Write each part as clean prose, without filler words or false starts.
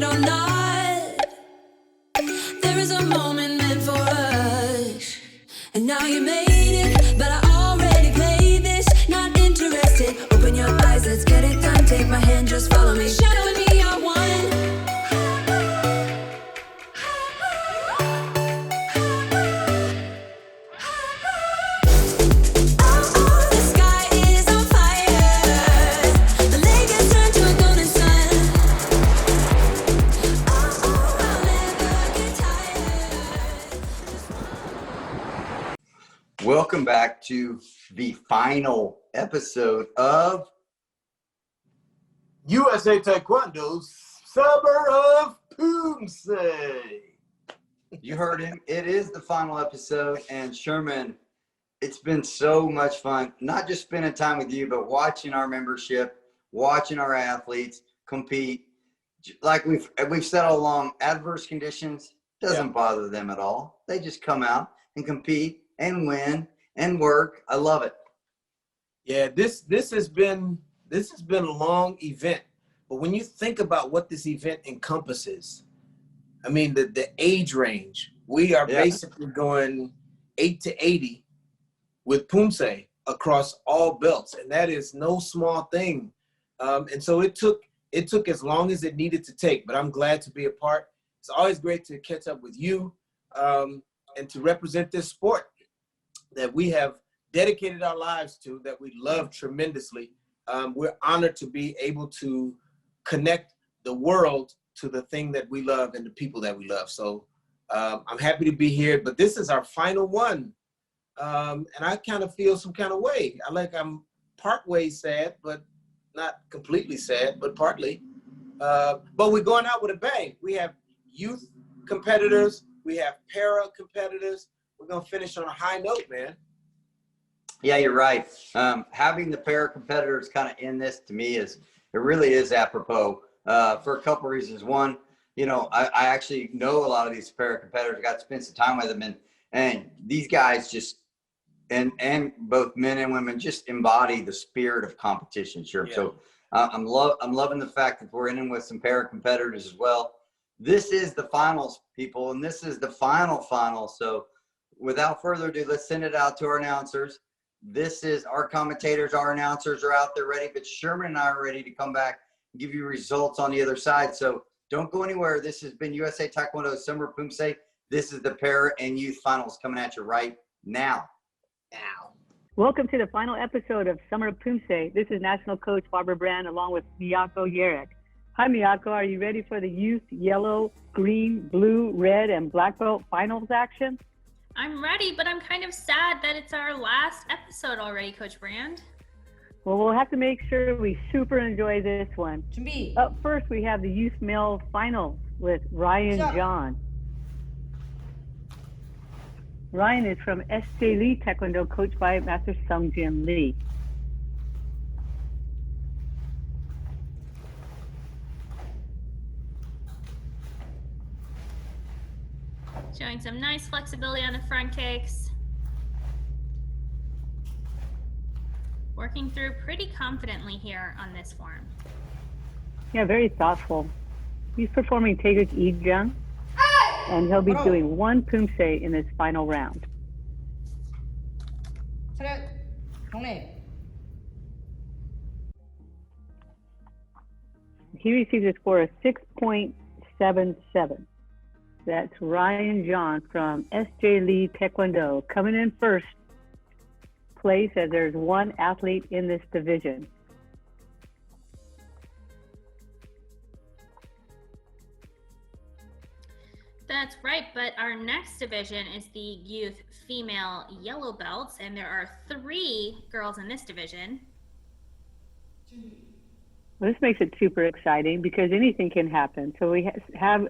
it or not. There is a moment meant for us, and now you made it, but I already played this. Not interested, open your eyes, let's get it done. Take my hand, just follow me. Shadow and me are one. Welcome back to the final episode of USA Taekwondo's Summer of Poomsae. You heard him. It is the final episode, and Sherman, it's been so much fun, not just spending time with you, but watching our membership, watching our athletes compete. Like we've said all along, adverse conditions doesn't bother them at all. They just come out and compete and win and work. I love it. Yeah, this has been a long event, but when you think about what this event encompasses, I mean the age range, we are basically going 8 to 80 with Poomsae across all belts, and that is no small thing. And so it took as long as it needed to take, but I'm glad to be a part. It's always great to catch up with you and to represent this sport that we have dedicated our lives to, that we love tremendously. We're honored to be able to connect the world to the thing that we love and the people that we love. So I'm happy to be here, but this is our final one. And I kind of feel some kind of way. I'm part way sad, but not completely sad, but partly. But we're going out with a bang. We have youth competitors. We have para competitors. We're going to finish on a high note, man. Yeah, you're right. Having the para competitors kind of in this, to me, really is apropos for a couple reasons. One, I actually know a lot of these para competitors. I got to spend some time with them, and these guys just, and both men and women just embody the spirit of competition. Sure. Yeah. So I'm loving the fact that we're in with some para competitors as well. This is the finals, people, and this is the final. So without further ado, let's send it out to our announcers. This is our commentators, our announcers are out there ready, but Sherman and I are ready to come back and give you results on the other side. So don't go anywhere. This has been USA Taekwondo Summer of Poomsae. This is the para and youth finals coming at you right now. Welcome to the final episode of Summer of Poomsae. This is National Coach Barbara Brand along with Miyako Yerick. Hi, Miyako. Are you ready for the youth yellow, green, blue, red, and black belt finals action? I'm ready, but I'm kind of sad that it's our last episode already, Coach Brand. Well, we'll have to make sure we super enjoy this one. Up first, we have the youth male finals with Ryan John. Ryan is from SJ Lee Taekwondo, coached by Master Sung Jin Lee. Showing some nice flexibility on the front kicks. Working through pretty confidently here on this form. Yeah, very thoughtful. He's performing Taeguk Ijang, and he'll be doing one Poomsae in this final round. He received a score of 6.77. That's Ryan John from SJ Lee Taekwondo coming in first place as there's one athlete in this division. That's right, but our next division is the youth female yellow belts, and there are 3 girls in this division. Well, this makes it super exciting because anything can happen. So we have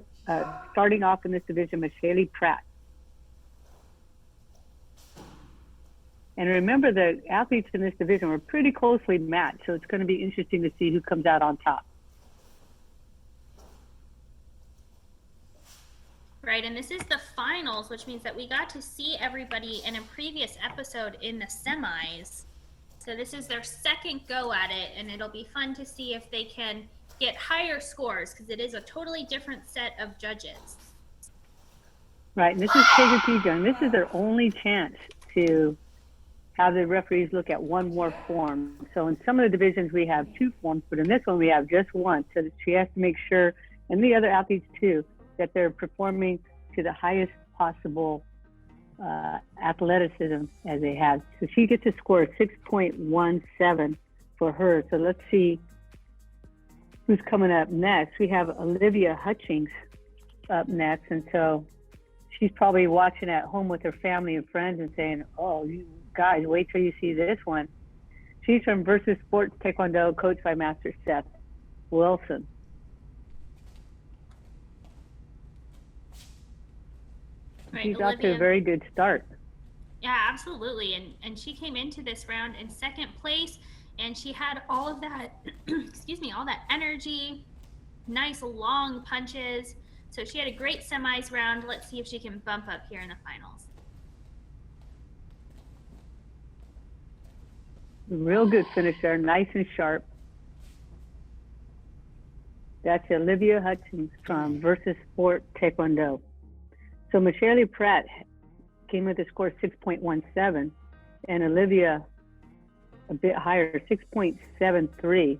starting off in this division with Shaylee Pratt. And remember, the athletes in this division were pretty closely matched, so it's going to be interesting to see who comes out on top. Right, and this is the finals, which means that we got to see everybody in a previous episode in the semis. So this is their second go at it, and it'll be fun to see if they can get higher scores, because it is a totally different set of judges. Right, and this is Taegeuk Kijang. This is their only chance to have the referees look at one more form. So in some of the divisions we have 2 forms, but in this one we have just 1. So that she has to make sure, and the other athletes too, that they're performing to the highest possible athleticism as they have. So she gets a score of 6.17 for her. So let's see who's coming up next. We have Olivia Hutchings up next, and so she's probably watching at home with her family and friends and saying, oh, you guys, wait till you see this one. She's from Versus Sports Taekwondo, coached by Master Seth Wilson. Right, She's Olivia, off to a very good start. Yeah, absolutely. And she came into this round in second place, and she had all of that, excuse me, all that energy, nice long punches. So she had a great semis round. Let's see if she can bump up here in the finals. Real good finish there, nice and sharp. That's Olivia Hutchins from Versus Sport Taekwondo. So Michelle Pratt came with a score of 6.17, and Olivia a bit higher, 6.73. So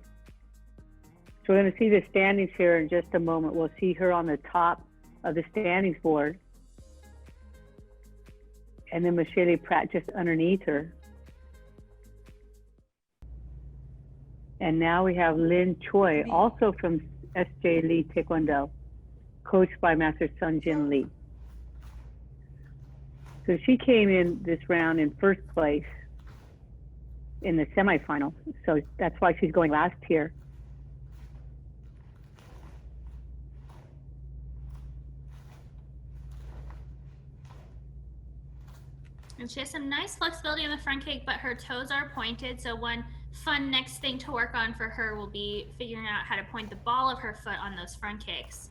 we're going to see the standings here in just a moment. We'll see her on the top of the standings board, and then Michelle Pratt just underneath her. And now we have Lynn Choi, also from SJ Lee Taekwondo, coached by Master Sun Jin Lee. So she came in this round in first place in the semifinals. So that's why she's going last here. And she has some nice flexibility on the front kick, but her toes are pointed. So one fun next thing to work on for her will be figuring out how to point the ball of her foot on those front kicks.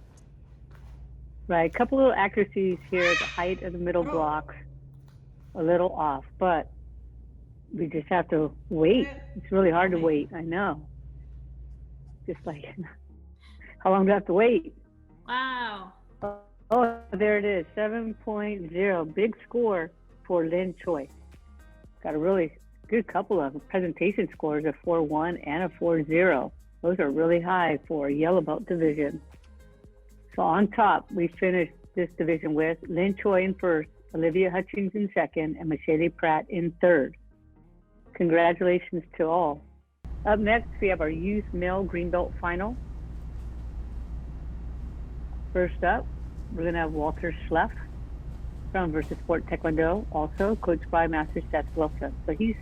Right, a couple little accuracies here. The height of the middle blocks a little off, but we just have to wait. It's really hard to wait, I know. Just like, how long do I have to wait? Wow. Oh, there it is, 7.0, big score for Lynn Choi. Got a really good couple of presentation scores, a 4.1 and a 4.0. Those are really high for a yellow belt division. So on top, we finished this division with Lynn Choi in first, Olivia Hutchings in second, and Michelle Pratt in third. Congratulations to all. Up next, we have our youth male green belt final. First up, we're going to have Walter Schleff from Versus Sport Taekwondo, also coached by Master Seth Wilson. So he's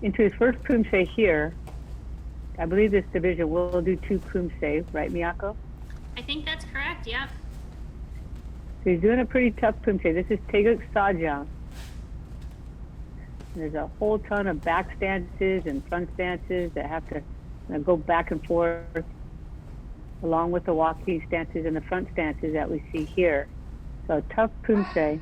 into his first Poomsae here. I believe this division will do 2 Poomsae, right, Miyako? I think that's correct, yep. So he's doing a pretty tough Poomsae. This is Taegeuk Sajang. There's a whole ton of back stances and front stances that have to go back and forth, along with the walking stances and the front stances that we see here. So tough Poomsae.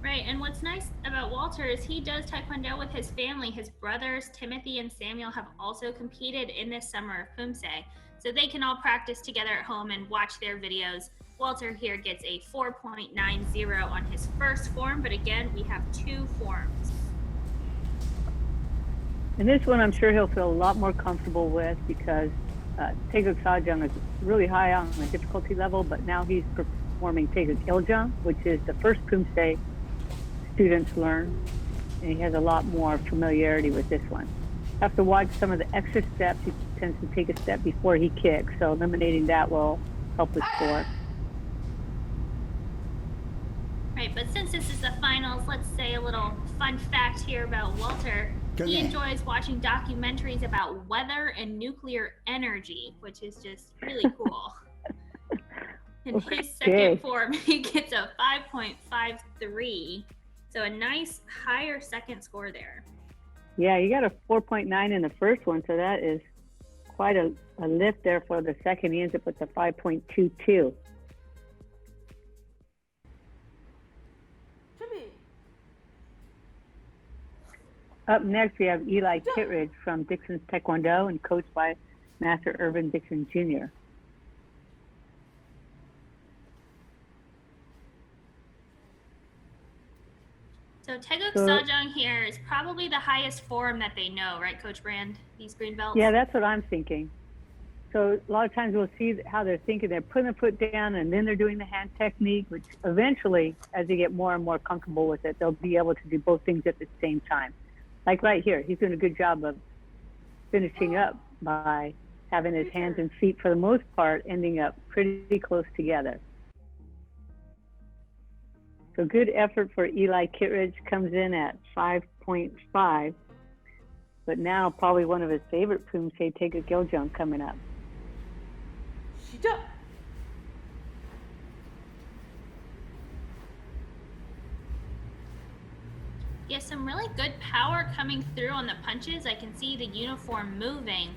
Right, and what's nice about Walter is he does Taekwondo with his family. His brothers, Timothy and Samuel, have also competed in this Summer of Poomsae. So they can all practice together at home and watch their videos. Walter here gets a 4.90 on his first form, but again, we have 2 forms. And this one I'm sure he'll feel a lot more comfortable with because Taegeuk Sajang is really high on the difficulty level, but now he's performing Taegeuk Iljang, which is the first Poomsae students learn, and he has a lot more familiarity with this one. Have to watch some of the extra steps. He tends to take a step before he kicks, so eliminating that will help the score. Right, but since this is the finals, let's say a little fun fact here about Walter. He enjoys watching documentaries about weather and nuclear energy, which is just really cool. In his second form, he gets a 5.53, so a nice higher second score there. Yeah, you got a 4.9 in the first one, so that is quite a lift there for the second. He ends up with a 5.22. Up next, we have Eli Kittredge from Dixon's Taekwondo and coached by Master Irvin Dixon Jr. So Taeguk Sajong here is probably the highest form that they know, right, Coach Brand? These green belts? Yeah, that's what I'm thinking. So a lot of times we'll see how they're thinking. They're putting the foot down and then they're doing the hand technique, which eventually, as they get more and more comfortable with it, they'll be able to do both things at the same time. Like right here, he's doing a good job of finishing up by having his hands and feet, for the most part, ending up pretty close together. So good effort for Eli Kittredge, comes in at 5.5, but now probably one of his favorite Poomsae, Taeguk Iljung, coming up. Yeah, some really good power coming through on the punches. I can see the uniform moving.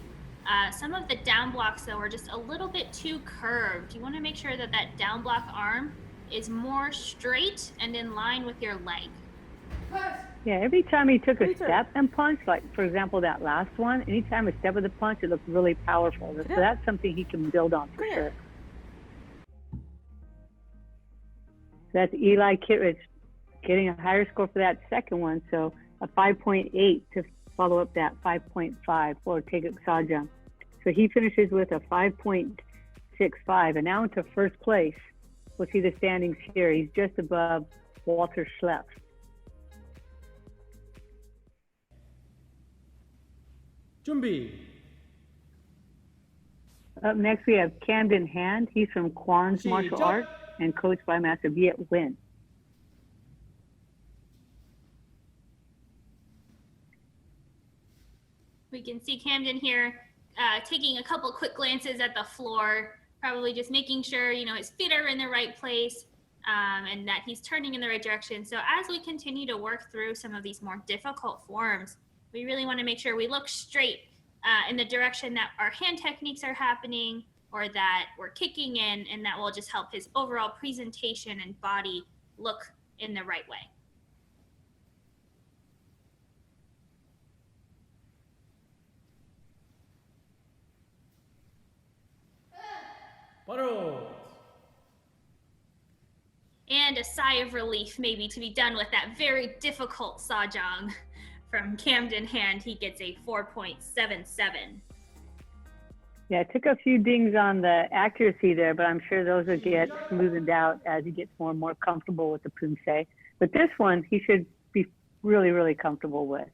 Some of the down blocks, though, are just a little bit too curved. You want to make sure that that down block arm is more straight and in line with your leg. Yeah, every time he took a step and punched, like, for example, that last one, anytime a step of the punch, it looked really powerful. So that's something he can build on for sure. That's Eli Kittredge getting a higher score for that second one, so a 5.8 to follow up that 5.5 for Taeguk Sajong. So he finishes with a 5.65, and now into first place. We'll see the standings here. He's just above Walter Schleff. 준비. Up next, we have Camden Hand. He's from Kwan's Martial Arts and coached by Master Viet Nguyen. We can see Camden here taking a couple quick glances at the floor, probably just making sure, his feet are in the right place and that he's turning in the right direction. So as we continue to work through some of these more difficult forms, we really want to make sure we look straight in the direction that our hand techniques are happening or that we're kicking in, and that will just help his overall presentation and body look in the right way. And a sigh of relief maybe to be done with that very difficult Sajong from Camden Hand. He gets a 4.77. Yeah, it took a few dings on the accuracy there, but I'm sure those will get smoothened out as he gets more and more comfortable with the Poomsae. But this one, he should be really comfortable with.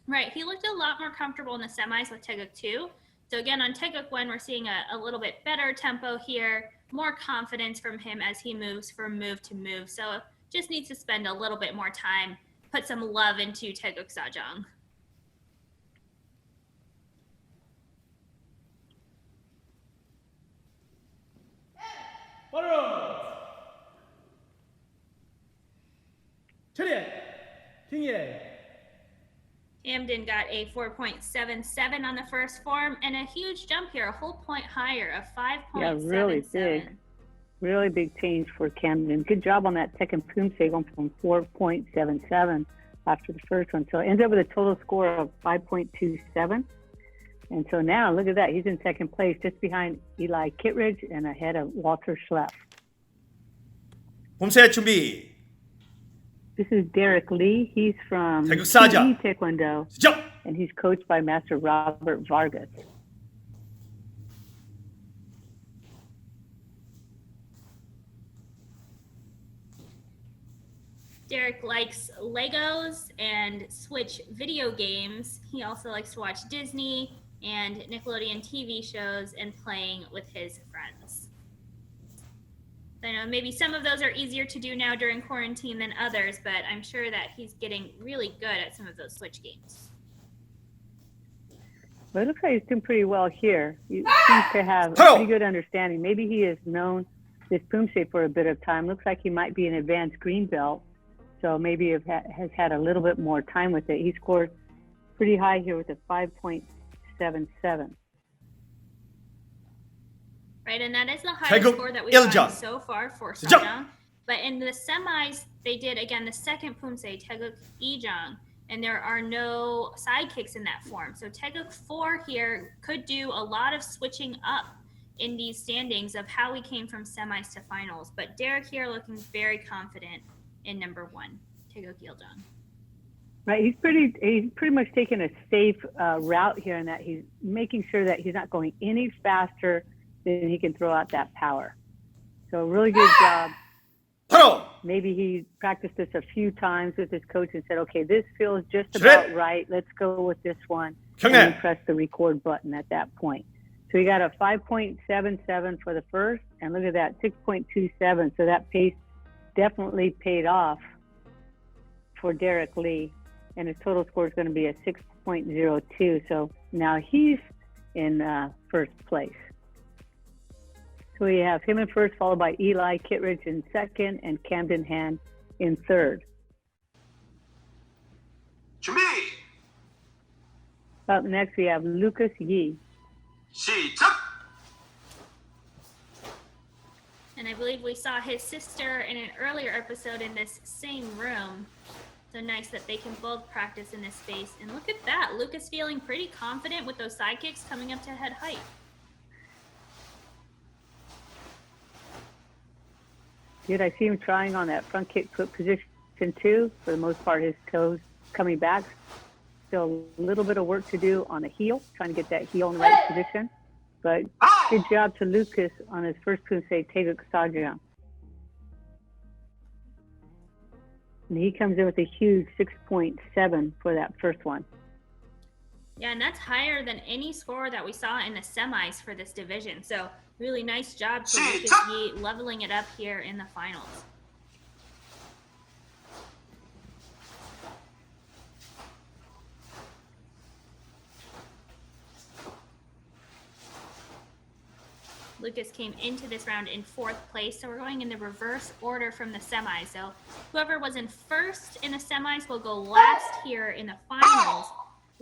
Right, he looked a lot more comfortable in the semis with Taeguk 2. So again, on Taeguk 1, we're seeing a little bit better tempo here, more confidence from him as he moves from move to move. So just needs to spend a little bit more time, put some love into Taeguk Sajong. Camden got a 4.77 on the first form, and a huge jump here, a whole point higher, a 5.77. Yeah, really big change for Camden. Good job on that second Poomsae, going from 4.77 after the first one. So it ends up with a total score of 5.27. And so now, look at that, he's in second place, just behind Eli Kittredge and ahead of Walter Schleff. 봄새 준비. This is Derek Lee. He's from Taeguk Sajong. Taekwondo, 시작. and he's coached by Master Robert Vargas. Derek likes Legos and Switch video games. He also likes to watch Disney and Nickelodeon TV shows and playing with his friends. I know maybe some of those are easier to do now during quarantine than others, but I'm sure that he's getting really good at some of those Switch games. Well, it looks like he's doing pretty well here. He seems to have a pretty good understanding. Maybe he has known this Poomsae for a bit of time. Looks like he might be an advanced green belt, so maybe has had a little bit more time with it. He scored pretty high here with a 5.77. Right, and that is the highest score that we've gotten so far for Sajong. But in the semis, they did, again, the second Poomsae, Taeguk Iljung, and there are no sidekicks in that form. So Taeguk 4 here could do a lot of switching up in these standings of how we came from semis to finals. But Derek here looking very confident in number 1, Taeguk Yeoljong. Right, he's pretty much taking a safe route here in that he's making sure that he's not going any faster than he can throw out that power. So really good job. Maybe he practiced this a few times with his coach and said, okay, this feels just about right. Let's go with this one. And then press the record button at that point. So he got a 5.77 for the first, and look at that, 6.27. So that pace definitely paid off for Derek Lee. And his total score is going to be a 6.02. So now he's in first place. So we have him in first, followed by Eli Kittredge in second, and Camden Hand in third. 준비! Up next, we have Lucas Yi. 시작! And I believe we saw his sister in an earlier episode in this same room. So nice that they can both practice in this space. And look at that, Lucas feeling pretty confident with those side kicks coming up to head height. Good, I see him trying on that front kick foot position too. For the most part, his toes coming back. Still a little bit of work to do on the heel, trying to get that heel in the right position. But good job to Lucas on his first Poomsae Taeguk Sajang. And he comes in with a huge 6.7 for that first one. Yeah, and that's higher than any score that we saw in the semis for this division. So really nice job to Lucas Yi leveling it up here in the finals. Lucas came into this round in fourth place, so we're going in the reverse order from the semis. So whoever was in first in the semis will go last here in the finals.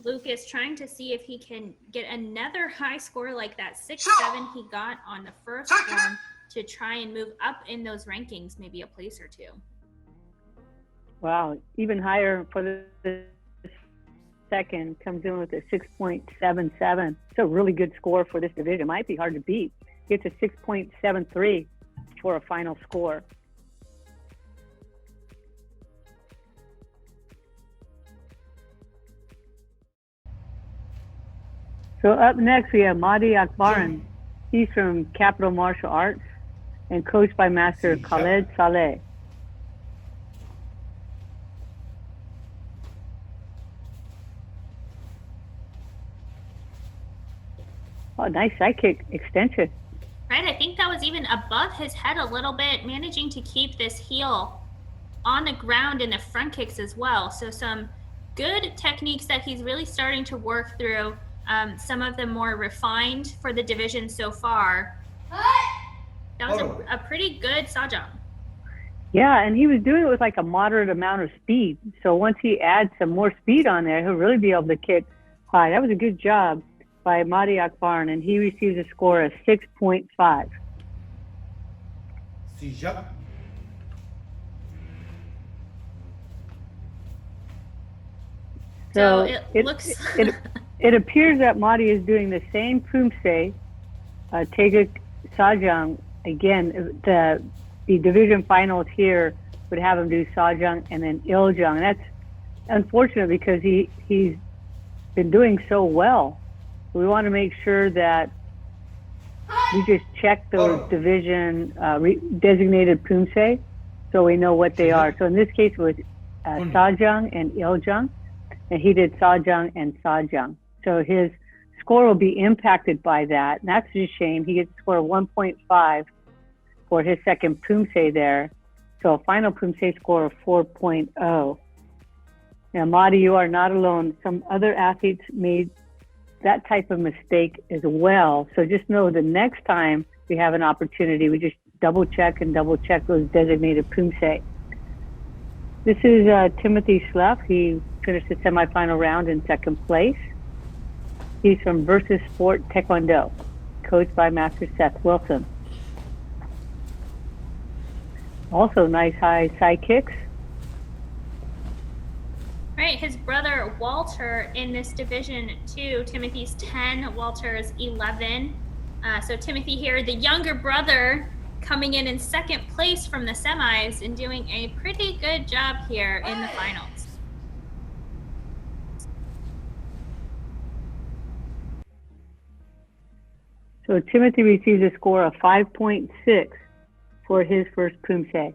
Lucas trying to see if he can get another high score like that 6-7 he got on the first one to try and move up in those rankings, maybe a place or two. Wow, even higher for the second, comes in with a 6.77. It's a really good score for this division. Might be hard to beat. Gets a 6.73 for a final score. So up next we have Mahdi Akbaran. He's from Capital Martial Arts and coached by Master Khaled Saleh. Oh, nice side kick extension. Right, I think that was even above his head a little bit, managing to keep this heel on the ground in the front kicks as well. So some good techniques that he's really starting to work through. Some of them more refined for the division so far. That was a pretty good sajang. Yeah, and he was doing it with like a moderate amount of speed. So once he adds some more speed on there, he'll really be able to kick high. That was a good job by Mahdi Akbaran, and he receives a score of 6.5. So it looks... It appears that Mahdi is doing the same Poomsae, Taeguk Sajang. Again, the division finals here would have him do Sajang and then Iljang. And that's unfortunate because he's been doing so well. We want to make sure that we just check those division designated Poomsae so we know what they are. So in this case, it was Sajang and Iljang, and he did Sajang and Sajang. So his score will be impacted by that, and that's a shame. He gets a score of 1.5 for his second Poomsae there. So a final Poomsae score of 4.0. Now, Mahdi, you are not alone. Some other athletes made that type of mistake as well. So just know the next time we have an opportunity, we just double check those designated Poomsae. This is Timothy Slough. He finished the semifinal round in second place. He's from Versus Sport Taekwondo, coached by Master Seth Wilson. Also nice high side kicks. Right, his brother Walter in this division too. Timothy's 10, Walter's 11. So Timothy here, the younger brother, coming in second place from the semis and doing a pretty good job here in the finals. So Timothy receives a score of 5.6 for his first Poomsae.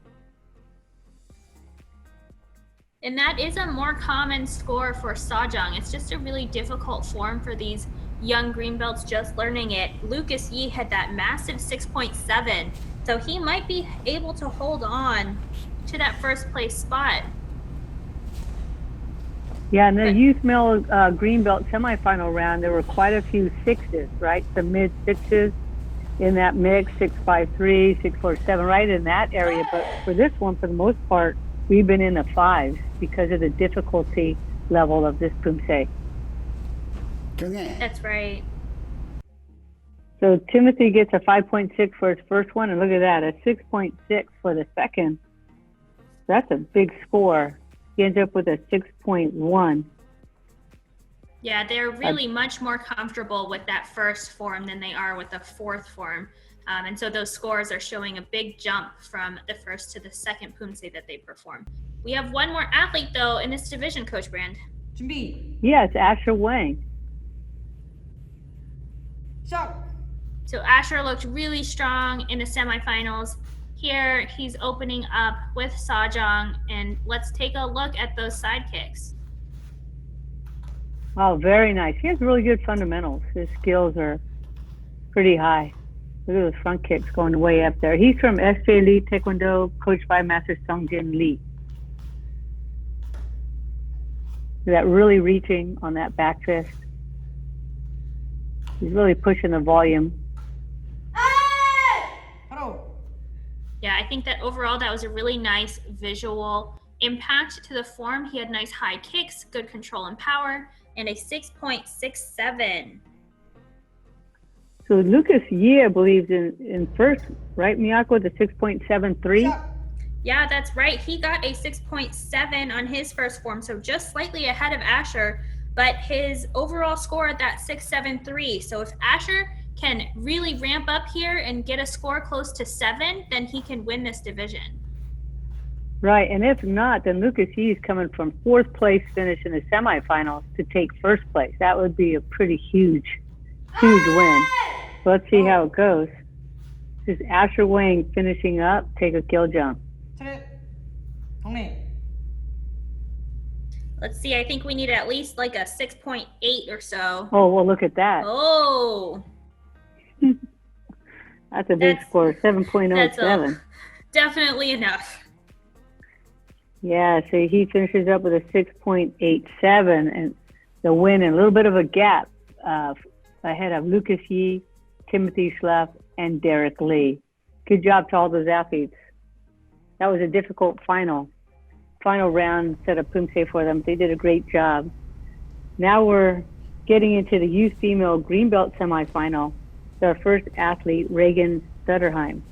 And that is a more common score for Sajong. It's just a really difficult form for these young green belts just learning it. Lucas Yi had that massive 6.7, so he might be able to hold on to that first place spot. Yeah, in the youth male green belt semifinal round, there were quite a few sixes, right? Some mid sixes in that mix, 6.53, 6.47, right in that area. But for this one, for the most part, we've been in the fives because of the difficulty level of this Poomsae. That's right. So Timothy gets a 5.6 for his first one, and look at that, a 6.6 for the second. That's a big score. He ends up with a 6.1. Yeah, they're really much more comfortable with that first form than they are with the fourth form. And so those scores are showing a big jump from the first to the second Poomsae that they perform. We have one more athlete, though, in this division, Coach Brand. Yeah, it's Asher Wang. So Asher looked really strong in the semifinals. Here, he's opening up with Sajong, and let's take a look at those side kicks. Oh, very nice. He has really good fundamentals. His skills are pretty high. Look at those front kicks going way up there. He's from SJ Lee Taekwondo, coached by Master Sungjin Lee. That really reaching on that back fist. He's really pushing the volume. Yeah, I think that overall that was a really nice visual impact to the form. He had nice high kicks, good control and power, and a 6.67. So Lucas Yi, I believe, in first, right, Miyako, the 6.73? Yeah, that's right. He got a 6.7 on his first form, so just slightly ahead of Asher, but his overall score at that 6.73. So if Asher can really ramp up here and get a score close to 7, then he can win this division. Right, and if not, then Lucas Yi is coming from fourth place finish in the semifinals to take first place. That would be a pretty huge win. So let's see how it goes. This is Asher Wang finishing up. Take a kill jump. Let's see, I think we need at least like a 6.8 or so. Oh, well, look at that. Oh. That's a big score, 7.07. Definitely enough. Yeah, so he finishes up with a 6.87 and the win, and a little bit of a gap ahead of Lucas Yi, Timothy Schleff, and Derek Lee. Good job to all those athletes. That was a difficult final round set of Poomsae for them. They did a great job. Now we're getting into the youth female green belt semifinal. Our first athlete, Reagan Stutterheim.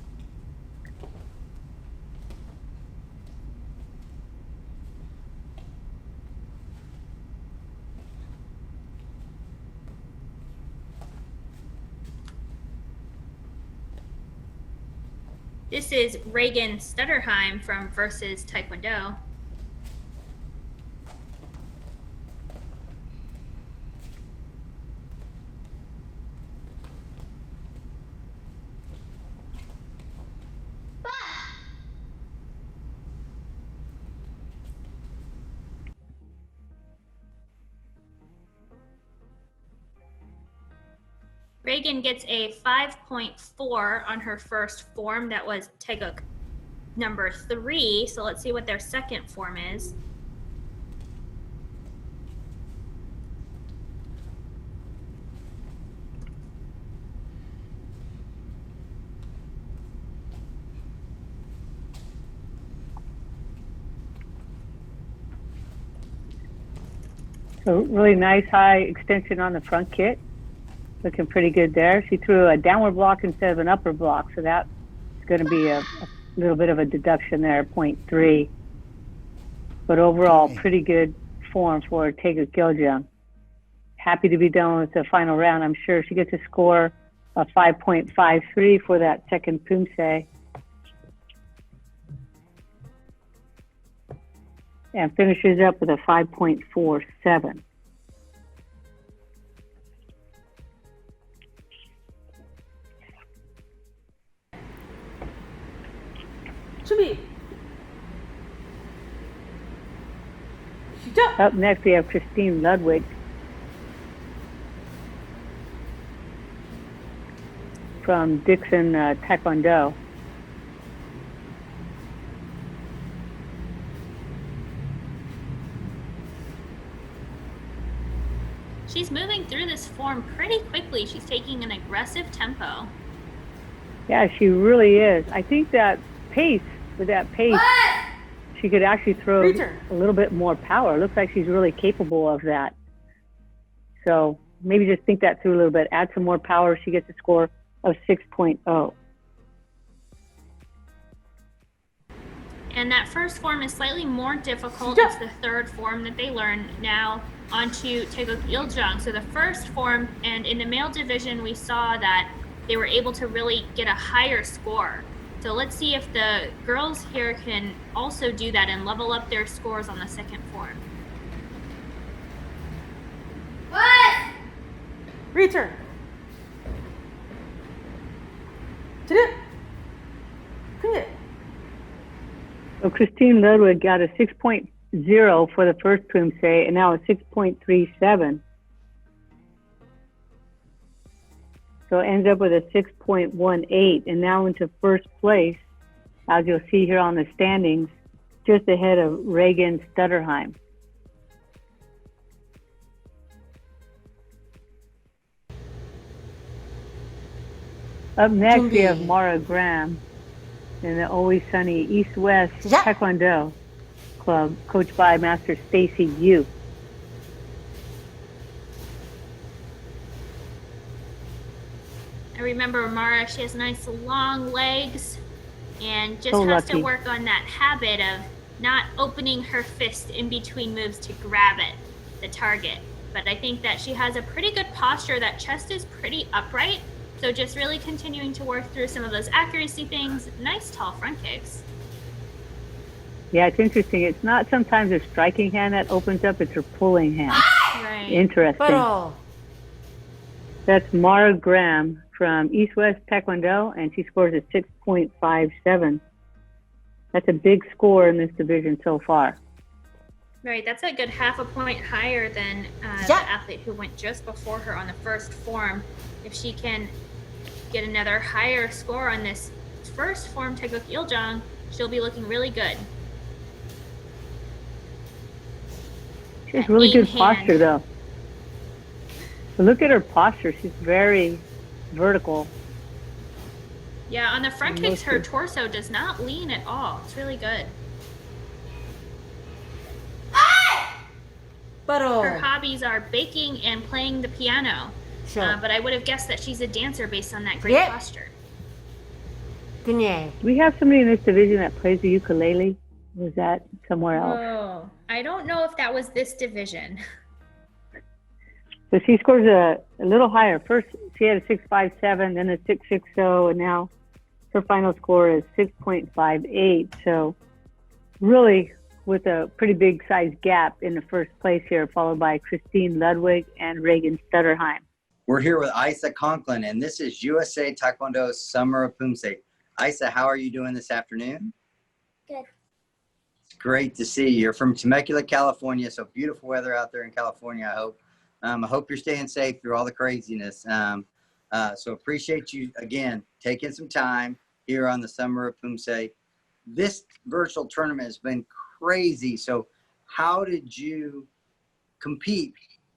This is Reagan Stutterheim from Versus Taekwondo. Reagan gets a 5.4 on her first form. That was Taeguk number 3. So let's see what their second form is. So really nice high extension on the front kick. Looking pretty good there. She threw a downward block instead of an upper block, so that's going to be a little bit of a deduction there, 0.3. But overall, pretty good form for Taeguk Gyeoljang. Happy to be done with the final round. I'm sure she gets a score of 5.53 for that second Poomsae. And finishes up with a 5.47. 준비. 시작. Up next, we have Christine Ludwig from Dixon Taekwondo. She's moving through this form pretty quickly. She's taking an aggressive tempo. Yeah, she really is. I think that pace, with that pace, she could actually throw a little bit more power. It looks like she's really capable of that. So maybe just think that through a little bit. Add some more power. She gets a score of 6.0. And that first form is slightly more difficult. It's the third form that they learn. Now onto Taeguk Gyeoljang. So the first form, and in the male division, we saw that they were able to really get a higher score. So let's see if the girls here can also do that and level up their scores on the second form. Return. 드립. 큰일. So Christine Ludwig got a 6.0 for the first Poomsae, and now a 6.37. So it ends up with a 6.18, and now into first place, as you'll see here on the standings, just ahead of Reagan Stutterheim. Up next, we have Mara Graham in the Always Sunny East-West Taekwondo Club, coached by Master Stacy Yu. I remember Mara, she has nice long legs and just has to work on that habit of not opening her fist in between moves to grab it, the target. But I think that she has a pretty good posture. That chest is pretty upright. So just really continuing to work through some of those accuracy things. Nice tall front kicks. Yeah, it's interesting. It's not sometimes her striking hand that opens up, it's her pulling hand. Right. Interesting. That's Mara Graham from East-West Taekwondo, and she scores a 6.57. That's a big score in this division so far. Right, that's a good half a point higher than the athlete who went just before her on the first form. If she can get another higher score on this first form, Taeguk Gyeoljang, she'll be looking really good. She has really good posture, though. But look at her posture. She's very vertical. Yeah, on the front kicks, her torso does not lean at all. It's really good. Her hobbies are baking and playing the piano. But I would have guessed that she's a dancer based on that great posture. Do we have somebody in this division that plays the ukulele? Or is that somewhere else? Oh, I don't know if that was this division. So she scores a little higher. First, she had a 6.57, then a 6.60, and now her final score is 6.58. So really with a pretty big size gap in the first place here, followed by Christine Ludwig and Reagan Stutterheim. We're here with Isa Conklin, and this is USA Taekwondo's Summer of Poomsae. Isa, how are you doing this afternoon? Good. It's great to see you. You're from Temecula, California, so beautiful weather out there in California, I hope. I hope you're staying safe through all the craziness. So appreciate you, again, taking some time here on the Summer of Poomsae. This virtual tournament has been crazy. So how did you compete?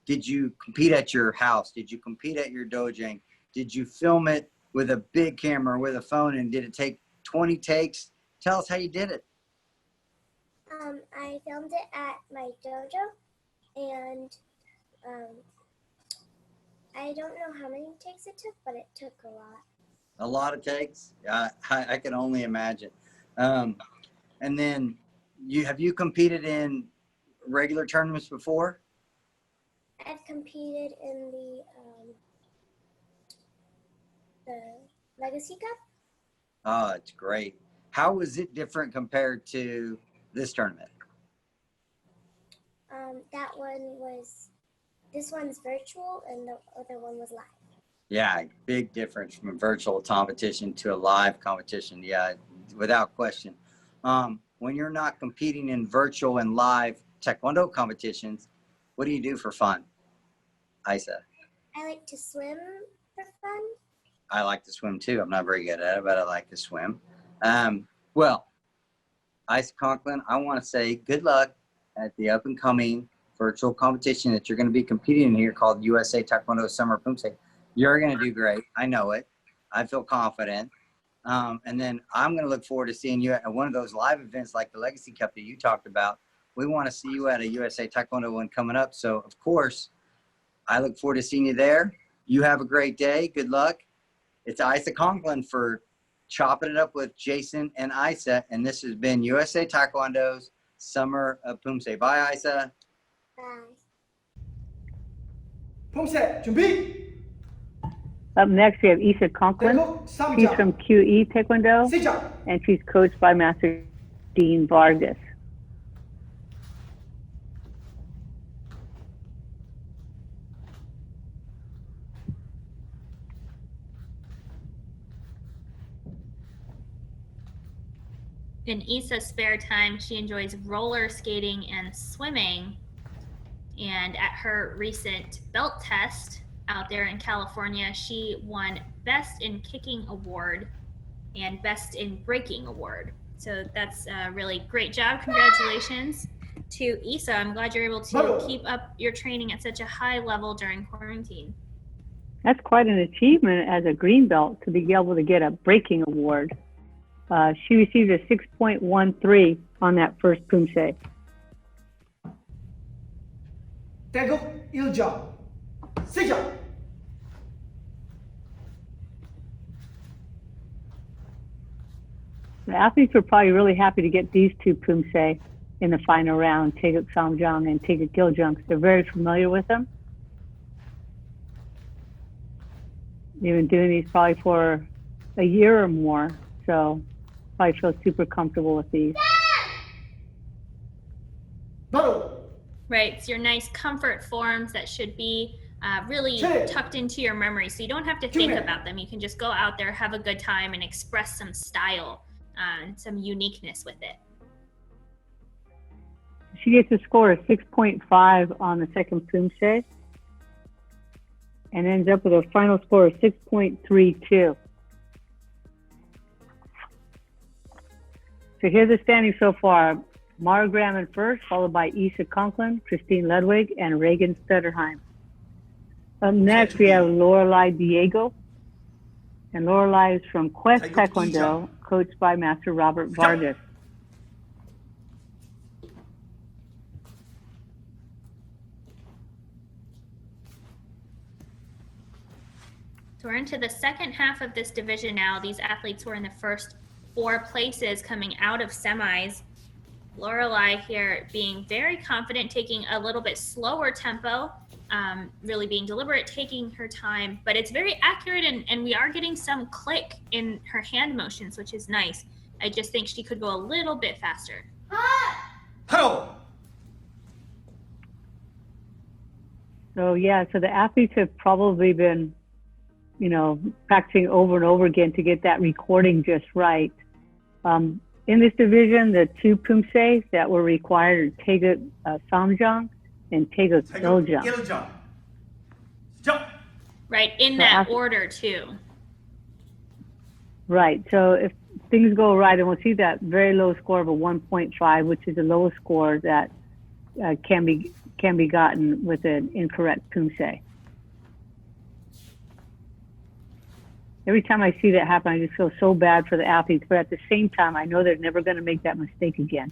Did you compete at your house? Did you compete at your dojang? Did you film it with a big camera, with a phone, and did it take 20 takes? Tell us how you did it. I filmed it at my dojo, and I don't know how many takes it took, but it took a lot. A lot of takes? I can only imagine. And then have you competed in regular tournaments before? I've competed in the Legacy Cup. Oh, it's great. How was it different compared to this tournament? This one's virtual and the other one was live. Yeah, big difference from a virtual competition to a live competition. Yeah, without question. When you're not competing in virtual and live Taekwondo competitions, what do you do for fun, Isa? I like to swim for fun. I like to swim too. I'm not very good at it, but I like to swim. Well, Isa Conklin, I want to say good luck at the up and coming virtual competition that you're going to be competing in here called USA Taekwondo Summer of Poomsae. You're going to do great. I know it. I feel confident. And then I'm going to look forward to seeing you at one of those live events like the Legacy Cup that you talked about. We want to see you at a USA Taekwondo one coming up. So, of course, I look forward to seeing you there. You have a great day. Good luck. It's Isa Conklin for Chopping It Up with Jason and Isa. And this has been USA Taekwondo's Summer of Poomsae. Bye, Isa. Bye. 폼세 준비. Up next, we have Isa Conklin. She's from QE Taekwondo, 시작. and she's coached by Master Dean Vargas. In Isa's spare time, she enjoys roller skating and swimming. And at her recent belt test out there in California, she won Best in Kicking Award and Best in Breaking Award. So that's a really great job. Congratulations to Isa. I'm glad you're able to keep up your training at such a high level during quarantine. That's quite an achievement as a green belt to be able to get a breaking award. She received a 6.13 on that first Poomsae. 대국 1점. 시작. The athletes were probably really happy to get these two Poomsae in the final round, Taeguk Samjang and Taeguk Giljung. They're very familiar with them. They've been doing these probably for a year or more, so probably feel super comfortable with these. Right, it's your nice comfort forms that should be really tucked into your memory, so you don't have to think about them. You can just go out there, have a good time, and express some style and some uniqueness with it. She gets a score of 6.5 on the second Poomsae and ends up with a final score of 6.32. So here's the standings so far. Mara Graham in first, followed by Isa Conklin, Christine Ludwig, and Reagan Stutterheim. Up next, we have Lorelei Diego. And Lorelei is from Quest Taekwondo, coached by Master Robert Vargas. So we're into the second half of this division now. These athletes were in the first 4 places coming out of semis. Lorelei here being very confident, taking a little bit slower tempo, really being deliberate, taking her time, but it's very accurate and we are getting some click in her hand motions, which is nice. I just think she could go a little bit faster. Hello. So yeah, so the athletes have probably been, practicing over and over again to get that recording just right. In this division, the 2 Poomsae that were required are Taeguk Samjang and Taeguk Giljung. Right, in that order too. Right, so if things go right, then we'll see that very low score of a 1.5, which is the lowest score that can be gotten with an incorrect Poomsae. Every time I see that happen, I just feel so bad for the athletes, but at the same time, I know they're never going to make that mistake again.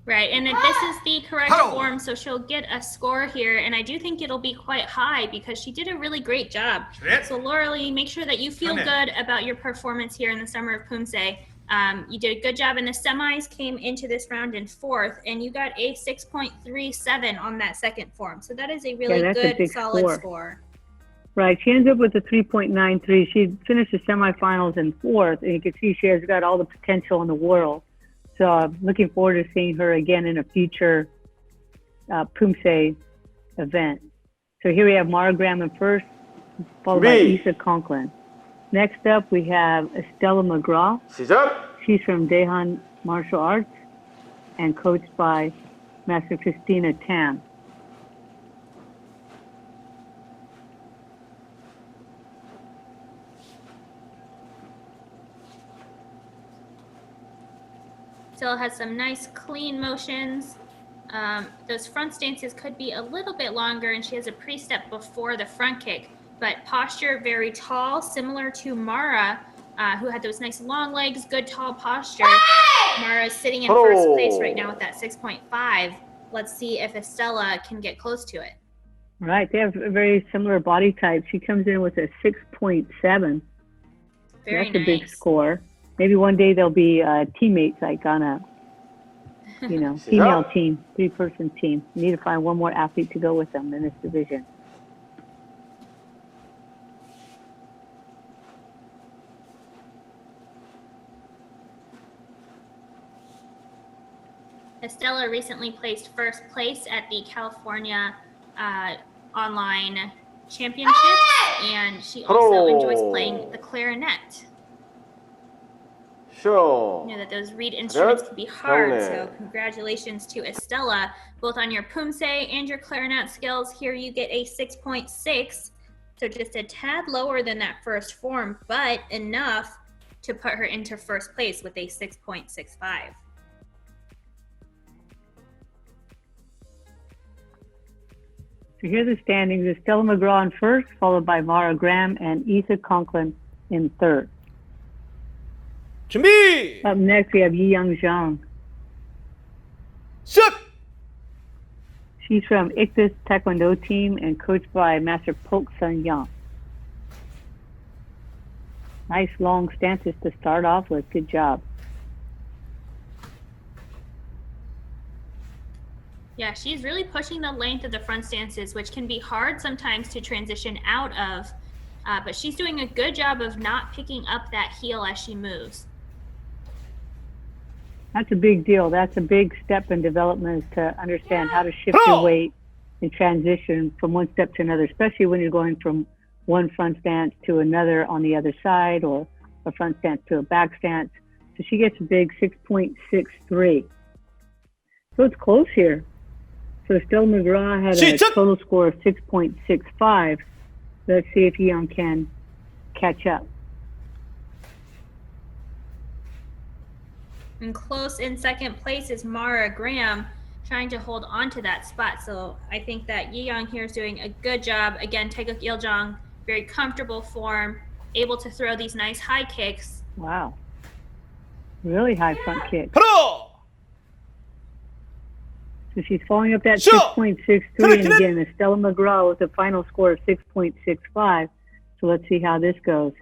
Right, and this is the correct form, so she'll get a score here, and I do think it'll be quite high because she did a really great job. So Lorelei, make sure that you feel good about your performance here in the Summer of Poomsae. You did a good job in the semis, came into this round in 4th, and you got a 6.37 on that second form. So that is a really good, solid score. Right. She ends up with a 3.93. She finished the semifinals in 4th, and you can see she has got all the potential in the world. So I'm looking forward to seeing her again in a future Poomsae event. So here we have Mara Graham in first, followed by Issa Conklin. Next up, we have Estella McGraw. She's from Daehan Martial Arts and coached by Master Christina Tam. Still has some nice clean motions. Those front stances could be a little bit longer, and she has a pre-step before the front kick, but posture very tall, similar to Mara, who had those nice long legs, good tall posture. Mara is sitting in first place right now with that 6.5. Let's see if Estella can get close to it. Right, they have a very similar body type. She comes in with a 6.7. Very That's a big score. Maybe one day they'll be teammates, like on a, female team, 3-person team. You need to find one more athlete to go with them in this division. Estella recently placed first place at the California Online Championships, and she also enjoys playing the clarinet. Sure. You know that those reed instruments can be hard, so congratulations to Estella, both on your Poomsae and your clarinet skills. Here you get a 6.6, so just a tad lower than that first form, but enough to put her into first place with a 6.65. So here's the standings. Estella McGraw in first, followed by Mara Graham and Issa Conklin in third. 준비! Up next, we have Yi-Young Zhang. 시작! She's from Ichthus Taekwondo team and coached by Master Polk Sun Yang. Nice long stances to start off with. Good job. Yeah, she's really pushing the length of the front stances, which can be hard sometimes to transition out of, but she's doing a good job of not picking up that heel as she moves. That's a big deal. That's a big step in development, is to understand how to shift your weight and transition from one step to another, especially when you're going from one front stance to another on the other side, or a front stance to a back stance. So she gets a big 6.63. So it's close here. So Estella McGraw had a total score of 6.65. Let's see if Yi-Young can catch up. And close in second place is Mara Graham, trying to hold on to that spot. So I think that Yi-Young here is doing a good job. Again, Taeguk Iljong, very comfortable form, able to throw these nice high kicks. Wow. Really high front kick. So she's following up that 6.63, and again, Estella McGraw with a final score of 6.65. So let's see how this goes.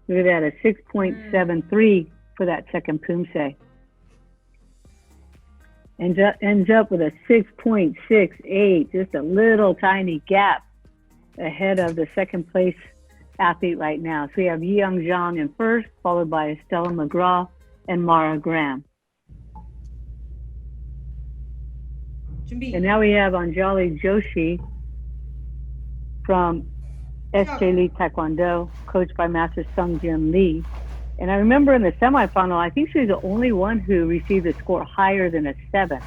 Look at that, a 6.73 for that second Poomsae. Ends up with a 6.68, just a little tiny gap ahead of the second place athlete right now. So we have Yi-Young Zhang in first, followed by Estella McGraw and Mara Graham. And now we have Anjali Joshi from SJ Lee Taekwondo, coached by Master Sung Jin Lee. And I remember in the semifinal, I think she was the only one who received a score higher than a 7. I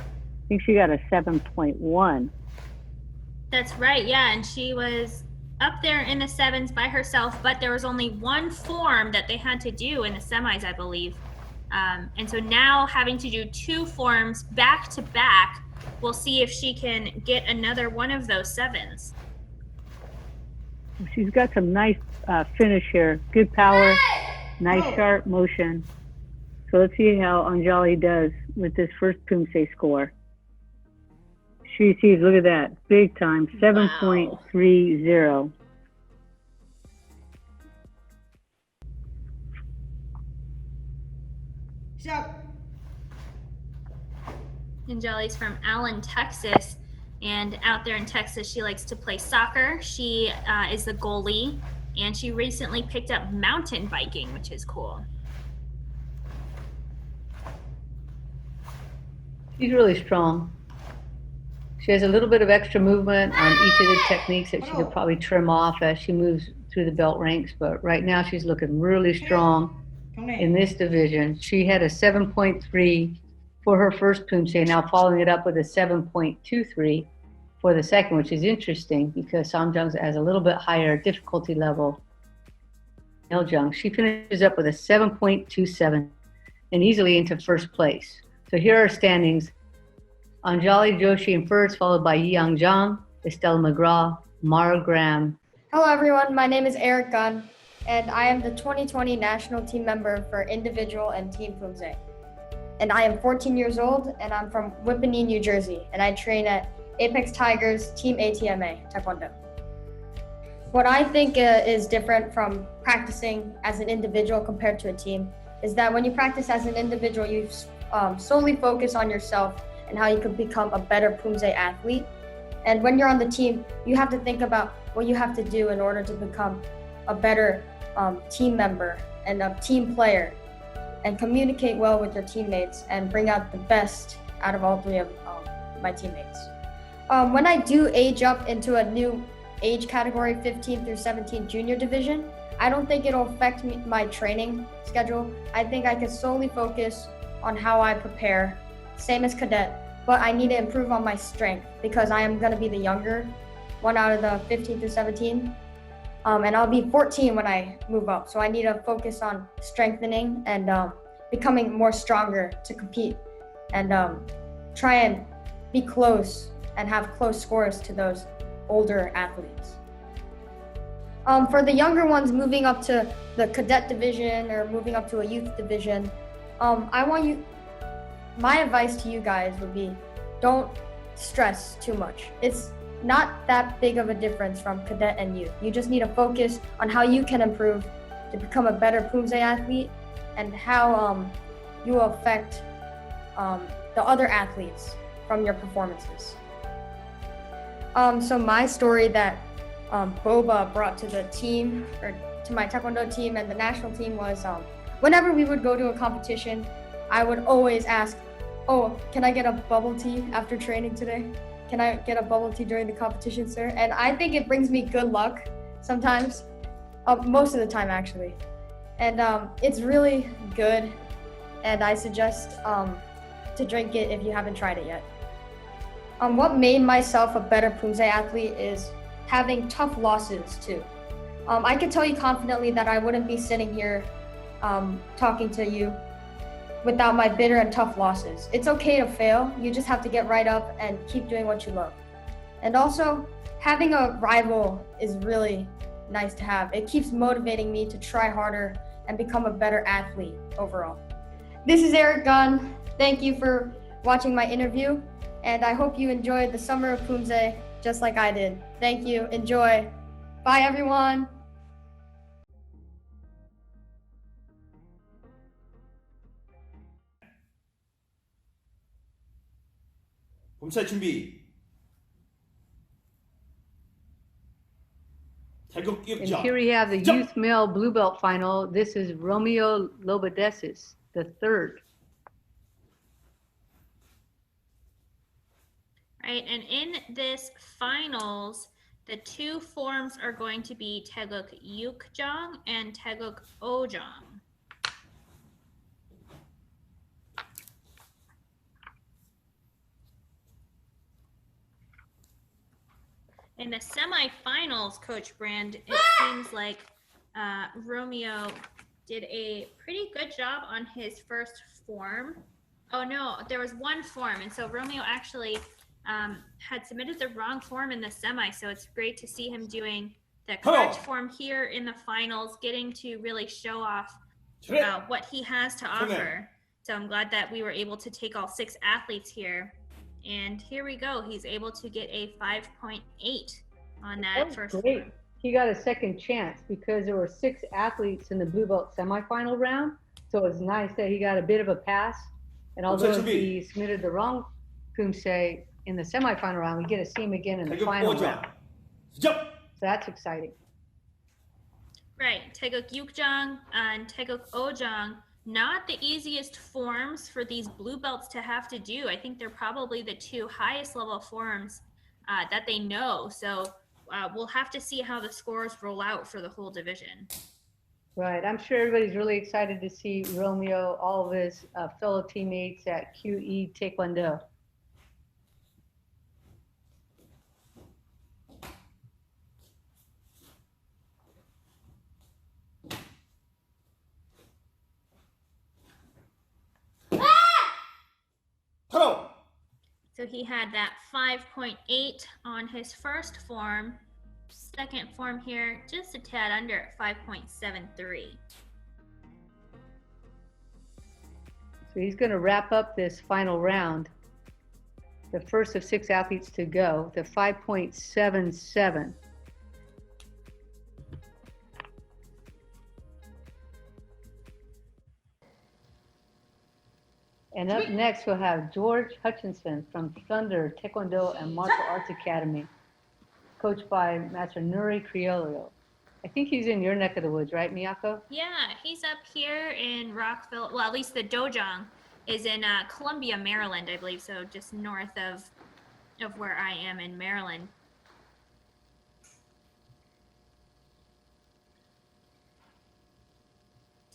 think she got a 7.1. That's right, yeah, and she was up there in the 7s by herself, but there was only one form that they had to do in the semis, I believe. And so now having to do 2 forms back to back, we'll see if she can get another one of those 7s. She's got some nice finish here. Good power, nice sharp motion. So let's see how Anjali does with this first Poomsae score. She sees, look at that, big time, 7.30. 시작. And Jolly's from Allen, Texas. And out there in Texas, she likes to play soccer. She is the goalie, and she recently picked up mountain biking, which is cool. She's really strong. She has a little bit of extra movement on each of the techniques that she could probably trim off as she moves through the belt ranks, but right now she's looking really strong in this division. She had a 7.3 for her first Poomsae, now following it up with a 7.23 for the second, which is interesting because Samjung has a little bit higher difficulty level. Eljung, she finishes up with a 7.27 and easily into first place. So here are standings. Anjali Joshi in first, followed by Yang Zhang, Estelle McGraw, Mara Graham. Hello everyone, my name is Yerick Gunn, and I am the 2020 national team member for individual and team Poomsae. And I am 14 years old, and I'm from Whippany, New Jersey, and I train at Apex Tigers Team ATMA Taekwondo. What I think is different from practicing as an individual compared to a team is that when you practice as an individual, you solely focus on yourself and how you could become a better Poomsae athlete. And when you're on the team, you have to think about what you have to do in order to become a better team member and a team player, and communicate well with your teammates and bring out the best out of all three of my teammates. When I do age up into a new age category, 15 through 17 junior division, I don't think it'll affect my training schedule. I think I can solely focus on how I prepare, same as cadet, but I need to improve on my strength because I am gonna be the younger one out of the 15 through 17. And I'll be 14 when I move up. So I need to focus on strengthening and becoming more stronger to compete and try and be close and have close scores to those older athletes. For the younger ones moving up to the cadet division or moving up to a youth division, my advice to you guys would be, don't stress too much. It's not that big of a difference from cadet and youth. You just need to focus on how you can improve to become a better Poomsae athlete and how you will affect the other athletes from your performances. So my story that Boba brought to the team, or to my Taekwondo team and the national team was whenever we would go to a competition, I would always ask, oh, can I get a bubble tea after training today? Can I get a bubble tea during the competition, sir? And I think it brings me good luck sometimes, most of the time actually. And it's really good, and I suggest to drink it if you haven't tried it yet. What made myself a better Poomsae athlete is having tough losses too. I can tell you confidently that I wouldn't be sitting here talking to you without my bitter and tough losses. It's okay to fail. You just have to get right up and keep doing what you love. And also, having a rival is really nice to have. It keeps motivating me to try harder and become a better athlete overall. This is Yerick Gunn. Thank you for watching my interview, and I hope you enjoyed the Summer of Poomsae just like I did. Thank you. Enjoy. Bye, everyone. 봄살 준비. 태극 And 역전. here we have the youth male blue belt final. This is Romeo Lobadesis, the third. Right, and in this finals, the two forms are going to be Taeguk Yukjong and Taeguk Ojong. In the semifinals, Coach Brand, it seems like Romeo did a pretty good job on his first form. Oh no, there was one form, and so Romeo actually had submitted the wrong form in the semi, so it's great to see him doing the correct form here in the finals, getting to really show off what he has to offer. So I'm glad that we were able to take all 6 athletes here. And here we go. He's able to get a 5.8 on that first great. one. He got a second chance because there were 6 athletes in the blue belt semifinal round. So it's nice that he got a bit of a pass. And although he submitted the wrong Poomsae in the semifinal round, we get to see him again in the final round. So that's exciting. Right, Taeguk Yukjang and Taeguk Ojang, not the easiest forms for these blue belts to have to do. I think they're probably the two highest level forms that they know. So we'll have to see how the scores roll out for the whole division. Right, I'm sure everybody's really excited to see Romeo, all of his fellow teammates at QE Taekwondo. So he had that 5.8 on his first form. Second form here, just a tad under at 5.73. So he's going to wrap up this final round, the first of 6 athletes to go, the 5.77. And up next, we'll have George Hutchinson from Thunder Taekwondo and Martial Arts Academy, coached by Master Nuri Criollo. I think he's in your neck of the woods, right, Miyako? Yeah, he's up here in Rockville. Well, at least the dojang is in Columbia, Maryland, I believe, so just north of where I am in Maryland.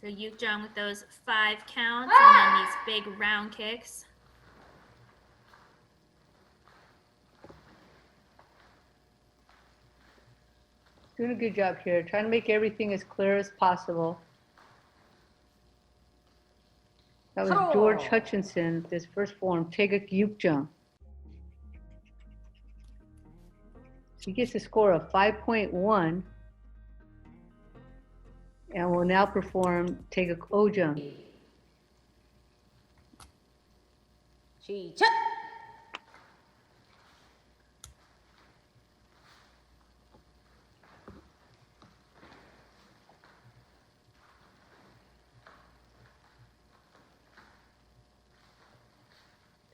So Yukjang with those 5 counts and then these big round kicks. Doing a good job here, trying to make everything as clear as possible. That was George Hutchinson, this first form, Taeguk Yukjang. He gets a score of 5.1 and will now perform Taeguk Ojang. 시작.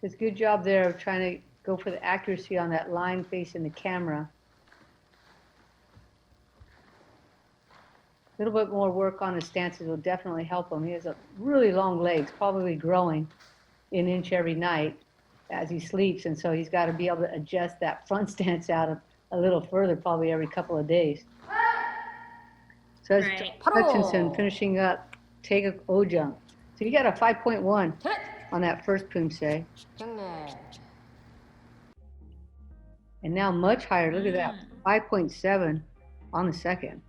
Does a good job there of trying to go for the accuracy on that line facing the camera. A little bit more work on his stances will definitely help him. He has a really long legs, probably growing an inch every night as he sleeps, and so he's got to be able to adjust that front stance out a little further, probably every couple of days. So that's Hutchinson finishing up Taeguk Ojang. So you got a 5.1 on that first Poomsae. And now much higher, look at that, 5.7 on the second.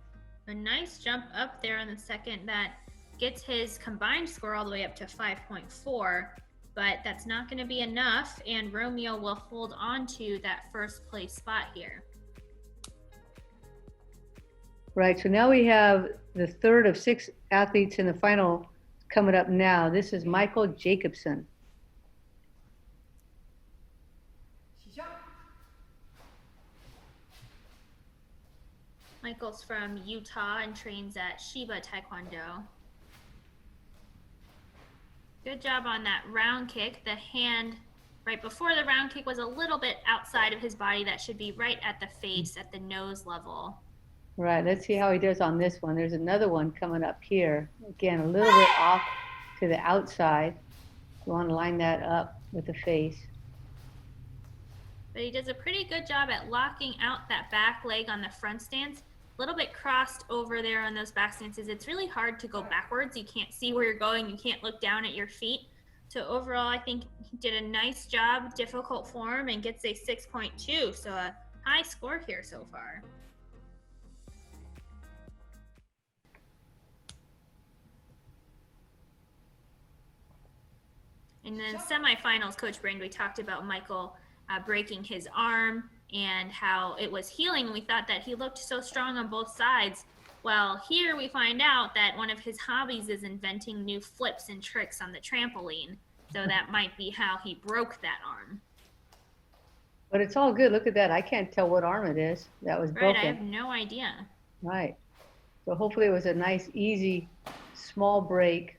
A nice jump up there on the second that gets his combined score all the way up to 5.4, but that's not going to be enough, and Romeo will hold on to that first place spot here. Right, so now we have the third of 6 athletes in the final coming up now. This is Michael Jacobson. Michael's from Utah and trains at Shiba Taekwondo. Good job on that round kick. The hand right before the round kick was a little bit outside of his body. That should be right at the face, at the nose level. Right, let's see how he does on this one. There's another one coming up here. Again, a little bit off to the outside. You want to line that up with the face. But he does a pretty good job at locking out that back leg on the front stance. A little bit crossed over there on those back stances. It's really hard to go backwards. You can't see where you're going. You can't look down at your feet. So overall, I think he did a nice job, difficult form, and gets a 6.2. So a high score here so far. And then semifinals, Coach Brand, we talked about Michael breaking his arm and how it was healing. We thought that he looked so strong on both sides. Well, here we find out that one of his hobbies is inventing new flips and tricks on the trampoline. So that might be how he broke that arm. But it's all good. Look at that. I can't tell what arm it is that was broken. Right, I have no idea. Right. So hopefully it was a nice, easy, small break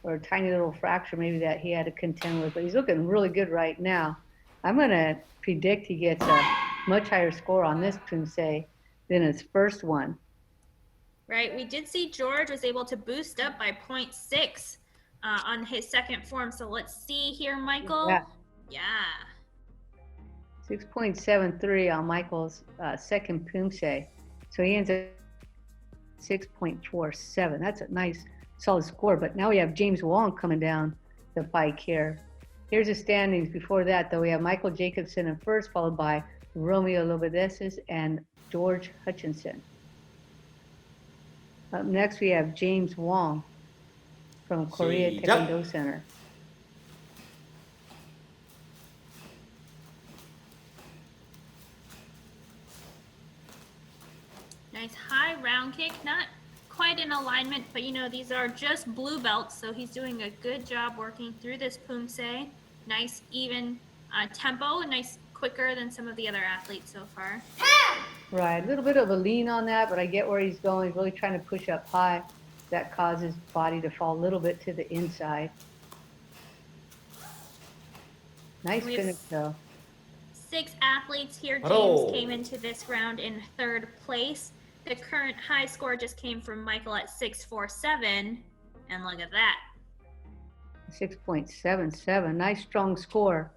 or a tiny little fracture maybe that he had to contend with, but he's looking really good right now. I'm going to predict he gets a much higher score on this Poomsae than his first one. Right, we did see George was able to boost up by 0.6 on his second form. So let's see here, Michael. Yeah. 6.73 on Michael's second Poomsae. So he ends up 6.47. That's a nice solid score. But now we have James Wong coming down the pike here. Here's the standings. Before that, though, we have Michael Jacobson in first, followed by Romeo Lobadeses and George Hutchinson. Up next, we have James Wong from Korea Taekwondo Center. Nice high round kick, not quite in alignment, but you know, these are just blue belts, so he's doing a good job working through this Poomsae. Nice even tempo, nice quicker than some of the other athletes so far. Right, a little bit of a lean on that, but I get where he's going. He's really trying to push up high. That causes body to fall a little bit to the inside. Nice finish though. 6 athletes here. James came into this round in 3rd place. The current high score just came from Michael at 6.47, and look at that. 6.77, nice strong score.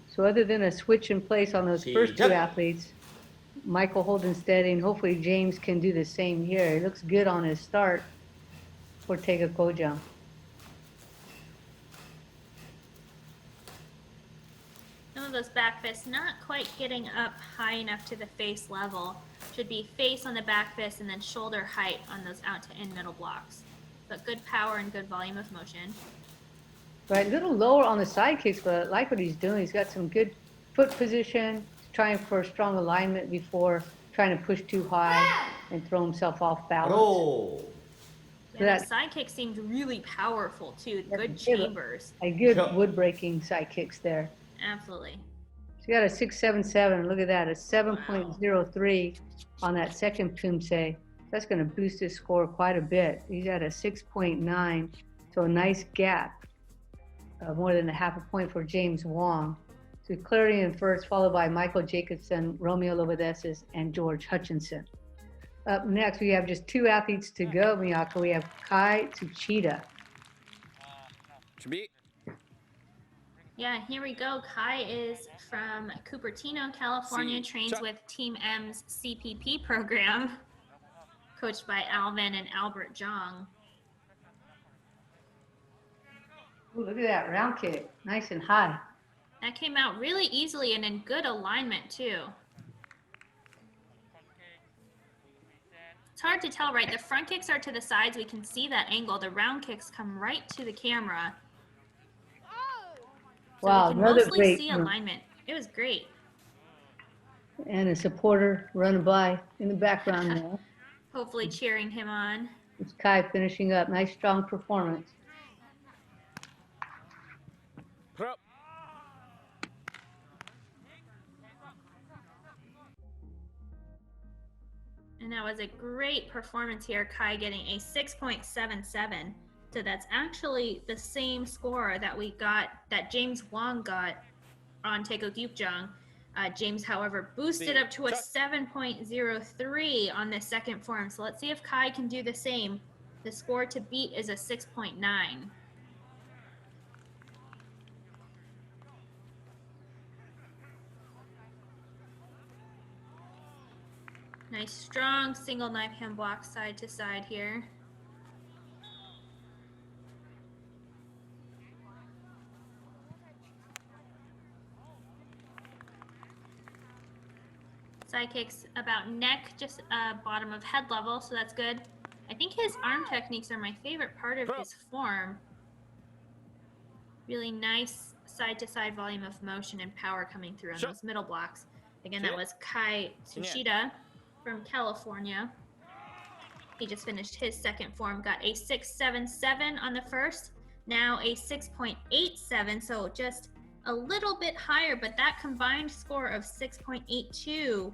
So other than a switch in place on those first 2 athletes, Michael holding steady, and hopefully James can do the same here. He looks good on his start for Taega Kojang. Some of those back fists not quite getting up high enough to the face level. Should be face on the back fist and then shoulder height on those out to in middle blocks. But good power and good volume of motion. Right, a little lower on the side kicks, but I like what he's doing. He's got some good foot position, trying for strong alignment before trying to push too high and throw himself off balance. Yeah, the side kick seemed really powerful too. Good chambers. A good wood breaking side kicks there. Absolutely. So you got a 6.77. Look at that, a 7.03 on that second Poomsae. That's going to boost his score quite a bit. He's at a 6.9, so a nice gap. More than a half a point for James Wong. So clearly in first, followed by Michael Jacobson, Romeo Lobadeses, and George Hutchinson. Up next, we have just 2 athletes to go, Miyako. We have Kai Tsuchida. Yeah, here we go. Kai is from Cupertino, California, trains with Team M's CPP program, coached by Alvin and Albert Zhang. Ooh, look at that round kick, nice and high. That came out really easily and in good alignment too. It's hard to tell, right? The front kicks are to the sides. We can see that angle. The round kicks come right to the camera. So wow, we can another mostly great see alignment. It was great. And a supporter running by in the background there. Hopefully cheering him on. It's Kai finishing up. Nice, strong performance. And that was a great performance here, Kai getting a 6.77. So that's actually the same score that we got, that James Wong got on Taega Kojang. James, however, boosted up to a 7.03 on this second form. So let's see if Kai can do the same. The score to beat is a 6.9. Nice strong single knife hand block side to side here. Side kicks about neck, just bottom of head level, so that's good. I think his arm techniques are my favorite part of his form. Really nice side to side volume of motion and power coming through on those middle blocks. Again, that was Kai Tsuchida from California. He just finished his second form, got a 6.77 on the first, now a 6.87, so just a little bit higher, but that combined score of 6.82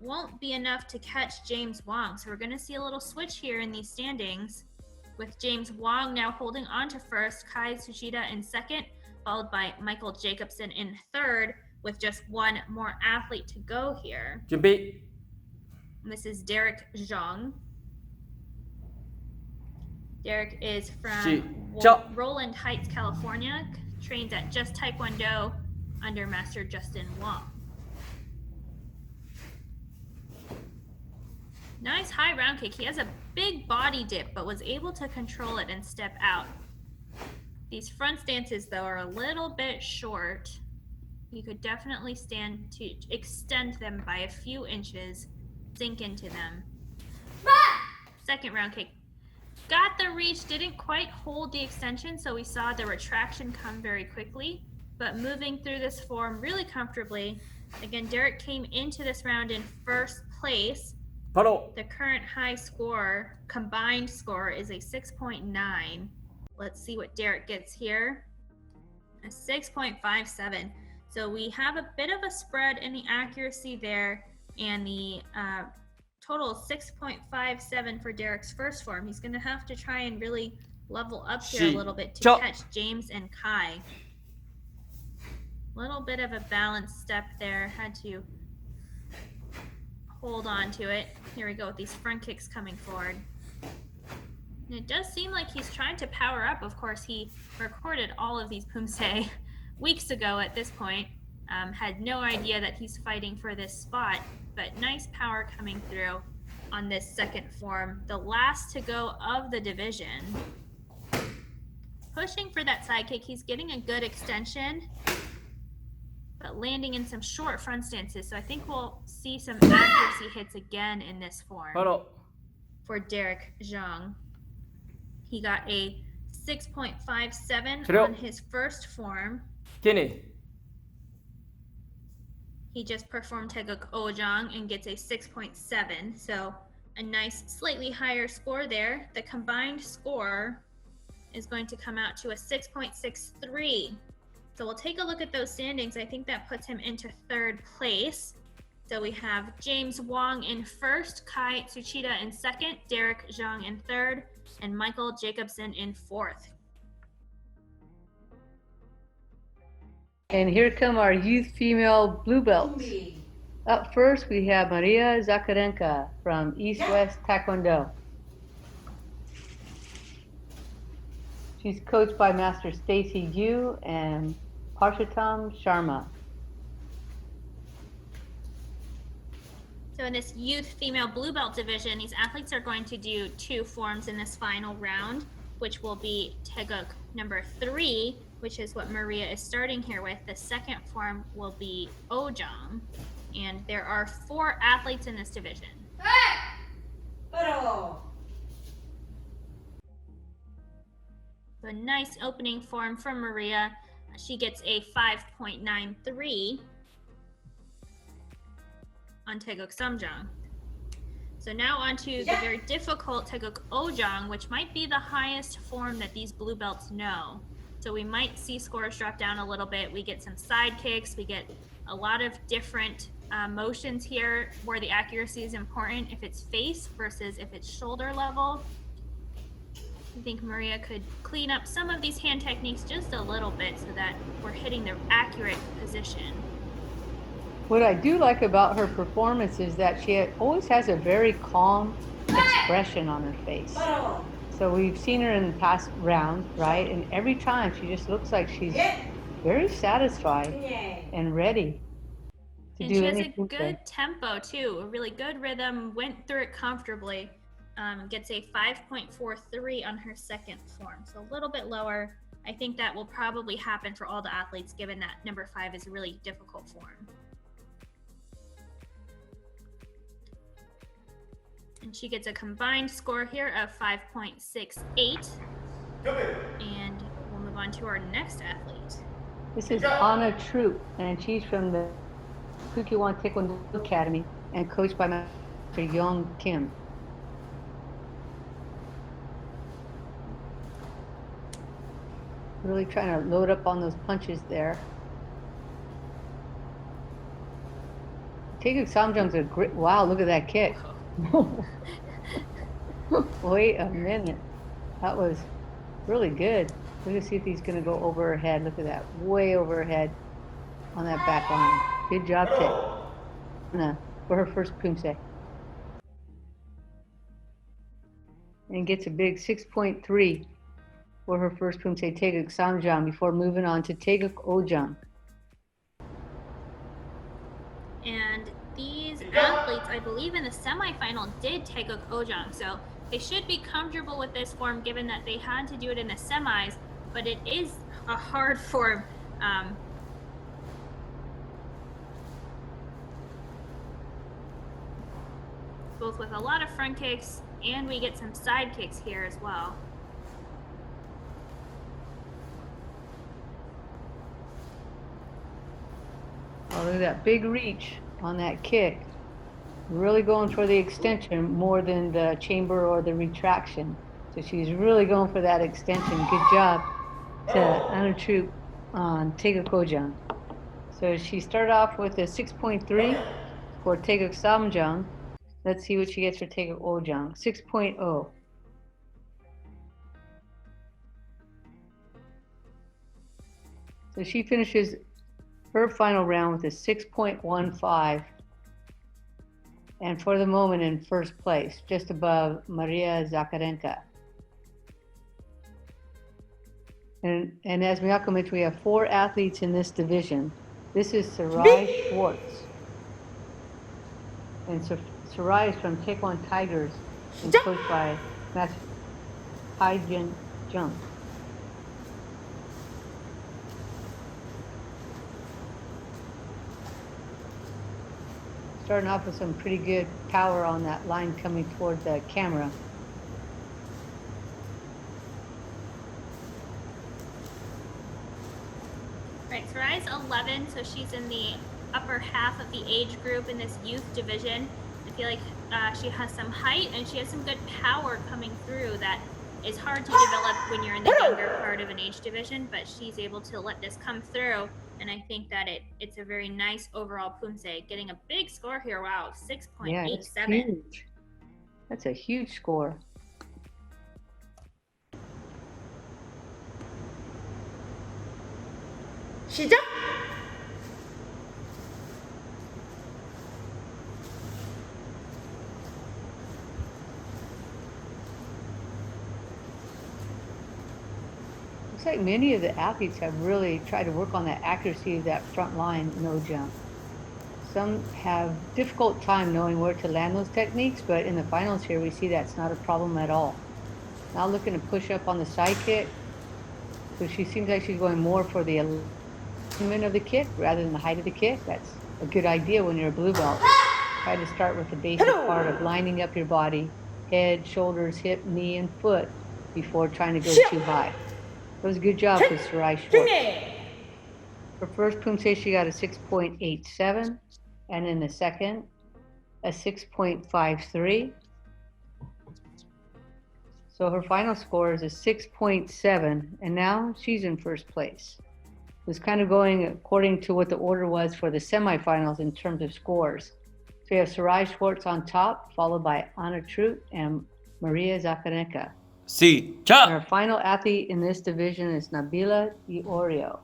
won't be enough to catch James Wong. So we're going to see a little switch here in these standings, with James Wong now holding on to first, Kai Tsuchida in second, followed by Michael Jacobson in third, with just one more athlete to go here. 준비. And this is Yerick Zhang. Yerick is from Roland Heights, California, trains at Just Taekwondo under Master Justin Wong. Nice high round kick. He has a big body dip, but was able to control it and step out. These front stances, though, are a little bit short. You could definitely stand to extend them by a few inches, sink into them. Second round kick. Got the reach, didn't quite hold the extension, so we saw the retraction come very quickly, but moving through this form really comfortably. Again, Yerick came into this round in first place. 바로. The current high score, combined score, is a 6.9. Let's see what Yerick gets here. A 6.57. So we have a bit of a spread in the accuracy there, and the total 6.57 for Yerick's first form. He's going to have to try and really level up here a little bit to catch James and Kai. Little bit of a balanced step there. Had to hold on to it. Here we go with these front kicks coming forward. And it does seem like he's trying to power up. Of course, he recorded all of these Poomsae weeks ago at this point. Had no idea that he's fighting for this spot, but nice power coming through on this second form. The last to go of the division. Pushing for that side kick. He's getting a good extension, but landing in some short front stances. So I think we'll see some accuracy hits again in this form. 바로. For Yerick Zhang. He got a 6.57 그래요. on his first form. Kenny. He just performed Taeguk Ojang and gets a 6.7. So a nice, slightly higher score there. The combined score is going to come out to a 6.63. So we'll take a look at those standings. I think that puts him into third place. So we have James Wong in first, Kai Tsuchida in second, Yerick Zhang in third, and Michael Jacobson in fourth. And here come our youth female blue belts. Up first, we have Maria Zakarenka from East West Taekwondo. She's coached by Master Stacy Yu and Parshatam Sharma. So in this youth female blue belt division, these athletes are going to do two forms in this final round, which will be Taeguk number 3, which is what Maria is starting here with. The second form will be Ojang, and there are 4 athletes in this division. So a nice opening form from Maria. She gets a 5.93 on Taeguk Samjang. So now on to the very difficult Taeguk Ojang, which might be the highest form that these blue belts know. So we might see scores drop down a little bit. We get some side kicks. We get a lot of different motions here where the accuracy is important, if it's face versus if it's shoulder level. I think Maria could clean up some of these hand techniques just a little bit so that we're hitting the accurate position. What I do like about her performance is that she always has a very calm expression on her face. So we've seen her in the past rounds, right? And every time she just looks like she's very satisfied and ready to do anything. And she has a good tempo too, a really good rhythm, went through it comfortably. Gets a 5.43 on her second form, so a little bit lower. I think that will probably happen for all the athletes, given that number 5 is a really difficult form. And she gets a combined score here of 5.68. And we'll move on to our next athlete. This is Anna Troop, and she's from the Kukkiwon Taekwondo Academy and coached by Master Young Kim. Really trying to load up on those punches there. Taeguk Samjung's a great, wow, look at that kick. Wait a minute. That was really good. We're gonna see if he's gonna go over her head. Look at that, way over her head on that back line. Good job, Tae. For her first Poomsae. And gets a big 6.3 for her first Poomsae, Taeguk Samjang, before moving on to Taeguk Ojang. And these athletes, I believe in the semifinal, did Taeguk Ojang, so they should be comfortable with this form given that they had to do it in the semis, but it is a hard form. Both with a lot of front kicks, and we get some side kicks here as well. Oh, look at that big reach on that kick. Really going for the extension more than the chamber or the retraction. So she's really going for that extension. Good job to Anna Troop on Taeguk Ojang. So she started off with a 6.3 for Taeguk Samjang. Let's see what she gets for Taeguk Ojang. 6.0. So she finishes her final round with a 6.15. And for the moment in first place, just above Maria Zakharenka. And as Miyako mentioned, we have 4 athletes in this division. This is Sarai Schwartz. And Sarai is from Taekwon Tigers and coached by Master Tai Jin Jung. Starting off with some pretty good power on that line coming toward the camera. Right, Sarai's 11, so she's in the upper half of the age group in this youth division. I feel like she has some height and she has some good power coming through that is hard to develop when you're in the younger part of an age division, but she's able to let this come through. And I think that it's a very nice overall Poomsae. Getting a big score here. Wow, 6.87. Yeah, that's huge. That's a huge score. 시작! Looks like many of the athletes have really tried to work on that accuracy of that front line no jump. Some have difficult time knowing where to land those techniques, but in the finals here, we see that's not a problem at all. Now looking to push up on the side kick. So she seems like she's going more for the alignment of the kick rather than the height of the kick. That's a good idea when you're a blue belt. Try to start with the basic part of lining up your body, head, shoulders, hip, knee, and foot before trying to go too high. That was a good job for Sarai Schwartz. Her first Poomsae, she got a 6.87, and in the second, a 6.53. So her final score is a 6.7, and now she's in first place. It was kind of going according to what the order was for the semifinals in terms of scores. So we have Sarai Schwartz on top, followed by Anna Troop and Maria Zakharenka. And our final athlete in this division is Nabila Diorio.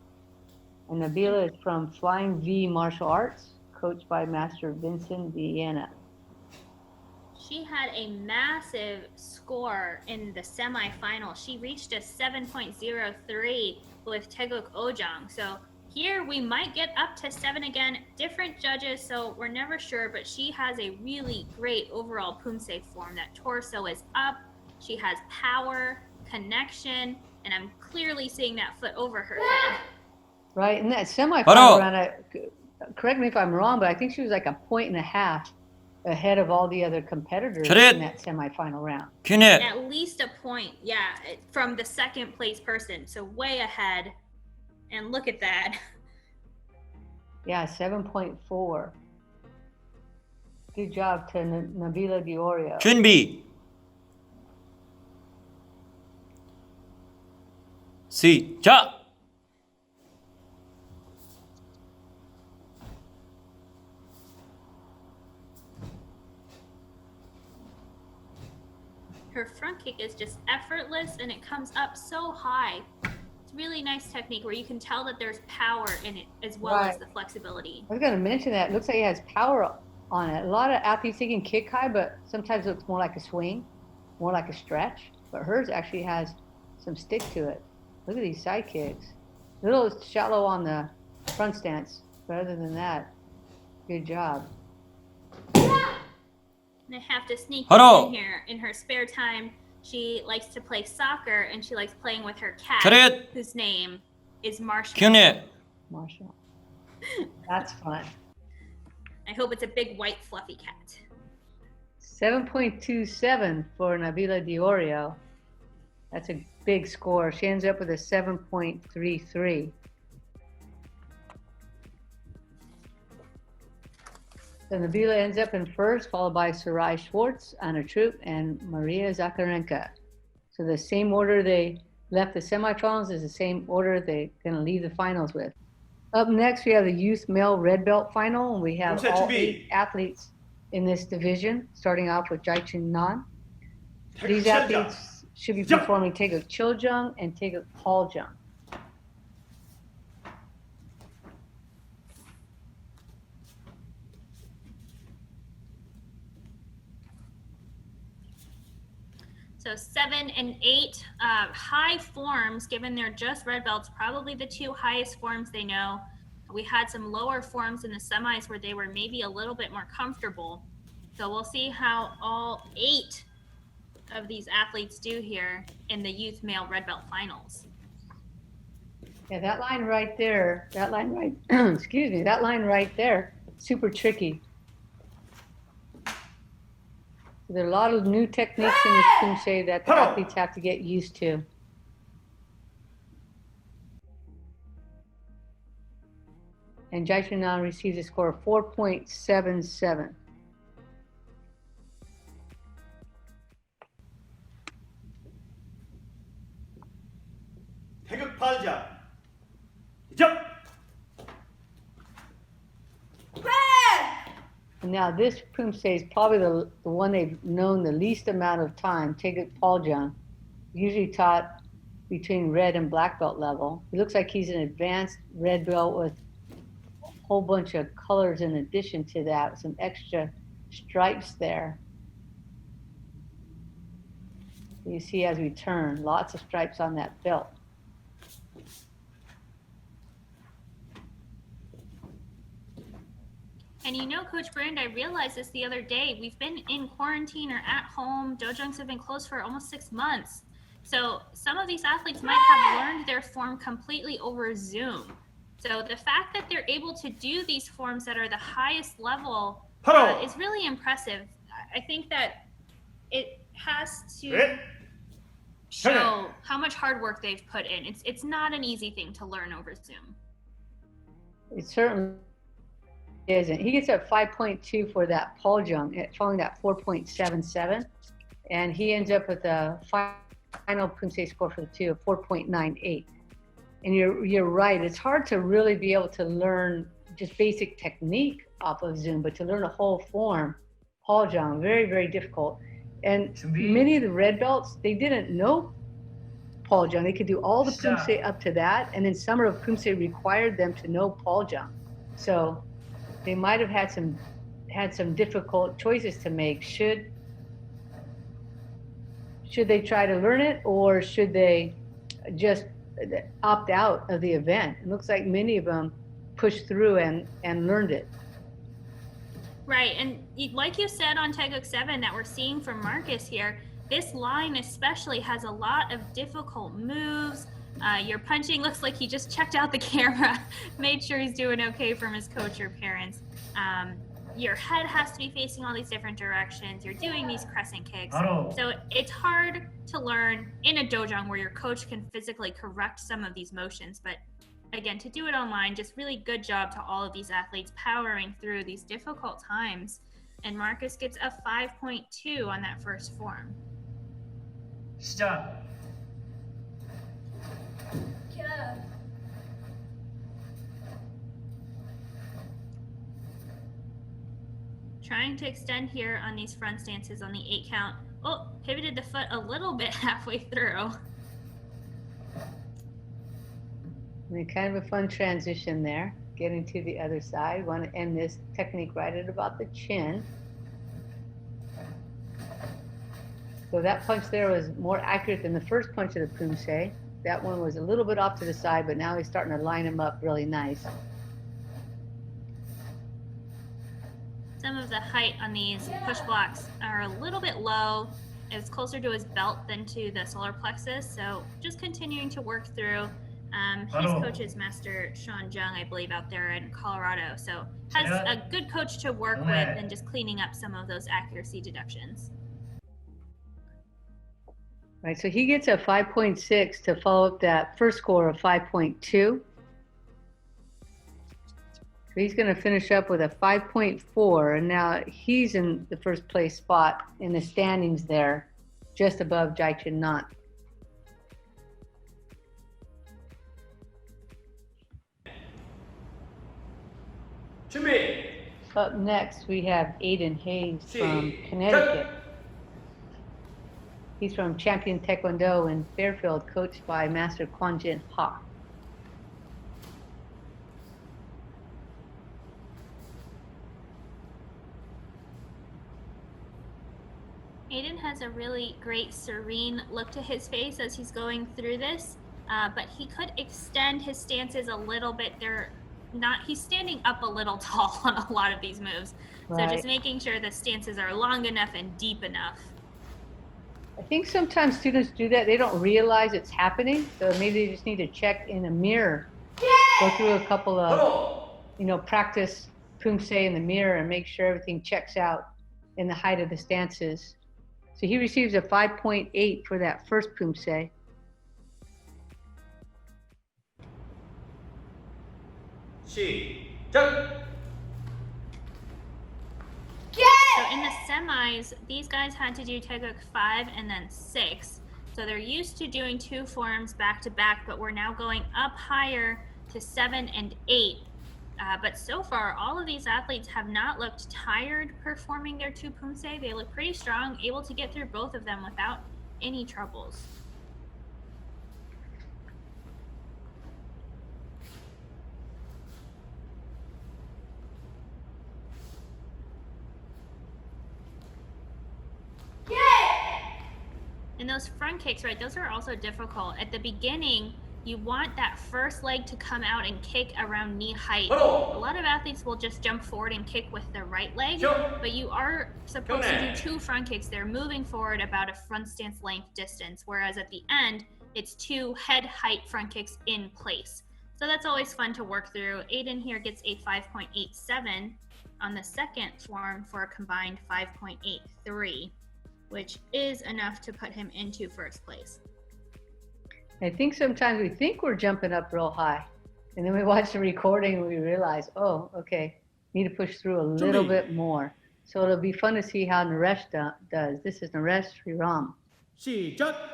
And Nabila is from Flying V Martial Arts, coached by Master Vincent Viena. She had a massive score in the semifinal. She reached a 7.03 with Taeguk Ojang. So here we might get up to 7 again. Different judges, so we're never sure, but she has a really great overall Poomsae form. That torso is up. She has power, connection, and I'm clearly seeing that foot over her head. Right, in that semifinal round, correct me if I'm wrong, but I think she was like 1.5 points ahead of all the other competitors in that semifinal round. At least a point, yeah, from the second place person, so way ahead. And look at that. Yeah, 7.4. Good job to Nabila Diorio. 준비. 시작. her front kick is just effortless and it comes up so high. It's really nice technique where you can tell that there's power in it as well as the flexibility. I was going to mention that. It looks like it has power on it. A lot of athletes, they can kick high, but sometimes it looks more like a swing, more like a stretch. But hers actually has some stick to it. Look at these side kicks. A little shallow on the front stance, but other than that, good job. And I have to sneak Hello. in here. In her spare time, she likes to play soccer, and she likes playing with her cat, Correct. whose name is Marshall. 경례. Marshall. That's fun. I hope it's a big, white, fluffy cat. 7.27 for Nabila Diorio. That's a big score. She ends up with a 7.33. So Nabila ends up in first, followed by Sarai Schwartz, Anna Troop, and Maria Zakarenka. So the same order they left the semifinals is the same order they're going to leave the finals with. Up next, we have the youth male red belt final, and we have all 8 athletes in this division, starting off with Jaichun Nan. These athletes should be performing Taeguk Chiljung and Taeguk Paljung. So 7 and 8, high forms, given they're just red belts, probably the 2 highest forms they know. We had some lower forms in the semis where they were maybe a little bit more comfortable. So we'll see how all 8 of these athletes do here in the youth male red belt finals. Yeah, that line right there, excuse me, that line right there, super tricky. There are a lot of new techniques in this Poomsae that the athletes have to get used to. And Jaichun Nan receives a score of 4.77. 태극 팔자. 시작. And now this Poomsae is probably the one they've known the least amount of time, Taeguk Paljung, usually taught between red and black belt level. He looks like he's an advanced red belt with a whole bunch of colors in addition to that, some extra stripes there. You see as we turn, lots of stripes on that belt. And you know, Coach Brand, I realized this the other day. We've been in quarantine or at home. Dojungs have been closed for almost 6 months. So some of these athletes might have learned their form completely over Zoom. So the fact that they're able to do these forms that are the highest level is really impressive. I think that it has to show how much hard work they've put in. It's not an easy thing to learn over Zoom. It certainly isn't. He gets a 5.2 for that Paljung, following that 4.77, and he ends up with a final Poomsae score for the 2 of 4.98. And you're right. It's hard to really be able to learn just basic technique off of Zoom, but to learn a whole form, Paljung, very, very difficult. And many of the red belts, they didn't know Paljung. They could do all the Poomsae up to that, and then Summer of Poomsae required them to know Paljung. So they might have had some difficult choices to make. Should they try to learn it, or should they just opt out of the event? It looks like many of them pushed through and learned it. Right, and like you said on Taeguk 7 that we're seeing from Marcus here, this line especially has a lot of difficult moves. Your punching looks like he just checked out the camera, made sure he's doing okay from his coach or parents. Your head has to be facing all these different directions. You're doing these crescent kicks. So it's hard to learn in a dojang where your coach can physically correct some of these motions. But again, to do it online, just really good job to all of these athletes powering through these difficult times. And Marcus gets a 5.2 on that first form. Stop. Trying to extend here on these front stances on the 8 count. Oh, pivoted the foot a little bit halfway through. And kind of a fun transition there, getting to the other side. Want to end this technique right at about the chin. So that punch there was more accurate than the first punch of the Poomsae. That one was a little bit off to the side, but now he's starting to line him up really nice. Some of the height on these push blocks are a little bit low. It's closer to his belt than to the solar plexus, so just continuing to work through. His coach is Master Sean Jung, I believe, out there in Colorado, so has a good coach to work with and just cleaning up some of those accuracy deductions. Right, so he gets a 5.6 to follow up that first score of 5.2. So he's going to finish up with a 5.4, and now he's in the first place spot in the standings there, just above Jaichin Nant. Up next, we have Aiden Hayes from Connecticut. He's from Champion Taekwondo in Fairfield, coached by Master Kwon Jin Ha. Aiden has a really great serene look to his face as he's going through this, but he could extend his stances a little bit. He's standing up a little tall on a lot of these moves. Right. So just making sure the stances are long enough and deep enough. I think sometimes students do that. They don't realize it's happening. So maybe they just need to check in a mirror. Go through a couple of, practice Poomsae in the mirror and make sure everything checks out in the height of the stances. So he receives a 5.8 for that first Poomsae. So in the semis, these guys had to do Taeguk 5 and then 6. So they're used to doing 2 forms back to back, but we're now going up higher to 7 and 8. But so far, all of these athletes have not looked tired performing their 2 Poomsae. They look pretty strong, able to get through both of them without any troubles. And those front kicks, right, those are also difficult. At the beginning, you want that first leg to come out and kick around knee height. A lot of athletes will just jump forward and kick with the right leg, but you are supposed to do 2 front kicks. They're moving forward about a front stance length distance, whereas at the end, it's 2 head height front kicks in place. So that's always fun to work through. Aiden here gets a 5.87 on the second form for a combined 5.83. Which is enough to put him into first place. I think sometimes we think we're jumping up real high, and then we watch the recording and we realize, oh, okay, need to push through a little bit more. So it'll be fun to see how Naresh does. This is Naresh Sriram. 시작.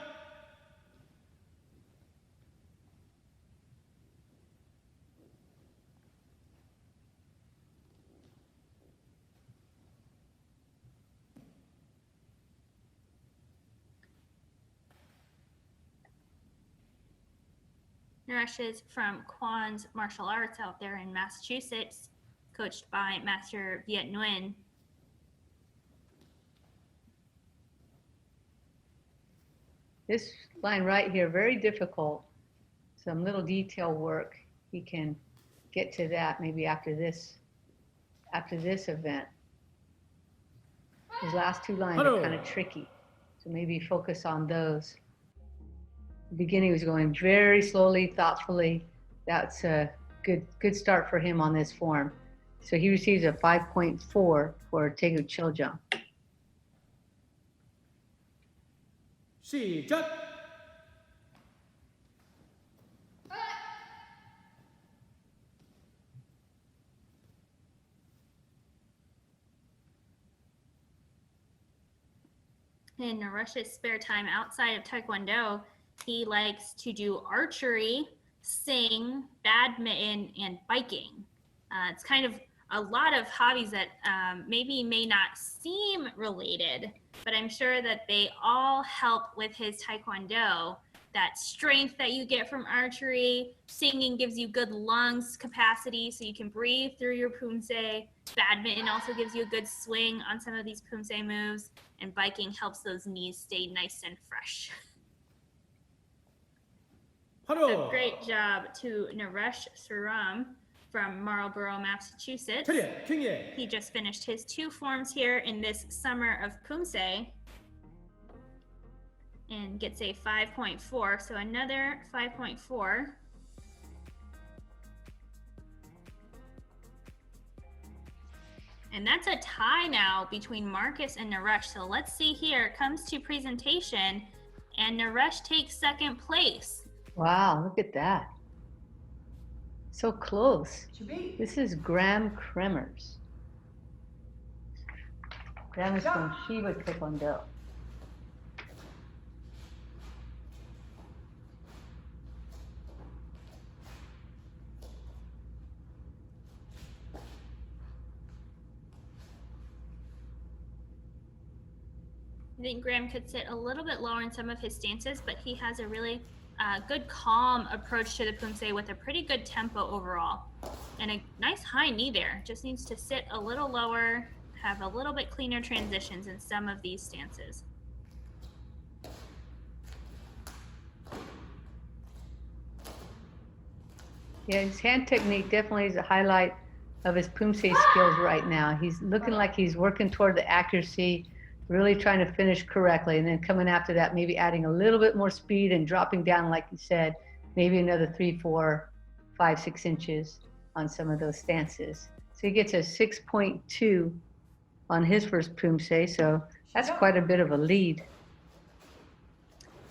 Naresh is from Kwon's Martial Arts out there in Massachusetts, coached by Master Viet Nguyen. This line right here, very difficult. Some little detail work. He can get to that maybe after this event. His last 2 lines are kind of tricky, so maybe focus on those. The beginning was going very slowly, thoughtfully. That's a good start for him on this form. So he receives a 5.4 for Taeguk Chiljang. 시작. In Naresh's spare time outside of Taekwondo, he likes to do archery, sing, badminton, and biking. It's kind of a lot of hobbies that maybe may not seem related, but I'm sure that they all help with his taekwondo. That strength that you get from archery, singing gives you good lungs capacity so you can breathe through your Poomsae. Badminton also gives you a good swing on some of these Poomsae moves, and biking helps those knees stay nice and fresh. So great job to Naresh Suram from Marlborough, Massachusetts. He just finished his 2 forms here in this Summer of Poomsae and gets a 5.4, so another 5.4. And that's a tie now between Marcus and Naresh. So let's see here, it comes to presentation, and Naresh takes 2nd place. Wow, look at that. So close. This is Graham Kremers. Graham is from Shiva Taekwondo. I think Graham could sit a little bit lower in some of his stances, but he has a really good calm approach to the Poomsae with a pretty good tempo overall. And a nice high knee there. Just needs to sit a little lower, have a little bit cleaner transitions in some of these stances. Yeah, his hand technique definitely is a highlight of his Poomsae skills right now. He's looking like he's working toward the accuracy, really trying to finish correctly, and then coming after that, maybe adding a little bit more speed and dropping down, like you said, maybe another 3, 4, 5, 6 inches on some of those stances. So he gets a 6.2 on his first Poomsae, so that's quite a bit of a lead.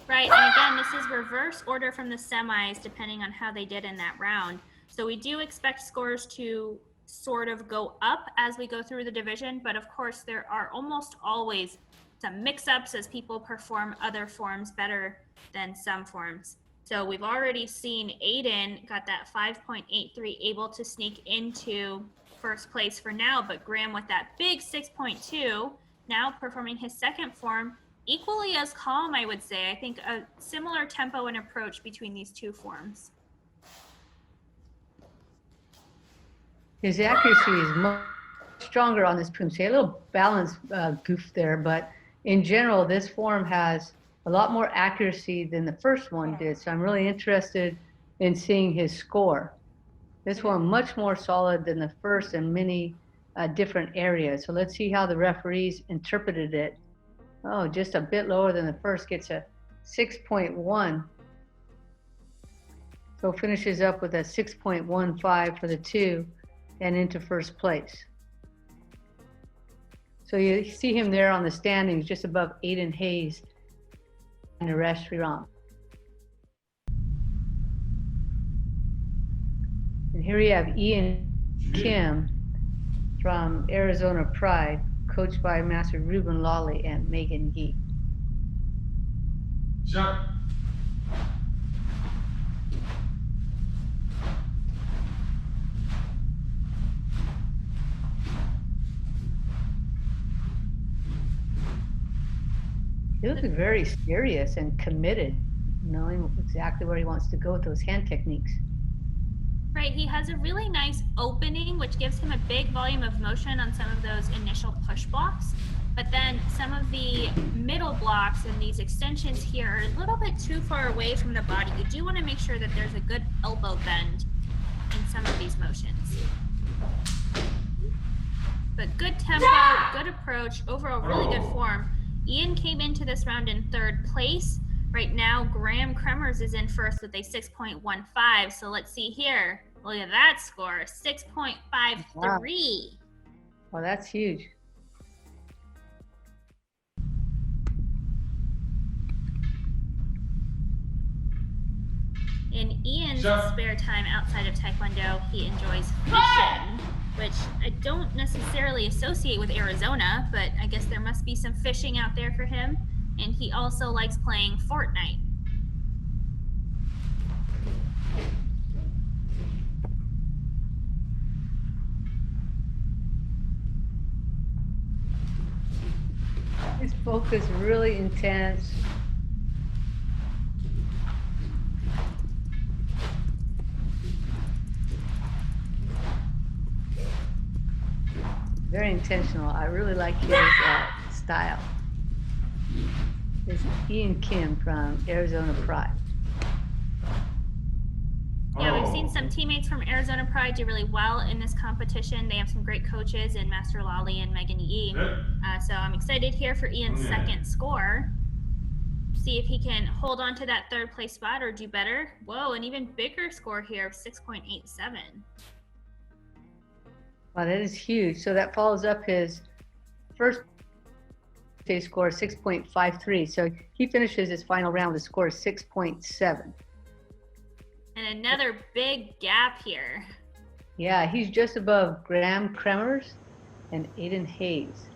Right, and again, this is reverse order from the semis, depending on how they did in that round. So we do expect scores to sort of go up as we go through the division, but of course there are almost always some mix-ups as people perform other forms better than some forms. So we've already seen Aiden got that 5.83, able to sneak into first place for now, but Graham with that big 6.2, now performing his 2nd form, equally as calm, I would say. I think a similar tempo and approach between these 2 forms. His accuracy is much stronger on this Poomsae. A little balance goof there, but in general, this form has a lot more accuracy than the first one did. So I'm really interested in seeing his score. This one much more solid than the first in many different areas. So let's see how the referees interpreted it. Oh, just a bit lower than the first, gets a 6.1. So finishes up with a 6.15 for the 2 and into first place. So you see him there on the standings just above Aiden Hayes and Naresh Sriram. And here you have Ian Kim from Arizona Pride, coached by Master Ruben Lawley and Megan Yee. Shot. He looks very serious and committed, knowing exactly where he wants to go with those hand techniques. Right, he has a really nice opening, which gives him a big volume of motion on some of those initial push blocks. But then some of the middle blocks and these extensions here are a little bit too far away from the body. You do want to make sure that there's a good elbow bend in some of these motions. But good tempo, good approach, overall really good form. Ian came into this round in 3rd place. Right now, Graham Kremers is in first with a 6.15. So let's see here. Look at that score, 6.53. Wow. Well, that's huge. In Ian's spare time outside of Taekwondo, he enjoys fishing, which I don't necessarily associate with Arizona, but I guess there must be some fishing out there for him. And he also likes playing Fortnite. His focus really intense. Very intentional. I really like his style. This is Ian Kim from Arizona Pride. Yeah, we've seen some teammates from Arizona Pride do really well in this competition. They have some great coaches in Master Lolly and Megan Yee. So I'm excited here for Ian's second score. See if he can hold on to that third place spot or do better. Whoa, an even bigger score here of 6.87. Wow, that is huge. So that follows up his first score, 6.53. So he finishes his final round with a score of 6.7. And another big gap here. Yeah, he's just above Graham Kremers and Aiden Hayes.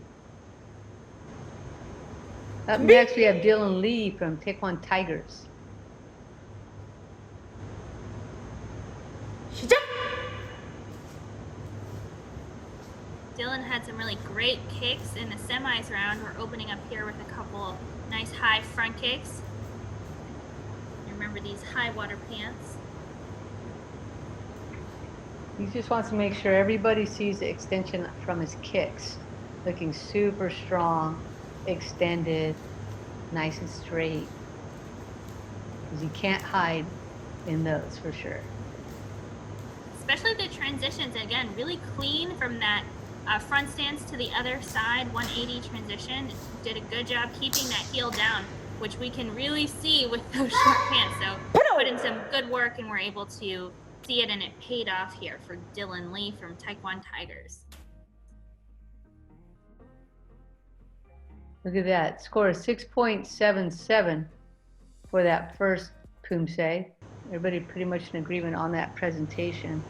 Up next, we have Dylan Lee from Taekwondo Tigers. Dylan had some really great kicks in the semis round. We're opening up here with a couple nice high front kicks. Remember these high water pants. He just wants to make sure everybody sees the extension from his kicks. Looking super strong, extended, nice and straight. Because you can't hide in those for sure. Especially the transitions, again, really clean from that front stance to the other side, 180 transition. Did a good job keeping that heel down, which we can really see with those short pants. So put in some good work and we're able to see it, and it paid off here for Dylan Lee from Taekwondo Tigers. Look at that, score is 6.77 for that first Poomsae. Everybody pretty much in agreement on that presentation.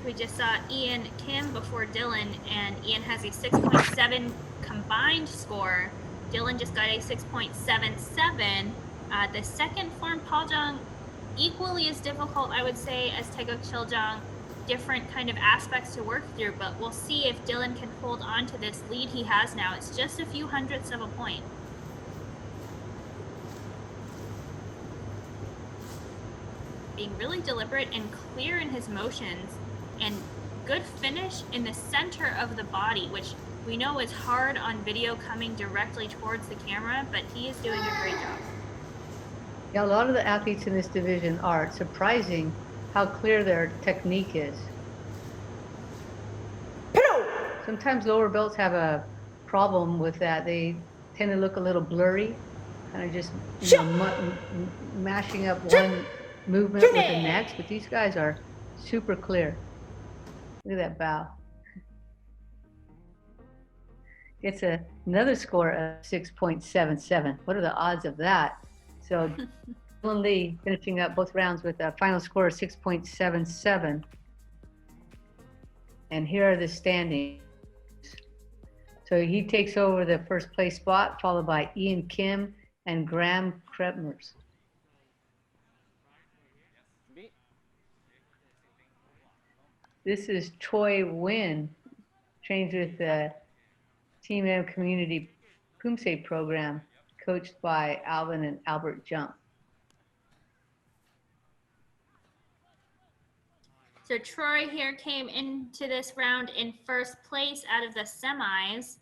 We just saw Ian Kim before Dylan, and Ian has a 6.7 combined score. Dylan just got a 6.77. The second form Paljong, equally as difficult, I would say, as Taeguk Chiljong. Different kind of aspects to work through, but we'll see if Dylan can hold on to this lead he has now. It's just a few hundredths of a point. Being really deliberate and clear in his motions, and good finish in the center of the body, which we know is hard on video coming directly towards the camera, but he is doing a great job. Yeah, a lot of the athletes in this division are. It's surprising how clear their technique is. Sometimes lower belts have a problem with that. They tend to look a little blurry, kind of just mashing up one movement with the next, but these guys are super clear. Look at that bow. Gets another score of 6.77. What are the odds of that? So Dylan Lee finishing up both rounds with a final score of 6.77. And here are the standings. So he takes over the first place spot, followed by Ian Kim and Graham Kremers. This is Choi Win, trains with the Team M Community Poomsae program, coached by Alvin and Albert Jump. So Troy here came into this round in first place out of the semis,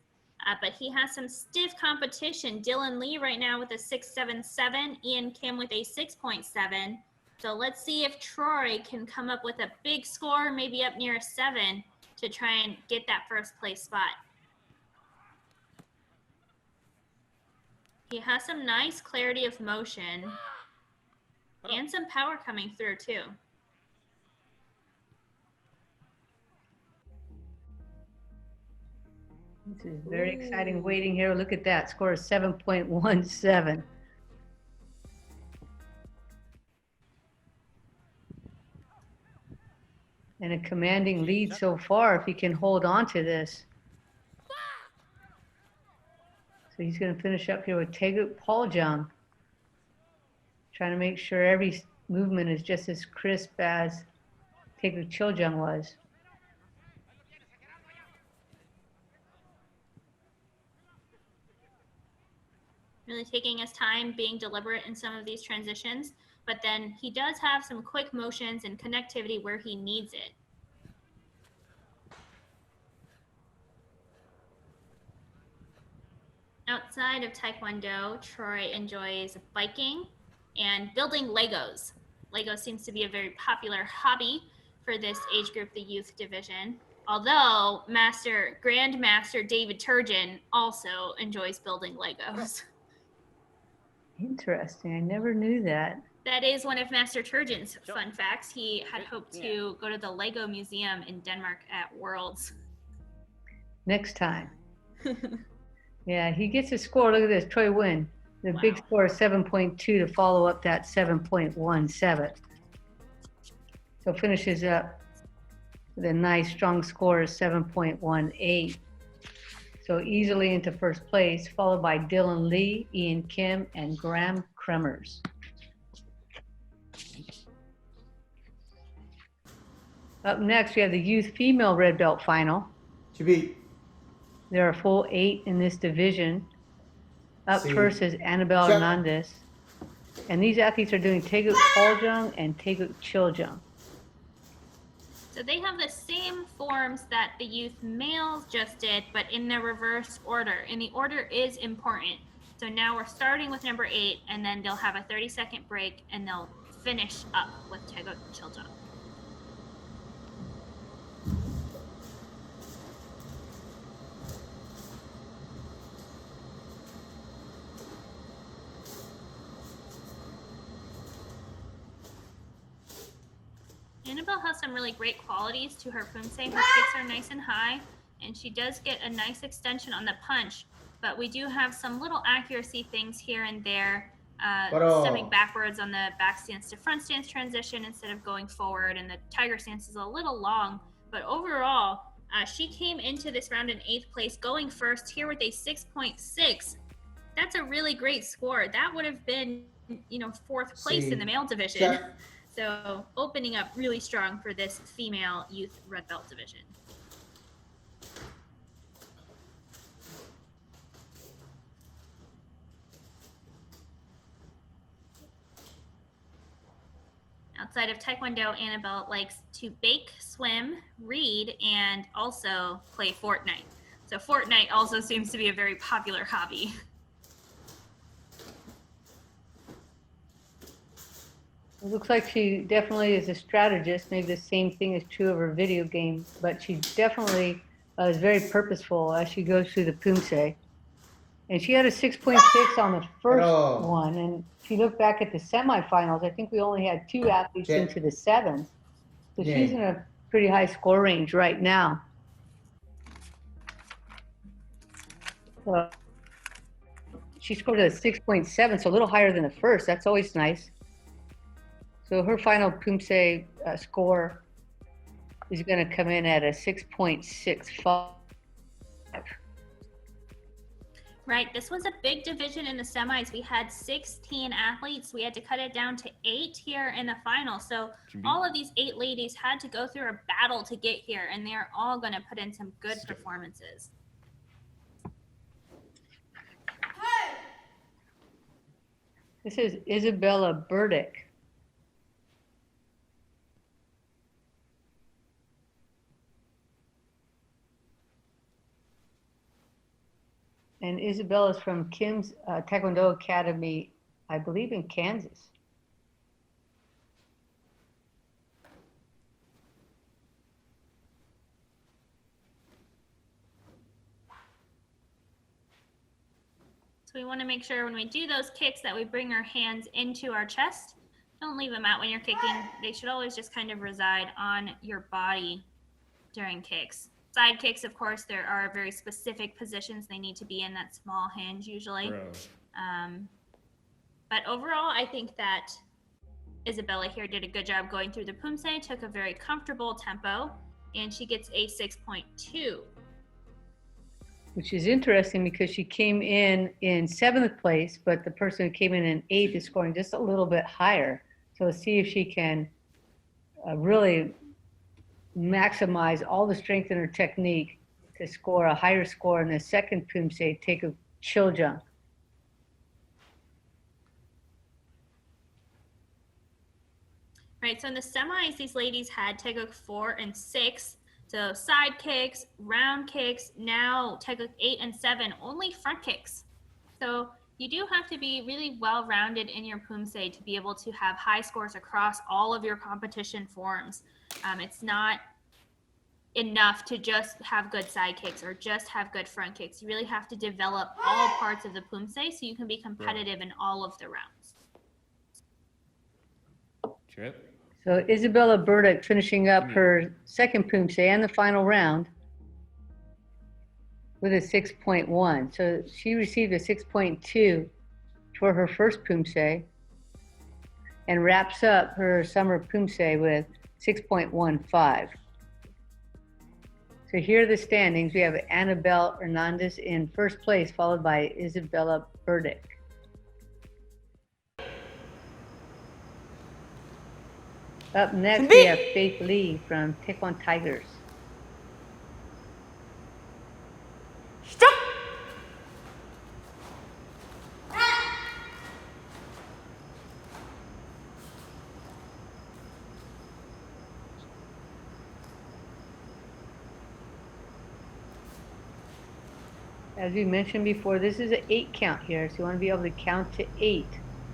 but he has some stiff competition. Dylan Lee right now with a 6.77, Ian Kim with a 6.7. So let's see if Troy can come up with a big score, maybe up near a 7, to try and get that first place spot. He has some nice clarity of motion and some power coming through too. This is very exciting waiting here. Look at that, score is 7.17. And a commanding lead so far if he can hold on to this. So he's going to finish up here with Taeguk Paljong, trying to make sure every movement is just as crisp as Taeguk Chiljong was. really taking his time, being deliberate in some of these transitions. But then he does have some quick motions and connectivity where he needs it. Outside of Taekwondo, Troy enjoys biking and building Legos. Lego seems to be a very popular hobby for this age group, the youth division. Although Grandmaster David Turgeon also enjoys building Legos. Interesting. I never knew that. That is one of Master Turgeon's fun facts. He had hoped to go to the Lego Museum in Denmark at Worlds. Next time. Yeah, he gets a score. Look at this. Troy Wynn. The big score is 7.2 to follow up that 7.17. So finishes up with a nice strong score of 7.18. So easily into first place, followed by Dylan Lee, Ian Kim, and Graham Kremers. Up next, we have the youth female red belt final. There are a full 8 in this division. Up first is Annabelle Hernandez. And these athletes are doing Taeguk Poljung and Taeguk Chiljung. So they have the same forms that the youth males just did, but in the reverse order. And the order is important. So now we're starting with number 8, and then they'll have a 30-second break, and they'll finish up with Taeguk Chiljung. Annabelle has some really great qualities to her Poomsae. Her kicks are nice and high, and she does get a nice extension on the punch, but we do have some little accuracy things here and there, stepping backwards on the back stance to front stance transition instead of going forward, and the tiger stance is a little long, but overall, she came into this round in 8th place, going first here with a 6.6. That's a really great score. That would have been, 4th place in the male division. So opening up really strong for this female youth red belt division. Outside of Taekwondo, Annabelle likes to bake, swim, read, and also play Fortnite. So Fortnite also seems to be a very popular hobby. It looks like she definitely is a strategist. Maybe the same thing is true of her video game, but she definitely is very purposeful as she goes through the Poomsae. And she had a 6.6 on the first one. And if you look back at the semifinals, I think we only had 2 athletes into the 7th. So she's in a pretty high score range right now. So she scored a 6.7, so a little higher than the first. That's always nice. So her final Poomsae score is going to come in at a 6.65. Right, this was a big division in the semis. We had 16 athletes. We had to cut it down to 8 here in the final. So all of these 8 ladies had to go through a battle to get here, and they're all going to put in some good performances. This is Isabella Burdick. And Isabella's from Kim's Taekwondo Academy, I believe in Kansas. So we want to make sure when we do those kicks that we bring our hands into our chest. Don't leave them out when you're kicking. They should always just kind of reside on your body during kicks. Side kicks, of course, there are very specific positions they need to be in, that small hinge usually. But overall, I think that Isabella here did a good job going through the Poomsae, took a very comfortable tempo, and she gets a 6.2. Which is interesting because she came in 7th place, but the person who came in 8th is scoring just a little bit higher. So let's see if she can really maximize all the strength in her technique to score a higher score in the second Poomsae, Taeguk Chiljung. Right, so in the semis, these ladies had Taeguk 4 and 6. So side kicks, round kicks, now Taeguk 8 and 7, only front kicks. So you do have to be really well-rounded in your Poomsae to be able to have high scores across all of your competition forms. It's not enough to just have good side kicks or just have good front kicks. You really have to develop all parts of the Poomsae so you can be competitive in all of the rounds. Trip. So Isabella Burdick finishing up her second Poomsae and the final round with a 6.1. So she received a 6.2 for her first Poomsae and wraps up her summer Poomsae with 6.15. So here are the standings. We have Annabelle Hernandez in first place, followed by Isabella Burdick. Up next, we have Faith Lee from Taekwondo Tigers. As we mentioned before, this is an 8 count here, so you want to be able to count to 8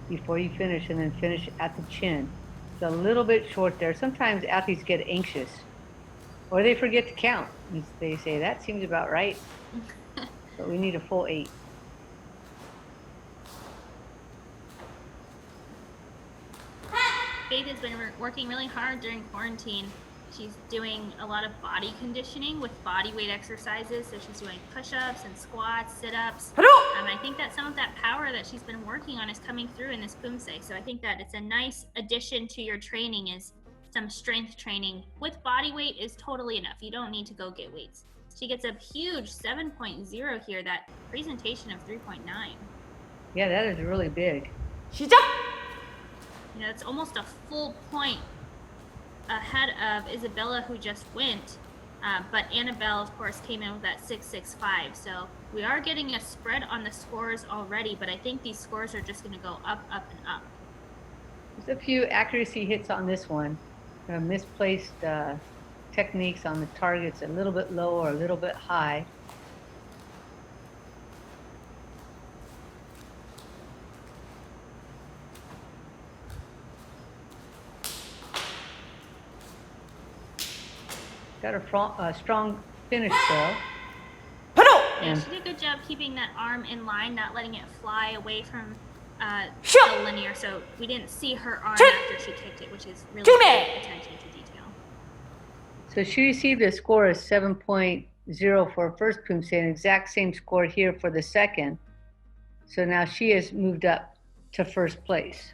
before you finish and then finish at the chin. It's a little bit short there. Sometimes athletes get anxious or they forget to count. They say, that seems about right, but we need a full 8. Faith has been working really hard during quarantine. She's doing a lot of body conditioning with body weight exercises. So she's doing push-ups and squats, sit-ups. I think that some of that power that she's been working on is coming through in this Poomsae. So I think that it's a nice addition to your training is some strength training with body weight is totally enough. You don't need to go get weights. She gets a huge 7.0 here, that presentation of 3.9. Yeah, that is really big. You know, it's almost a full point ahead of Isabella, who just went. But Annabelle, of course, came in with that 6.65. So we are getting a spread on the scores already, but I think these scores are just going to go up, up, and up. There's a few accuracy hits on this one. Misplaced techniques on the targets, a little bit low or a little bit high. Got a strong finish though. Yeah, she did a good job keeping that arm in line, not letting it fly away from the linear, so we didn't see her arm after she kicked it, which is really good attention to detail. So she received a score of 7.0 for her first Poomsae, an exact same score here for the second. So now she has moved up to first place.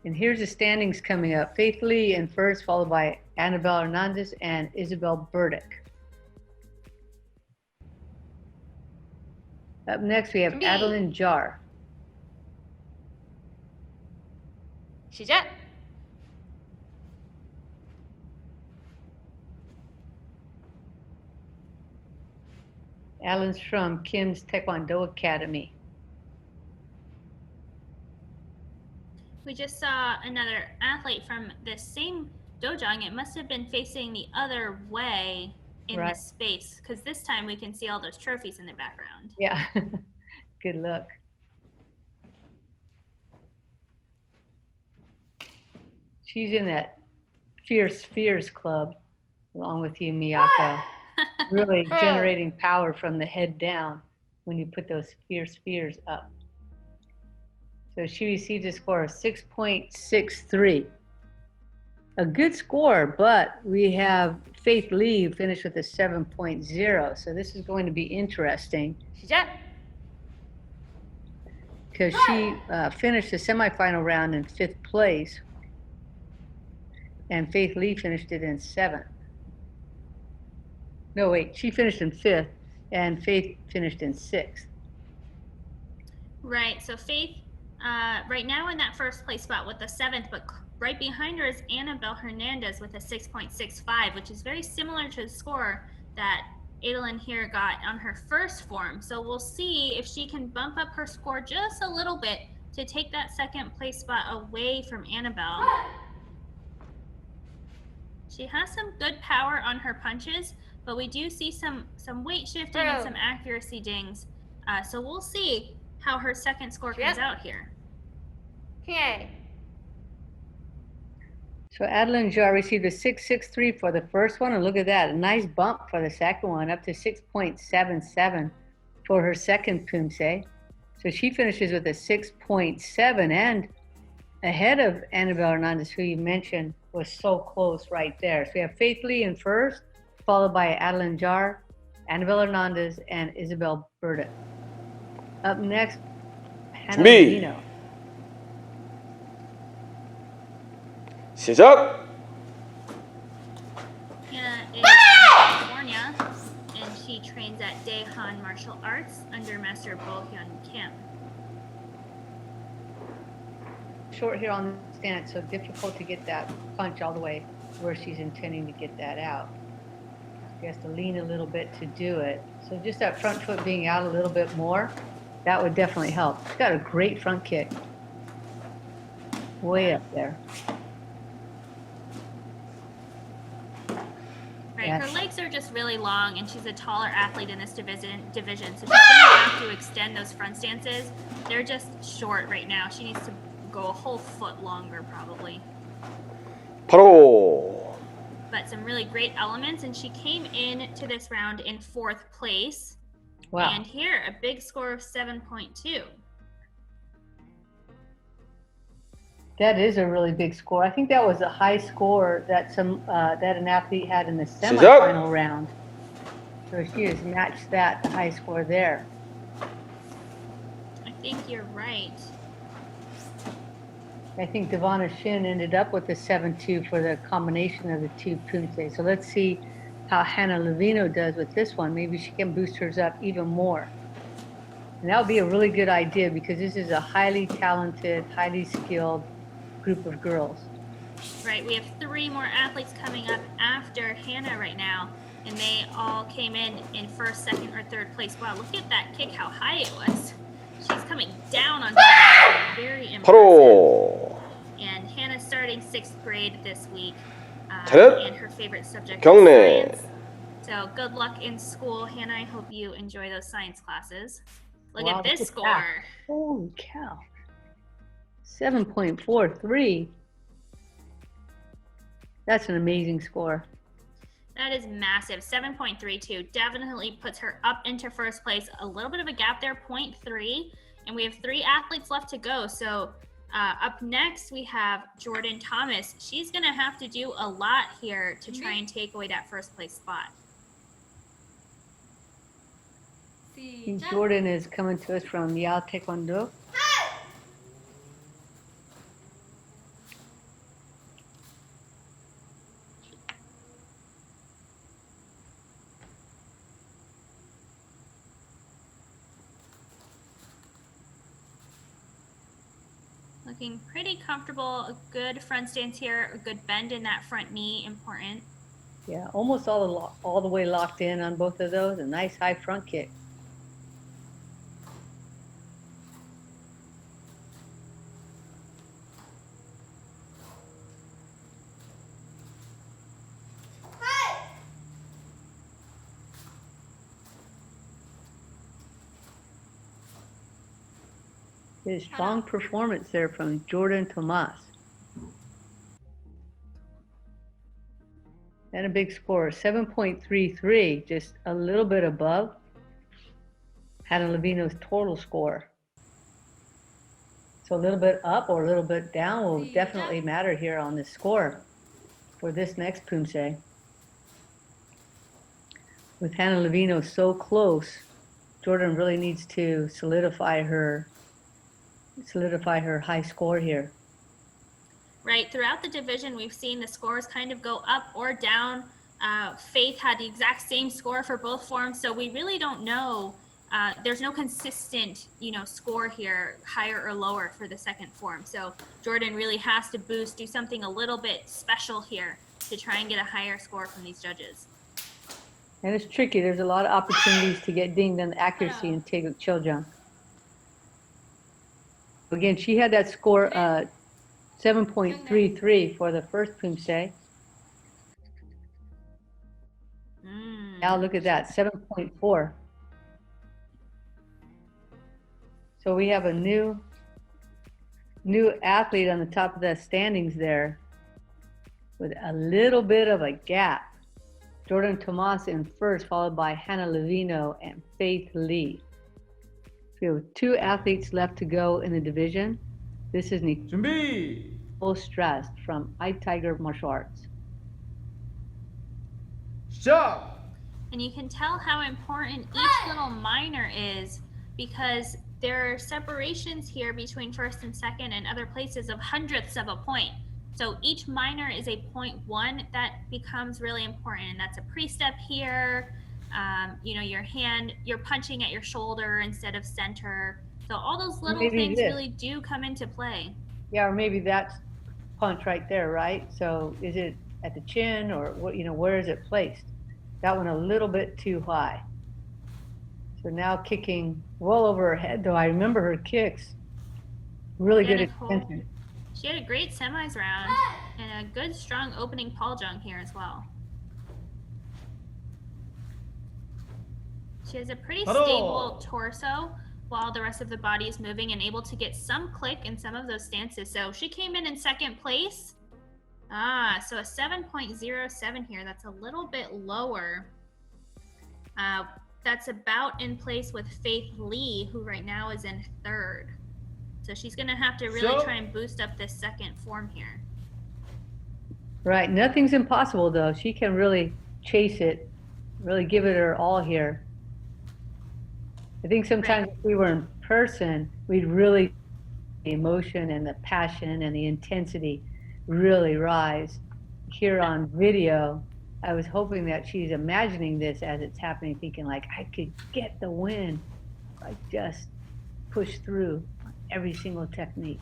And here's the standings coming up. Faith Lee in first, followed by Annabelle Hernandez and Isabel Burdick. Up next, we have Adeline Jar. 시작. Adeline's from Kim's Taekwondo Academy. We just saw another athlete from the same dojang. It must have been facing the other way in this space, because this time we can see all those trophies in the background. Yeah, good luck. She's in that Fierce Fears club, along with you, Miyako. Really generating power from the head down when you put those Fierce Fears up. So she received a score of 6.63. A good score, but we have Faith Lee finished with a 7.0. So this is going to be interesting. 시작. Because she finished the semifinal round in 5th place, and Faith Lee finished it in 7th. No, wait, she finished in 5th, and Faith finished in 6th. Right, so Faith, right now in that first place spot with the 7th, but right behind her is Annabelle Hernandez with a 6.65, which is very similar to the score that Adalyn here got on her first form. So we'll see if she can bump up her score just a little bit to take that second place spot away from Annabelle. She has some good power on her punches, but we do see some weight shifting and some accuracy dings. So we'll see how her second score comes out here. Okay. So Adalyn Jar received a 6.63 for the first one, and look at that, a nice bump for the second one, up to 6.77 for her second Poomsae. So she finishes with a 6.7 and ahead of Annabelle Hernandez, who you mentioned was so close right there. So we have Faith Lee in first, followed by Adalyn Jar, Annabelle Hernandez, and Isabel Burdick. Up next, Hannah Levino. 시작! Hannah is from California, and she trains at Daehan Martial Arts under Master Bo Hyun Kim. Short here on the stance, so difficult to get that punch all the way where she's intending to get that out. She has to lean a little bit to do it. So just that front foot being out a little bit more, that would definitely help. She's got a great front kick. Way up there. Right, her legs are just really long, and she's a taller athlete in this division, so she's going to have to extend those front stances. They're just short right now. She needs to go a whole foot longer, probably. 바로 But some really great elements, and she came in to this round in 4th place. Wow. And here, a big score of 7.2. That is a really big score. I think that was a high score that an athlete had in the semifinal round. So she has matched that, the high score there. I think you're right. I think Devonna Shin ended up with a 7.2 for the combination of the two Poomsae. So let's see how Hannah Levino does with this one. Maybe she can boost hers up even more. And that would be a really good idea because this is a highly talented, highly skilled group of girls. Right, we have 3 more athletes coming up after Hannah right now, and they all came in 1st, 2nd, or 3rd place. Wow, look at that kick, how high it was. She's coming down on her. Very impressive. 바로 And Hannah's starting 6th grade this week, 차렷 and her favorite subject 경례. is science. So good luck in school, Hannah. I hope you enjoy those science classes. Look Wow, at this look at score. that. Holy cow. 7.43. That's an amazing score. That is massive. 7.32 definitely puts her up into 1st place. A little bit of a gap there, 0.3. And we have 3 athletes left to go. So up next, we have Jordan Thomas. She's going to have to do a lot here to try and take away that 1st place spot. Jordan is coming to us from Yao Taekwondo. Looking pretty comfortable. A good front stance here. A good bend in that front knee. Important. Yeah, almost all the way locked in on both of those. A nice high front kick. A strong performance there from Jordan Tomas. And a big score, 7.33, just a little bit above Hannah Levino's total score. So a little bit up or a little bit down will definitely matter here on this score for this next Poomsae. With Hannah Levino so close, Jordan really needs to solidify her high score here. Right, throughout the division, we've seen the scores kind of go up or down. Faith had the exact same score for both forms, so we really don't know. There's no consistent, score here, higher or lower for the second form. So Jordan really has to boost, do something a little bit special here to try and get a higher score from these judges. And it's tricky. There's a lot of opportunities to get dinged on the accuracy and take a chill jump. Again, she had that score 7.33 for the first Poomsae. Now look at that, 7.4. So we have a new athlete on the top of the standings there with a little bit of a gap. Jordan Tomas in first, followed by Hannah Levino and Faith Lee. We have 2 athletes left to go in the division. This is Nicole Strast from Eye Tiger Martial Arts. Stop. And you can tell how important each little minor is because there are separations here between first and second and other places of hundredths of a point. So each minor is a 0.1 that becomes really important. And that's a pre-step here. You know, your hand, you're punching at your shoulder instead of center. So all those little things really do come into play. Yeah, or maybe that's punch right there, right? So is it at the chin or what? You know, where is it placed? That one a little bit too high. So now kicking well over her head, though. I remember her kicks. Really good attention. She had a great semis round and a good strong opening Paul jump here as well. She has a pretty stable torso while the rest of the body is moving and able to get some click in some of those stances. So she came in second place. So a 7.07 here. That's a little bit lower. That's about in place with Faith Lee, who right now is in third. So she's going to have to really try and boost up this second form here. Right. Nothing's impossible, though. She can really chase it, really give it her all here. I think sometimes if we were in person, we'd really the emotion and the passion and the intensity really rise. Here on video, I was hoping that she's imagining this as it's happening, thinking like, I could get the win if I just push through on every single technique.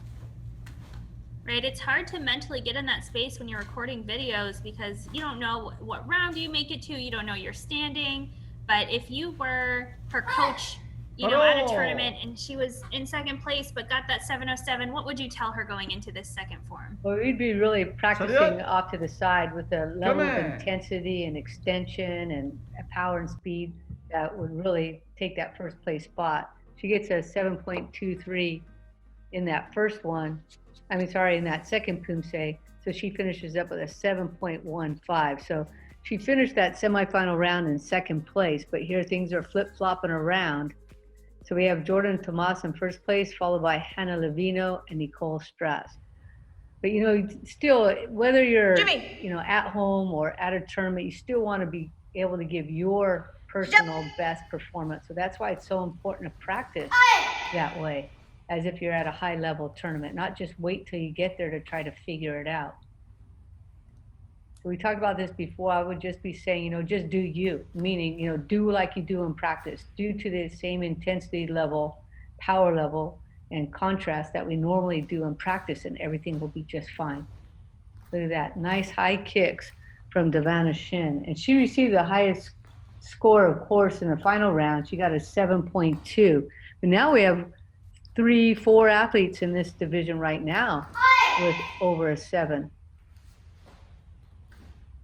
Right, it's hard to mentally get in that space when you're recording videos because you don't know what round you make it to, you don't know your standing. But if you were her coach, you know, at a tournament and she was in second place but got that 707, what would you tell her going into this second form? Well, we'd be really practicing off to the side with a level of intensity and extension and power and speed that would really take that first place spot. She gets a 7.23 in that first one. In that second Poomsae. So she finishes up with a 7.15. So she finished that semifinal round in second place, but here things are flip-flopping around. So we have Jordan Tomas in first place, followed by Hannah Levino and Nicole Strast. But, you know, still, whether you're, you know, at home or at a tournament, you still want to be able to give your personal best performance. So that's why it's so important to practice that way, as if you're at a high-level tournament, not just wait till you get there to try to figure it out. So we talked about this before. I would just be saying, you know, just do you, meaning, you know, do like you do in practice, do to the same intensity level, power level, and contrast that we normally do in practice, and everything will be just fine. Look at that, nice high kicks from Devana Shin. And she received the highest score, of course, in the final round. She got a 7.2. But now we have 3-4 athletes in this division right now with over a 7.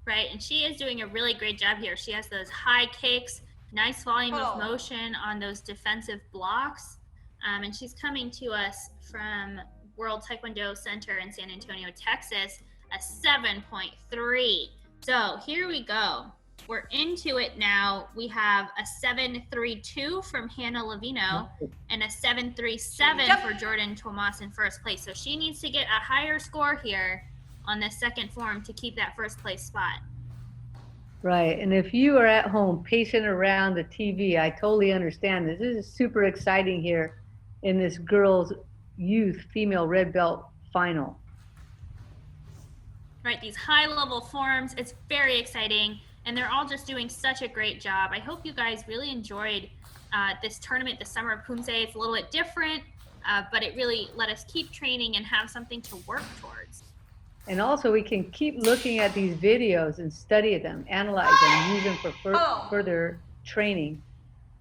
Right, and she is doing a really great job here. She has those high kicks, nice volume of motion on those defensive blocks. And she's coming to us from World Taekwondo Center in San Antonio, Texas, a 7.3. So here we go. We're into it now. We have a 7.32 from Hannah Levino and a 7.37 for Jordan Tomas in first place. So she needs to get a higher score here on the second form to keep that first place spot. Right, and if you are at home pacing around the TV, I totally understand this. This is super exciting here in this girls' youth female red belt final. Right, these high-level forms, it's very exciting, and they're all just doing such a great job. I hope you guys really enjoyed this tournament, the Summer of Poomsae. It's a little bit different, but it really let us keep training and have something to work towards. And also we can keep looking at these videos and study them, analyze them, use them for further training.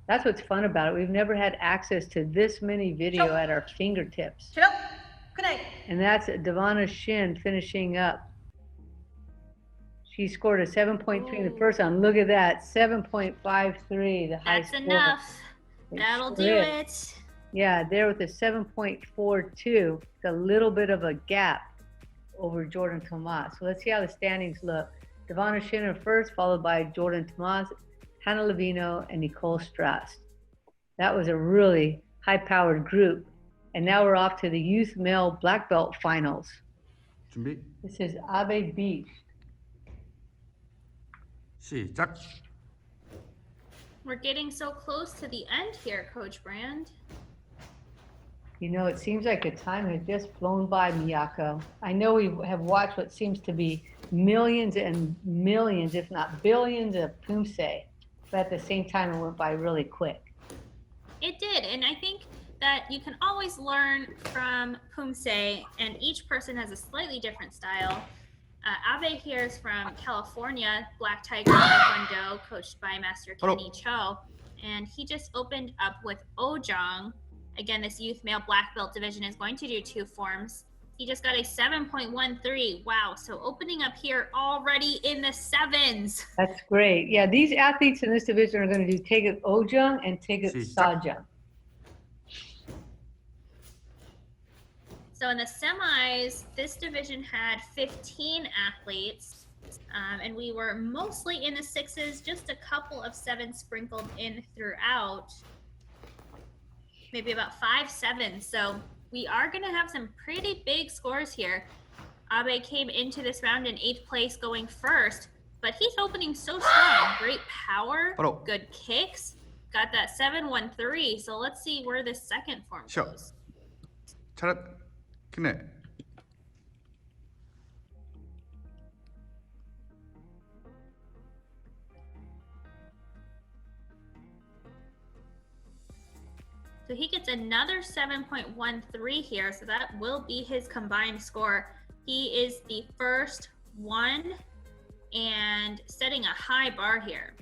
That's what's fun about it. We've never had access to this many video at our fingertips. And that's Devana Shin finishing up. She scored a 7.3 in the first round. Look at that, 7.53, the high score. That's enough. That'll do it. Yeah, there with a 7.42, a little bit of a gap over Jordan Tomas. So let's see how the standings look. Devana Shin in first, followed by Jordan Tomas, Hannah Levino, and Nicole Strass. That was a really high-powered group. And now we're off to the youth male black belt finals. 준비. This is Abe Beach. 시작. We're getting so close to the end here, Coach Brand. You know, it seems like the time has just flown by, Miyako. I know we have watched what seems to be millions and millions, if not billions, of Poomsae, but at the same time, it went by really quick. It did, and I think that you can always learn from Poomsae, and each person has a slightly different style. Abe here is from California, Black Tiger Taekwondo, coached by Master Kenny Cho, and he just opened up with Ojong. Again, this youth male black belt division is going to do 2 forms. He just got a 7.13. Wow, so opening up here already in the 7s. That's great. Yeah, these athletes in this division are going to do Taeguk Ojung and Taeguk Sajung. So in the semis, this division had 15 athletes, and we were mostly in the 6s, just a couple of 7s sprinkled in throughout, maybe about 5 7s. So we are going to have some pretty big scores here. Abe came into this round in 8th place going first, but he's opening so strong. Great power, good kicks, got that 7.13. So let's see where this second form goes. 차렷. 그네. So he gets another 7.13 here, so that will be his combined score. He is the first one and setting a high bar here.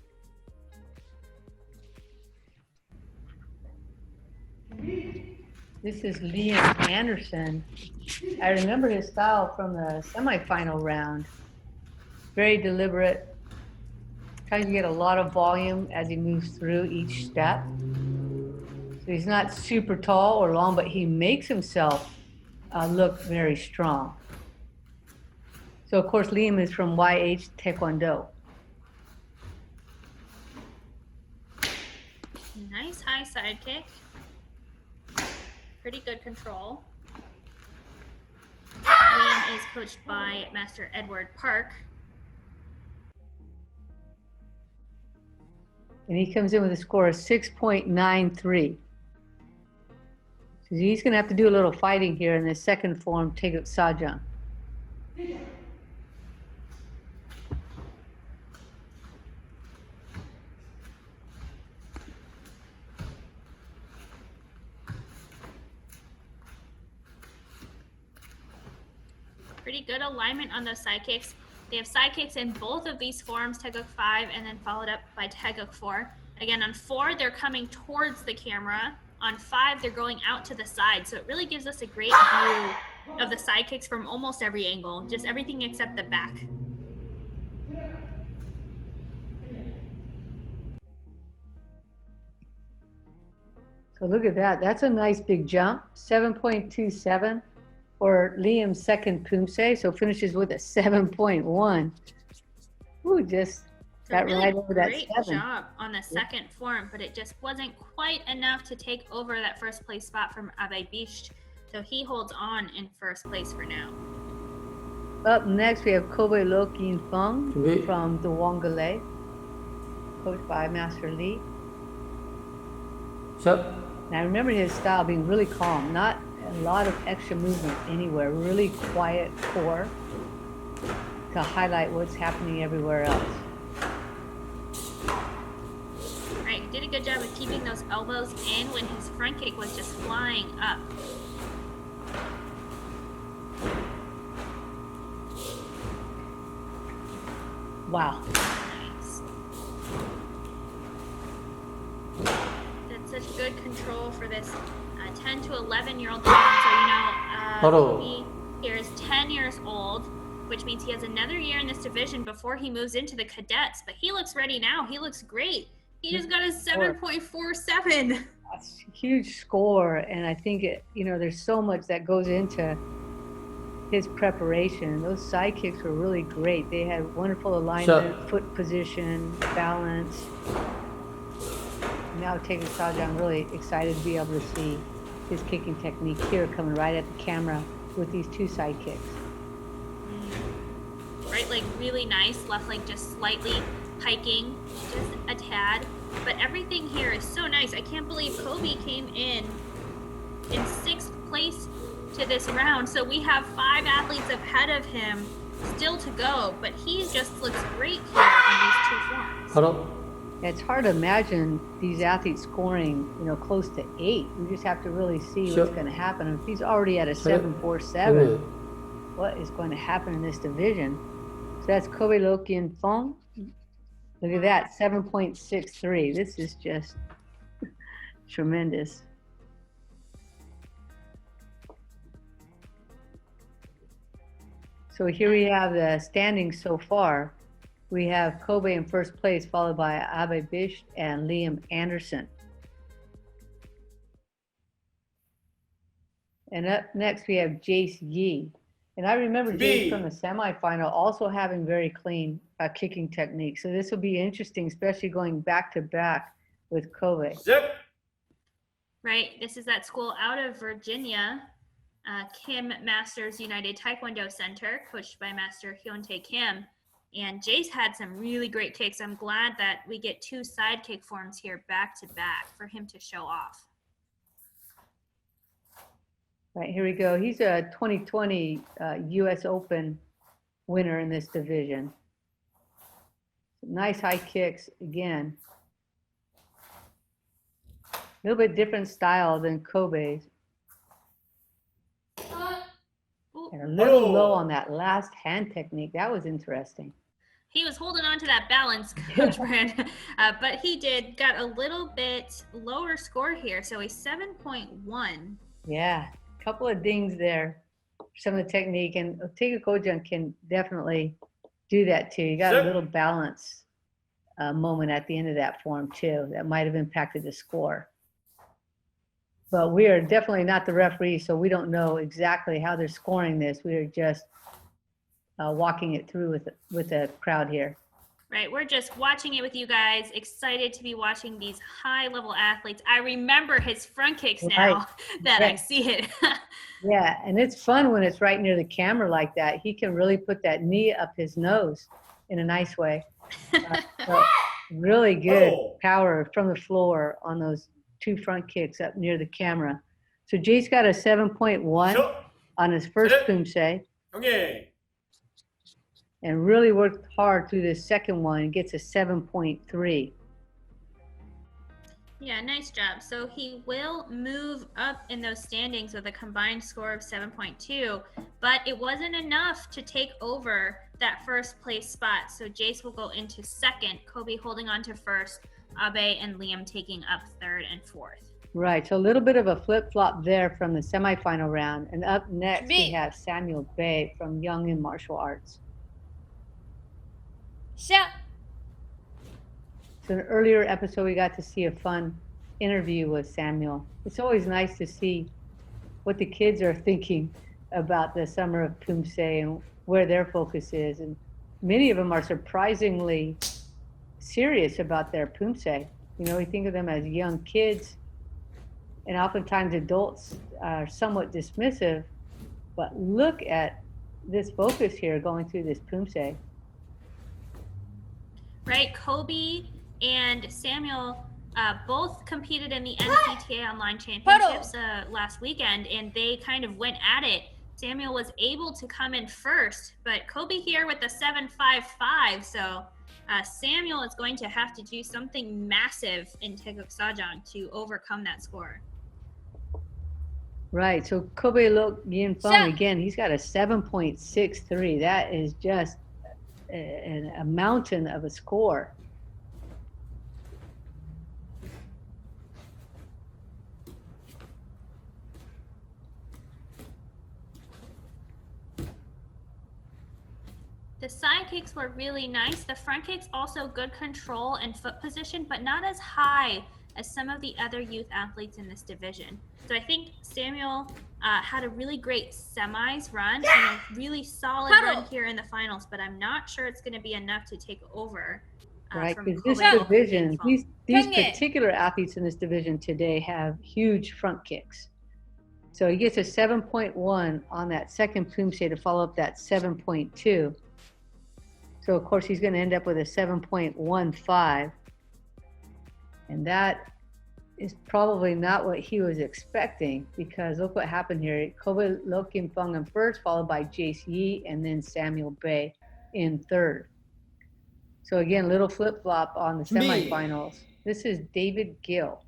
This is Liam Anderson. I remember his style from the semifinal round. Very deliberate. Tries to get a lot of volume as he moves through each step. So he's not super tall or long, but he makes himself look very strong. So of course, Liam is from YH Taekwondo. Nice high side kick. Pretty good control. Liam is coached by Master Edward Park. And he comes in with a score of 6.93. So he's going to have to do a little fighting here in the second form, Taeguk Sajang. Pretty good alignment on those side kicks. They have side kicks in both of these forms, Taeguk 5 and then followed up by Taeguk 4. Again, on 4, they're coming towards the camera. On 5, they're going out to the side. So it really gives us a great view of the side kicks from almost every angle, just everything except the back. So look at that. That's a nice big jump, 7.27 for Liam's second Poomsae. So finishes with a 7.1. Ooh, just got really right over that 7. Great job on the second form, but it just wasn't quite enough to take over that first place spot from Abe Bish. So he holds on in first place for now. Up next, we have Kobe Lo Kin Feng from the Wongale, coached by Master Lee. Now remember his style being really calm, not a lot of extra movement anywhere, really quiet core to highlight what's happening everywhere else. Right, he did a good job of keeping those elbows in when his front kick was just flying up. Wow. Nice. That's such good control for this 10 to 11-year-old division. So, Kobe here is 10 years old, which means he has another year in this division before he moves into the cadets. But he looks ready now. He looks great. He just got a 7.47. That's a huge score. And I think, there's so much that goes into his preparation. Those side kicks were really great. They had wonderful alignment, foot position, balance. Now taking Sajang, I'm really excited to be able to see his kicking technique here coming right at the camera with these two side kicks. Right leg really nice, left leg just slightly hiking, just a tad. But everything here is so nice. I can't believe Kobe came in 6th place to this round. So we have 5 athletes ahead of him still to go, but he just looks great here on these 2 forms. It's hard to imagine these athletes scoring, close to 8. We just have to really see what's going to happen. If he's already at a 7.47, what is going to happen in this division? So that's Kobe Lokian Fong. Look at that, 7.63. This is just tremendous. So here we have the standings so far. We have Kobe in first place, followed by Abe Bish and Liam Anderson. And up next, we have Jace Yee. And I remember Jace from the semifinal also having very clean kicking technique. So this will be interesting, especially going back to back with Kobe. Right, this is that school out of Virginia, Kim Masters United Taekwondo Center, coached by Master Hyuntae Kim. And Jace had some really great kicks. I'm glad that we get 2 side kick forms here back to back for him to show off. Right, here we go. He's a 2020 U.S. Open winner in this division. Nice high kicks again. A little bit different style than Kobe's. And a little low on that last hand technique. That was interesting. He was holding on to that balance, Coach Brand, but he got a little bit lower score here. So a 7.1. Yeah, a couple of dings there. Some of the technique, and Ortega Kojun can definitely do that too. You got a little balance moment at the end of that form too. That might have impacted the score. But we are definitely not the referee, so we don't know exactly how they're scoring this. We are just walking it through with the crowd here. Right, we're just watching it with you guys, excited to be watching these high-level athletes. I remember his front kicks now that I see it. Yeah, and it's fun when it's right near the camera like that. He can really put that knee up his nose in a nice way. So really good power from the floor on those 2 front kicks up near the camera. So Jace got a 7.1 on his first Poomsae. Okay. And really worked hard through this second one and gets a 7.3. Yeah, nice job. So he will move up in those standings with a combined score of 7.2, but it wasn't enough to take over that first place spot. So Jace will go into second, Kobe holding on to first, Abe and Liam taking up third and fourth. Right, so a little bit of a flip-flop there from the semifinal round. And up next, we have Samuel Bay from Young in Martial Arts. So in an earlier episode, we got to see a fun interview with Samuel. It's always nice to see what the kids are thinking about the Summer of Poomsae and where their focus is. And many of them are surprisingly serious about their Poomsae. We think of them as young kids, and oftentimes adults are somewhat dismissive, but look at this focus here going through this Poomsae. Right, Kobe and Samuel both competed in the NCTA Online Championships last weekend, and they kind of went at it. Samuel was able to come in first, but Kobe here with a 7.55, so Samuel is going to have to do something massive in Taeguk Sajang to overcome that score. Right, so Kobe Lok Yin Feng, again, he's got a 7.63. That is just a mountain of a score. The side kicks were really nice. The front kicks also good control and foot position, but not as high as some of the other youth athletes in this division. So I think Samuel had a really great semis run and a really solid run here in the finals, but I'm not sure it's going to be enough to take over. Right, From because this Kobe division, Loki. these particular athletes in this division today have huge front kicks. So he gets a 7.1 on that second Poomsae to follow up that 7.2. So of course he's going to end up with a 7.15, and that is probably not what he was expecting, because look what happened here. Kobe Loki Fung in first, followed by Jace Yi, and then Samuel Bay in third. So again, little flip-flop on the semifinals. This is David Gill.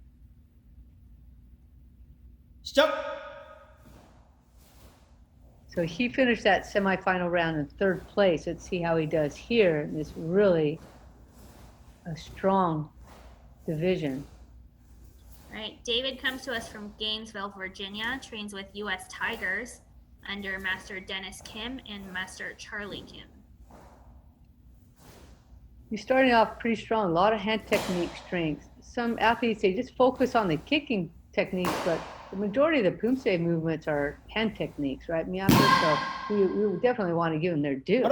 Stop. So he finished that semifinal round in third place. Let's see how he does here in this really a strong division. All right, David comes to us from Gainesville, Virginia, trains with U.S. Tigers under Master Dennis Kim and Master Charlie Kim. He's starting off pretty strong, a lot of hand technique strength. Some athletes, they just focus on the kicking techniques, but the majority of the Poomsae movements are hand techniques, right, Miyako? So we would definitely want to give them their due.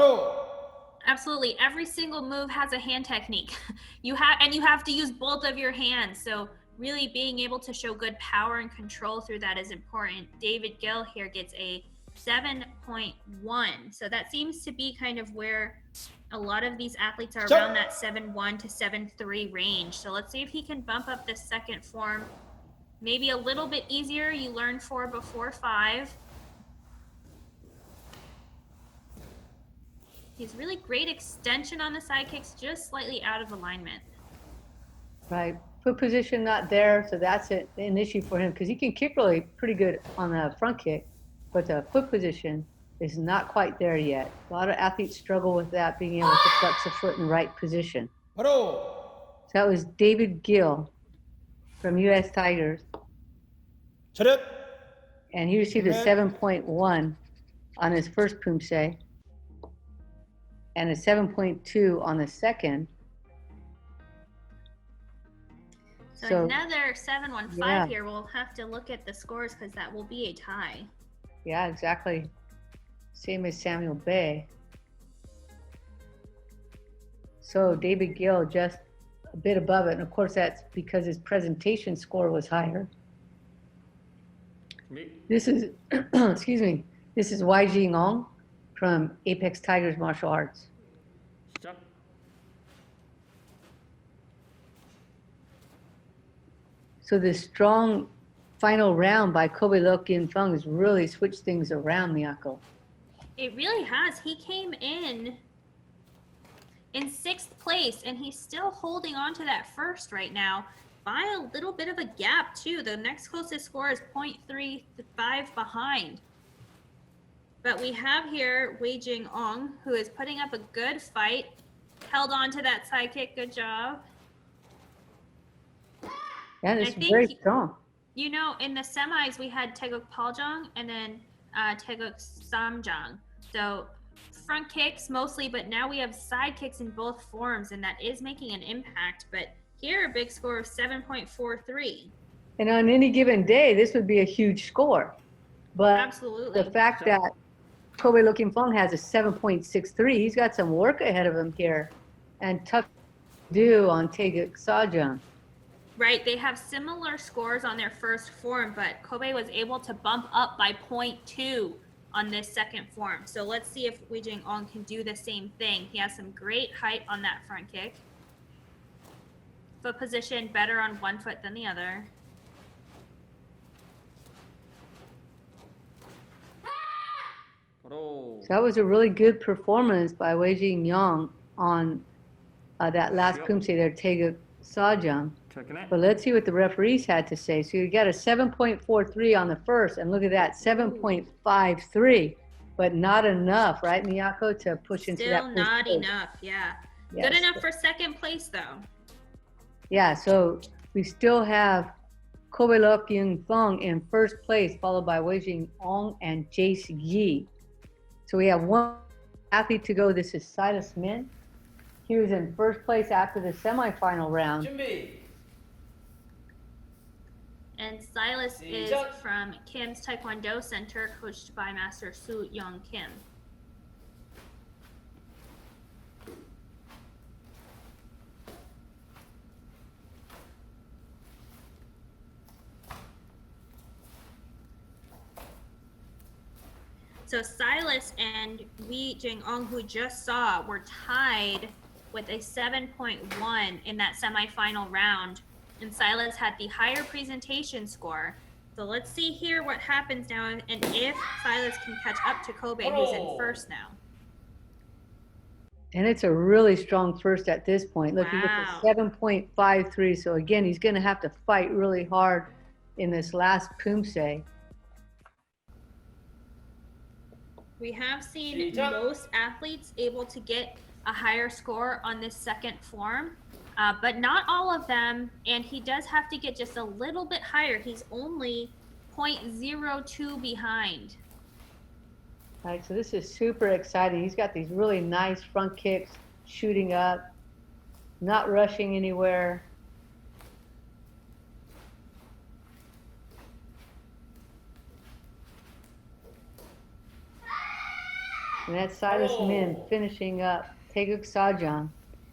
Absolutely. Every single move has a hand technique. You have to use both of your hands. So really being able to show good power and control through that is important. David Gill here gets a 7.1. So that seems to be kind of where a lot of these athletes are around that 7.1 to 7.3 range. So let's see if he can bump up this second form. Maybe a little bit easier. You learn 4 before 5. He's really great extension on the side kicks, just slightly out of alignment. Right. Foot position not there, so that's an issue for him, because he can kick really pretty good on the front kick, but the foot position is not quite there yet. A lot of athletes struggle with that, being able to flex the foot in right position. So that was David Gill from U.S. Tigers. And he received a 7.1 on his first Poomsae and a 7.2 on the second. So another 7.15 here. We'll have to look at the scores because that will be a tie. Yeah, exactly. Same as Samuel Bay. So David Gill just a bit above it. And of course, that's because his presentation score was higher. This is, excuse me, this is YG Ngong from Apex Tigers Martial Arts. So this strong final round by Kobe Loki Fung has really switched things around, Miyako. It really has. He came in 6th place, and he's still holding on to that first right now by a little bit of a gap, too. The next closest score is 0.35 behind. But we have here Wei Jing Ong, who is putting up a good fight. Held on to that side kick. Good job. Yeah, this is very strong. You know, in the semis, we had Taeguk Paljong and then Taeguk Samjang. So front kicks mostly, but now we have side kicks in both forms, and that is making an impact. But here, a big score of 7.43. And on any given day, this would be a huge score. But absolutely, the fact that Kobe Loki Fung has a 7.63, he's got some work ahead of him here, and tough to do on Taeguk Sajang. Right, they have similar scores on their first form, but Kobe was able to bump up by 0.2 on this second form. So let's see if Wei Jing Ong can do the same thing. He has some great height on that front kick. Foot position better on one foot than the other. So that was a really good performance by Wei Jing Yang on that last Poomsae there, Taeguk Sajang. But let's see what the referees had to say. So you got a 7.43 on the first, and look at that, 7.53 but not enough, right, Miyako, to push into that Still first not place. enough, yeah. Yes. Good enough for second place, though. Yeah, so we still have Kobe Lok Yung Thong in first place, followed by Wei Jing Ong and Jace Yi. So we have one athlete to go. This is Silas Min. He was in first place after the semifinal round. And Silas is from Kim's Taekwondo Center, coached by Master Soo Young Kim. So Silas and Wei Jing Ong, who just saw, were tied with a 7.1 in that semifinal round. And Silas had the higher presentation score. So let's see here what happens now and if Silas can catch up to Kobe, who's in first now. And it's a really strong first at this point. Look, Wow. he gets a 7.53. So again, he's going to have to fight really hard in this last Poomsae. We have seen most athletes able to get a higher score on this second form, but not all of them. And he does have to get just a little bit higher. He's only 0.02 behind. All right, so this is super exciting. He's got these really nice front kicks, shooting up, not rushing anywhere. And that's Silas Min finishing up Taeguk Sajang.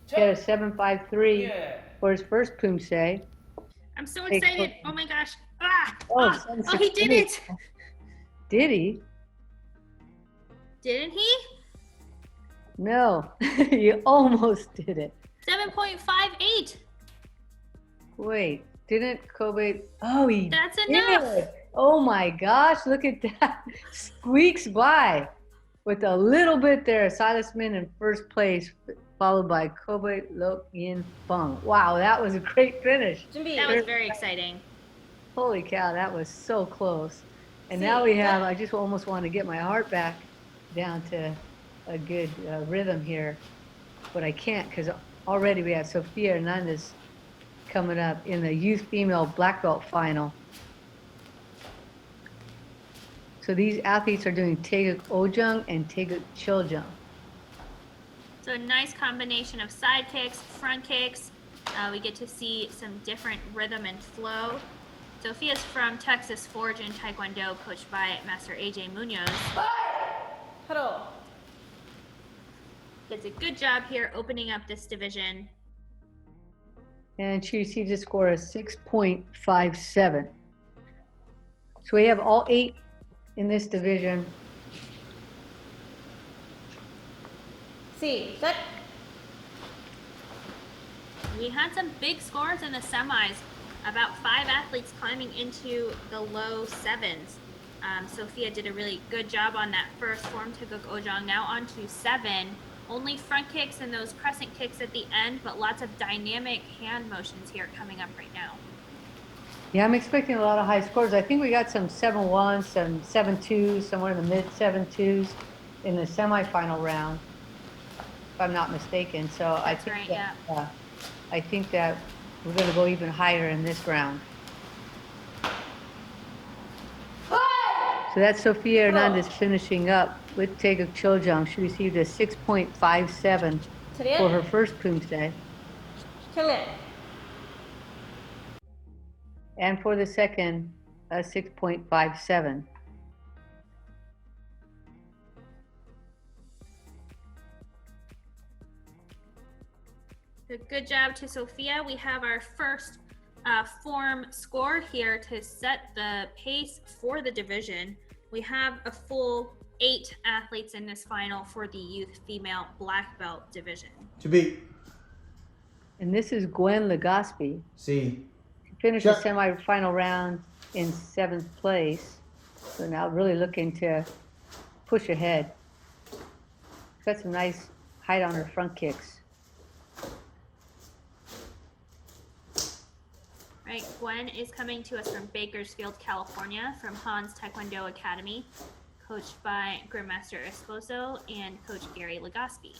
He had a 7.53 for his first Poomsae. I'm so excited. Oh my gosh. Oh, he did it. Did he? Didn't he? No, you almost did it. 7.58. Wait, didn't Kobe? Oh, he That's did. enough. Oh my gosh, look at that. Squeaks by with a little bit there. Silas Min in first place, followed by Kobe Lok Yin Fung. Wow, that was a great finish. That was very exciting. Holy cow, that was so close. And now we have, I just almost want to get my heart back down to a good rhythm here, but I can't because already we have Sofia Hernandez coming up in the youth female black belt final. So these athletes are doing Taeguk Ojung and Taeguk Chiljung. So a nice combination of side kicks, front kicks. We get to see some different rhythm and flow. Sophia's from Texas Forge in Taekwondo, coached by Master AJ Munoz. Hello. Does a good job here opening up this division. And she received a score of 6.57. So we have all 8 in this division. See, set. We had some big scores in the semis. About 5 athletes climbing into the low 7s. Sophia did a really good job on that first form, Taeguk Ojang. Now on to 7. Only front kicks and those crescent kicks at the end, but lots of dynamic hand motions here coming up right now. Yeah, I'm expecting a lot of high scores. I think we got some 7-1s, some 7-2s, somewhere in the mid 7-2s in the semifinal round, if I'm not mistaken. So That's I think right, that, I think that we're going to go even higher in this round. So that's Sofia Hernandez finishing up with Taeguk Chiljung. She received a 6.57 for her first Poomsae. And for the second, a 6.57. Good job to Sophia. We have our first form score here to set the pace for the division. We have a full 8 athletes in this final for the youth female black belt division. To be. And this is Gwen Legaspi. See. She finished the semi-final round in 7th place. So now really looking to push ahead. She's got some nice height on her front kicks. Right, Gwen is coming to us from Bakersfield, California, from Han's Taekwondo Academy, coached by Grandmaster Esposo and Coach Gary Legoski.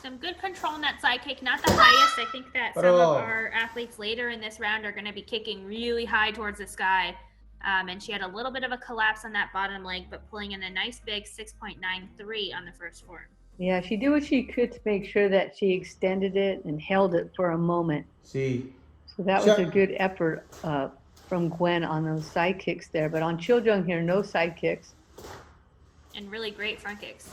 Some good control on that side kick, not the highest. I think that some of our athletes later in this round are going to be kicking really high towards the sky. And she had a little bit of a collapse on that bottom leg, but pulling in a nice big 6.93 on the first form. Yeah, she did what she could to make sure that she extended it and held it for a moment. See. So that was a good effort from Gwen on those side kicks there. But on Chiljung here, no side kicks. And really great front kicks.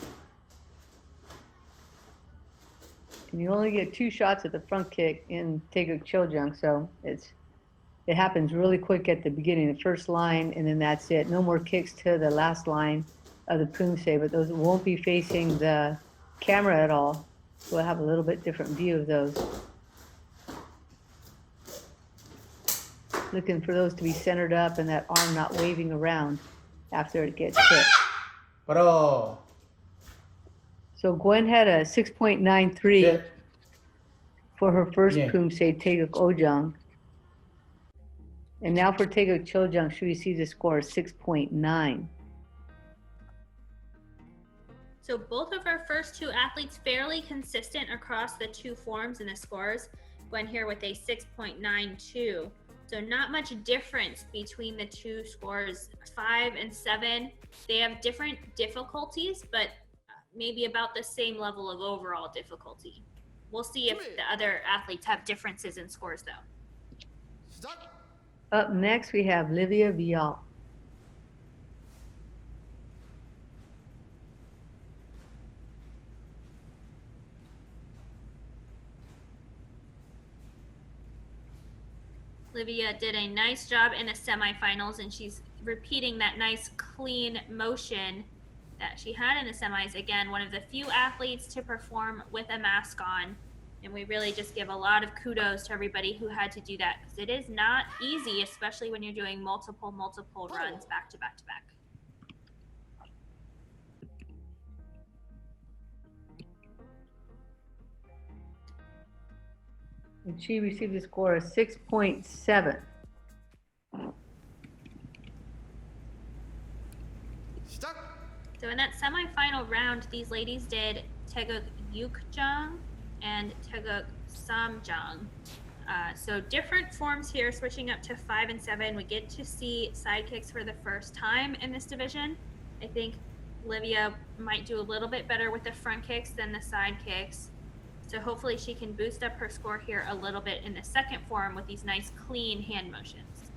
And you only get 2 shots at the front kick in Taeguk Chiljung, so it happens really quick at the beginning, the first line, and then that's it. No more kicks to the last line of the Poomsae, but those won't be facing the camera at all. We'll have a little bit different view of those. Looking for those to be centered up and that arm not waving around after it gets hit. Bro. So Gwen had a 6.93 for her first Poomsae, Taeguk Ojang. And now for Taeguk Chiljung, she received a score of 6.9. So both of our first 2 athletes fairly consistent across the 2 forms in the scores. Gwen here with a 6.92. So not much difference between the 2 scores, 5 and 7. They have different difficulties, but maybe about the same level of overall difficulty. We'll see if the other athletes have differences in scores though. Up next, we have Livia Vial. Livia did a nice job in the semifinals, and she's repeating that nice clean motion that she had in the semis. Again, one of the few athletes to perform with a mask on. And we really just give a lot of kudos to everybody who had to do that, because it is not easy, especially when you're doing multiple runs back to back to back. And she received a score of 6.7. So in that semifinal round, these ladies did Taeguk Yukjang and Taeguk Samjang. So different forms here, switching up to 5 and 7. We get to see side kicks for the first time in this division. I think Livia might do a little bit better with the front kicks than the side kicks. So hopefully she can boost up her score here a little bit in the second form with these nice clean hand motions.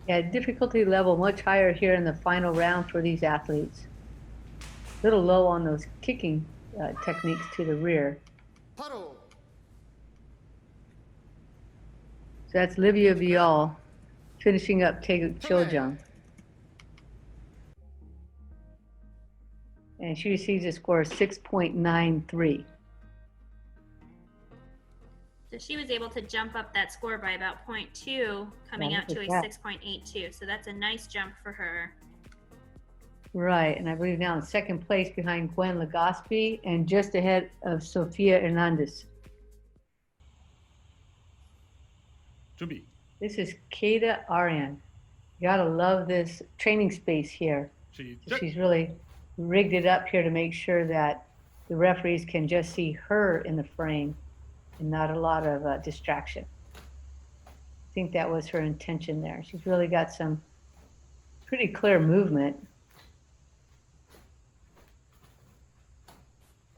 Yeah, difficulty level much higher here in the final round for these athletes. A little low on those kicking techniques to the rear. So that's Livia Vial finishing up Taeguk Chiljung. And she receives a score of 6.93. So she was able to jump up that score by about 0.2, coming out to a 6.82. So that's a nice jump for her. Right, and I believe now in second place behind Gwen Legoski and just ahead of Sofia Hernandez. 준비. This is Keda Aryan. You gotta love this training space here. She's really rigged it up here to make sure that the referees can just see her in the frame and not a lot of distraction. I think that was her intention there. She's really got some pretty clear movement.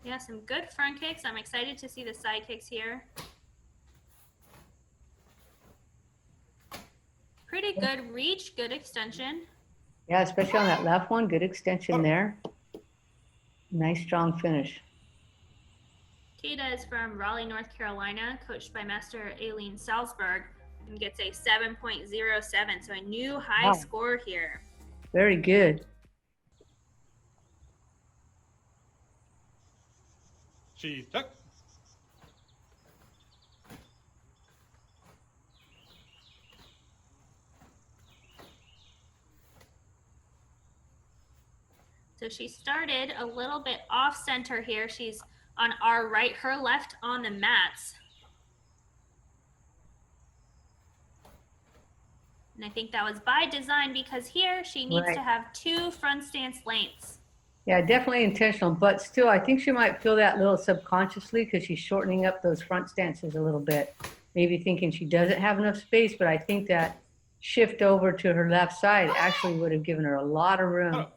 Yeah, some good front kicks. I'm excited to see the side kicks here. Pretty good reach, good extension. Yeah, especially on that left one, good extension there. Nice strong finish. Keda is from Raleigh, North Carolina, coached by Master Aileen Salzberg, and gets a 7.07, so a new high score here. Very good. 시작. So she started a little bit off center here. She's on our right, her left on the mats. And I think that was by design because here she needs to have 2 front stance lengths. Yeah, definitely intentional, but still, I think she might feel that little subconsciously because she's shortening up those front stances a little bit. Maybe thinking she doesn't have enough space, but I think that shift over to her left side actually would have given her a lot of room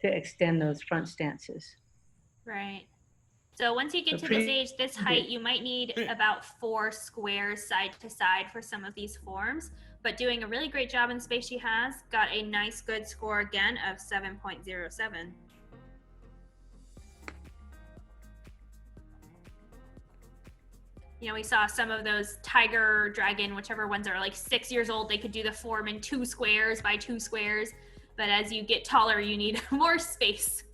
to extend those front stances. Right. So once you get to this age, this height, you might need about 4 squares side to side for some of these forms, but doing a really great job in space she has, got a nice good score again of 7.07. You know, we saw some of those tiger, dragon, whichever ones are like 6 years old, they could do the form in 2 squares by 2 squares. But as you get taller, you need more space.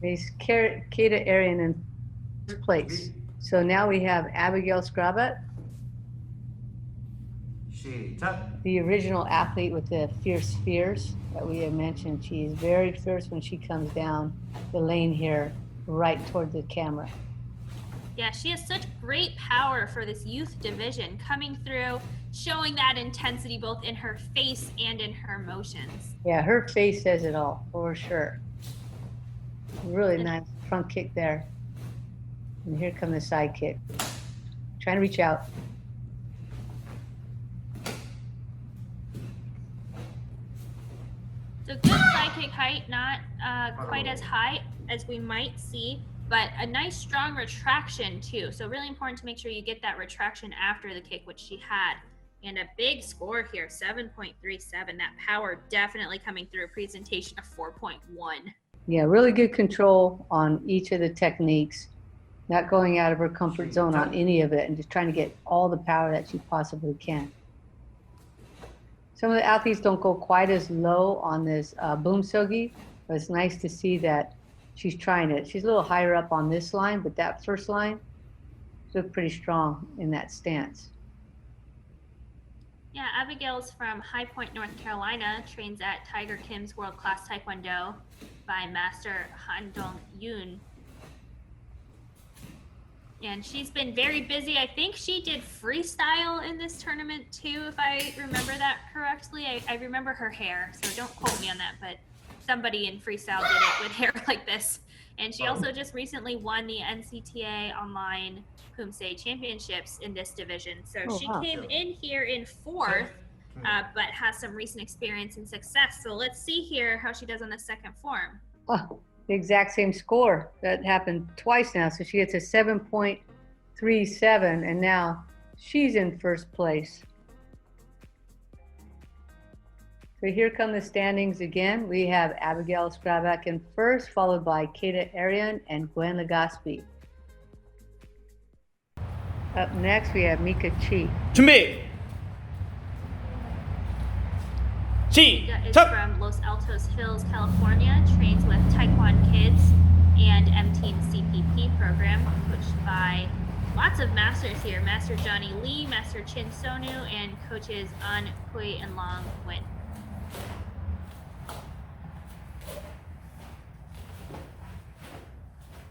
There's Kata Arian in first place. So now we have Abigail Skrabat, the original athlete with the fierce spears that we have mentioned. She is very fierce when she comes down the lane here, right toward the camera. Yeah, she has such great power for this youth division, coming through, showing that intensity both in her face and in her motions. Yeah, her face says it all, for sure. Really nice front kick there. And here comes the side kick. Trying to reach out. So good side kick height, not quite as high as we might see, but a nice strong retraction too. So really important to make sure you get that retraction after the kick, which she had. And a big score here, 7.37. That power definitely coming through, a presentation of 4.1. Yeah, really good control on each of the techniques, not going out of her comfort zone on any of it, and just trying to get all the power that she possibly can. Some of the athletes don't go quite as low on this Poomsae, but it's nice to see that she's trying it. She's a little higher up on this line, but that first line, she looked pretty strong in that stance. Yeah, Abigail's from High Point, North Carolina, trains at Tiger Kim's World Class Taekwondo by Master Han Dong Yoon. And she's been very busy. I think she did freestyle in this tournament too, if I remember that correctly. I remember her hair, so don't quote me on that, but somebody in freestyle did it with hair like this. And she also just recently won the NCTA Online Poomsae Championships in this division. So she came in here in 4th, but has some recent experience and success. So let's see here how she does on the second form. Oh, the exact same score. That happened twice now. So she gets a 7.37, and now she's in first place. So here come the standings again. We have Abigail Skrabat in first, followed by Kata Arian and Gwen Legaspi. Up next, we have Mika Chi. 준비. Mika is from Los Altos Hills, California, trains with Taekwondo Kids and M-Team CPP program, coached by lots of masters here. Master Johnny Lee, Master Chin Sonu, and coaches An Kui and Long Win.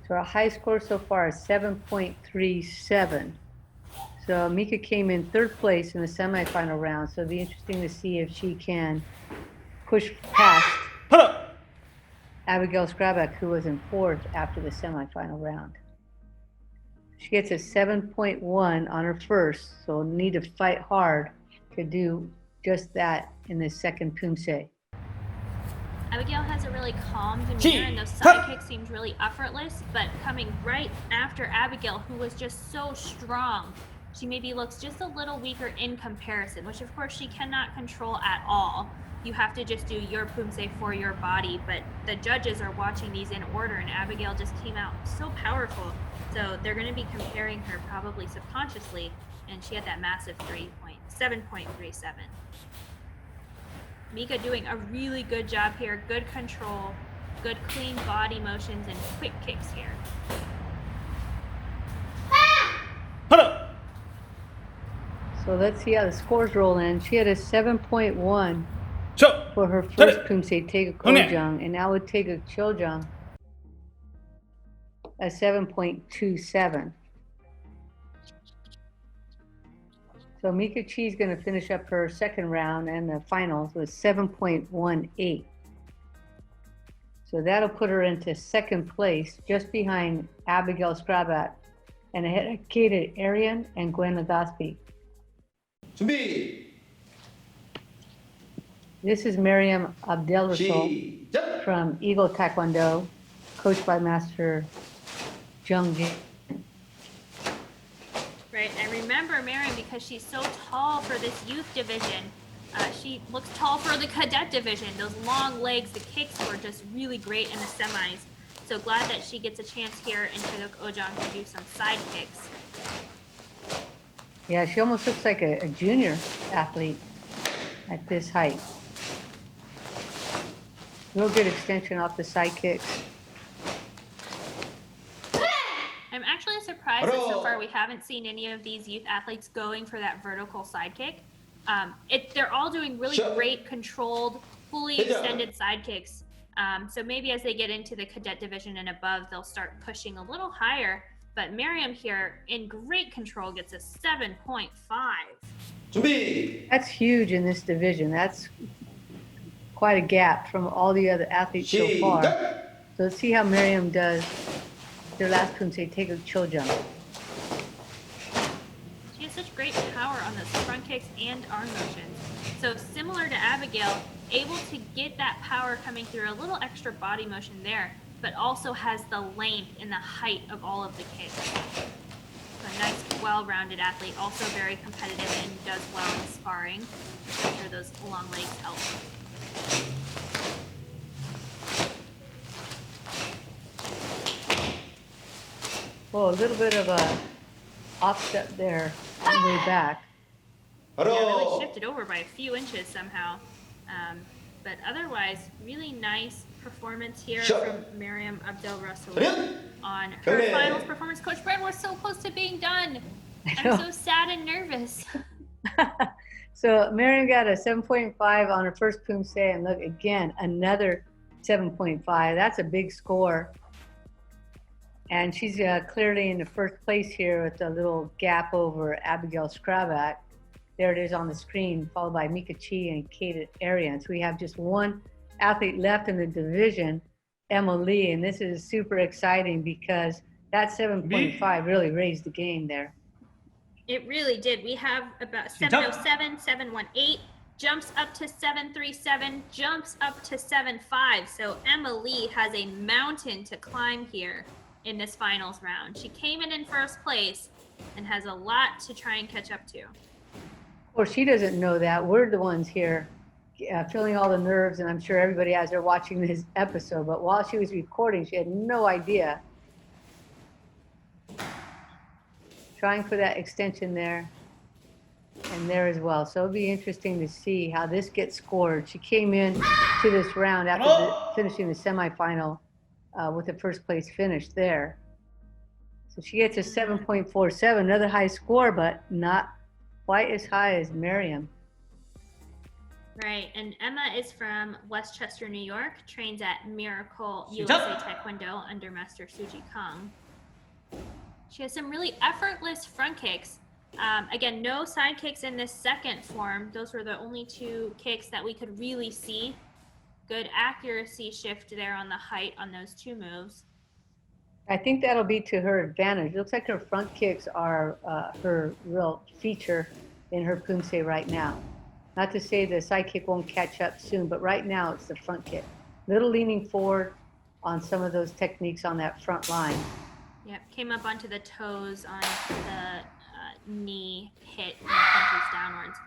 So our high score so far is 7.37. So Mika came in 3rd place in the semifinal round. So it'll be interesting to see if she can push past Abigail Skrabat, who was in 4th after the semifinal round. She gets a 7.1 on her first, so need to fight hard to do just that in the second Poomsae. Abigail has a really calm demeanor, and those side kicks seemed really effortless, but coming right after Abigail, who was just so strong, she maybe looks just a little weaker in comparison, which of course she cannot control at all. You have to just do your Poomsae for your body, but the judges are watching these in order, and Abigail just came out so powerful. So they're going to be comparing her probably subconsciously, and she had that massive 7.37. Mika doing a really good job here, good control, good clean body motions, and quick kicks here. So let's see how the scores roll in. She had a 7.1 for her first Poomsae, Taega Kojang, and now with Taega Chojang, a 7.27. So So Mika Chi is going to finish up her second round and the finals with 7.18. So that'll put her into second place, just behind Abigail Scrabat and ahead of Kate Arian and Gwen Legaspi. 준비. This is Miriam Abdel-Rasul from Eagle Taekwondo, coached by Master Jung Jin. Right, and remember Miriam, because she's so tall for this youth division, she looks tall for the cadet division. Those long legs, the kicks were just really great in the semis. So glad that she gets a chance here in Chedok Ojang to do some side kicks. Yeah, she almost looks like a junior athlete at this height. Real good extension off the side kicks. I'm actually surprised that so far we haven't seen any of these youth athletes going for that vertical side kick. They're all doing really great, controlled, fully extended side kicks. So maybe as they get into the cadet division and above, they'll start pushing a little higher. But Miriam here, in great control, gets a 7.5. That's huge in this division. That's quite a gap from all the other athletes so far. So let's see how Miriam does their last Poomsae take a chill jump. She has such great power on those front kicks and arm motions. So similar to Abigail, able to get that power coming through, a little extra body motion there, but also has the length and the height of all of the kicks. So a nice, well-rounded athlete, also very competitive and does well in sparring. I'm sure those long legs help. Well, a little bit of a off step there on the way back. Yeah, really shifted over by a few inches somehow. But otherwise, really nice performance here from Miriam Abdel-Rasul on her finals performance. Coach Brad, we're so close to being done. I'm so sad and nervous. So Miriam got a 7.5 on her first Poomsae, and look, again, another 7.5. That's a big score. And she's clearly in the first place here with a little gap over Abigail Scrabat. There it is on the screen, followed by Mika Chi and Kate Arian. So we have just one athlete left in the division, Emma Lee, and this is super exciting because that 7.5 really raised the game there. It really did. We have about 707, 718, jumps up to 737, jumps up to 75. So Emma Lee has a mountain to climb here in this finals round. She came in first place and has a lot to try and catch up to. Of course, she doesn't know that. We're the ones here feeling all the nerves, and I'm sure everybody as they're watching this episode. But while she was recording, she had no idea. Trying for that extension there and there as well. So it'll be interesting to see how this gets scored. She came in to this round after finishing the semifinal with the first place finish there. So she gets a 7.47, another high score, but not quite as high as Miriam. Right, and Emma is from Westchester, New York, trains at Miracle USA Taekwondo under Master Suji Kang. She has some really effortless front kicks. Again, no side kicks in this second form. Those were the only two kicks that we could really see. Good accuracy shift there on the height on those two moves. I think that'll be to her advantage. It looks like her front kicks are her real feature in her Poomsae right now. Not to say the side kick won't catch up soon, but right now it's the front kick. Little leaning forward on some of those techniques on that front line. Yep, came up onto the toes on the knee hit and punches downwards.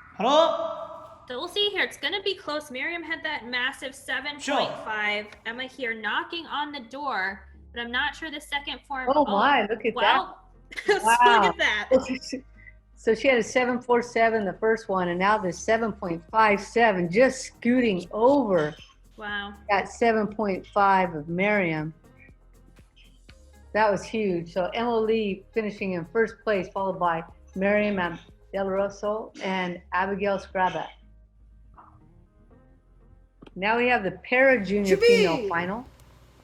So we'll see here. It's going to be close. Miriam had that massive 7.5. Emma here knocking on the door, but I'm not sure the second form. Oh my, look at that. Wow. Look at that. So she had a 7.47 the first one, and now the 7.57, just scooting over. Wow. That 7.5 of Miriam. That was huge. So Emma Lee finishing in first place, followed by Miriam Abdel-Rasul and Abigail Scrabat. Now we have the para junior female final,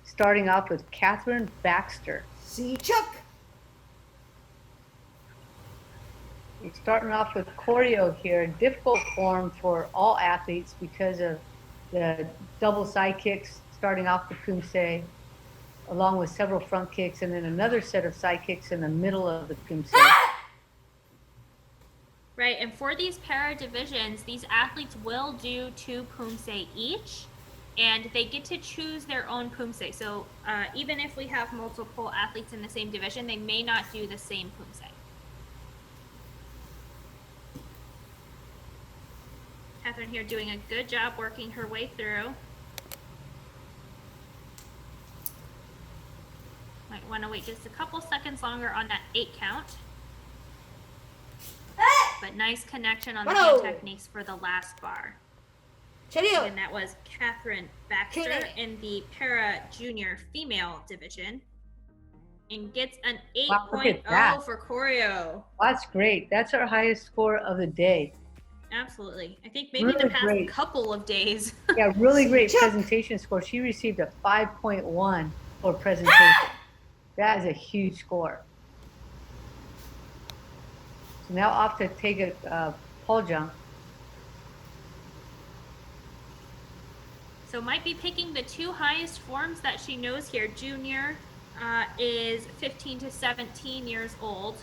starting off with Catherine Baxter. See Chuck. starting off with choreo here, difficult form for all athletes because of the double side kicks starting off the Poomsae, along with several front kicks, and then another set of side kicks in the middle of the Poomsae. Right, and for these para divisions, these athletes will do 2 Poomsae each, and they get to choose their own Poomsae. So even if we have multiple athletes in the same division, they may not do the same Poomsae. Catherine here doing a good job working her way through. Might want to wait just a couple seconds longer on that 8 count. But nice connection on the hand techniques for the last bar. And that was Catherine Baxter in the para junior female division. And gets an 8.0 for choreo. That's great. That's our highest score of the day. Absolutely. I think maybe the past couple of days. Yeah, really great presentation score. She received a 5.1 for presentation. That is a huge score. So now off to take a pole jump. So might be picking the 2 highest forms that she knows here. Junior is 15 to 17 years old.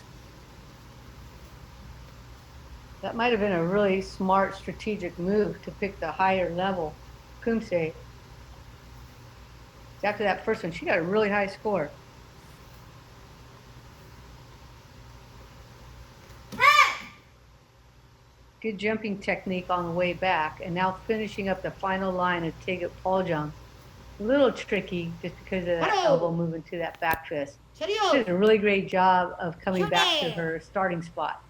That might have been a really smart strategic move to pick the higher level Poomsae. After that first one, she got a really high score. Good jumping technique on the way back, and now finishing up the final line of take it pole jump. A little tricky just because of that elbow moving to that back fist. She did a really great job of coming back to her starting spot.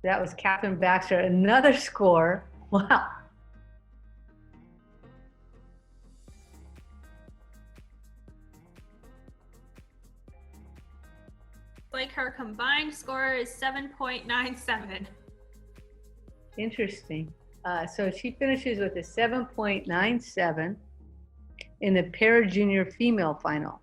That was Catherine Baxter, another score. Wow. Like her combined score is 7.97. Interesting. So she finishes with a 7.97 in the para junior female final.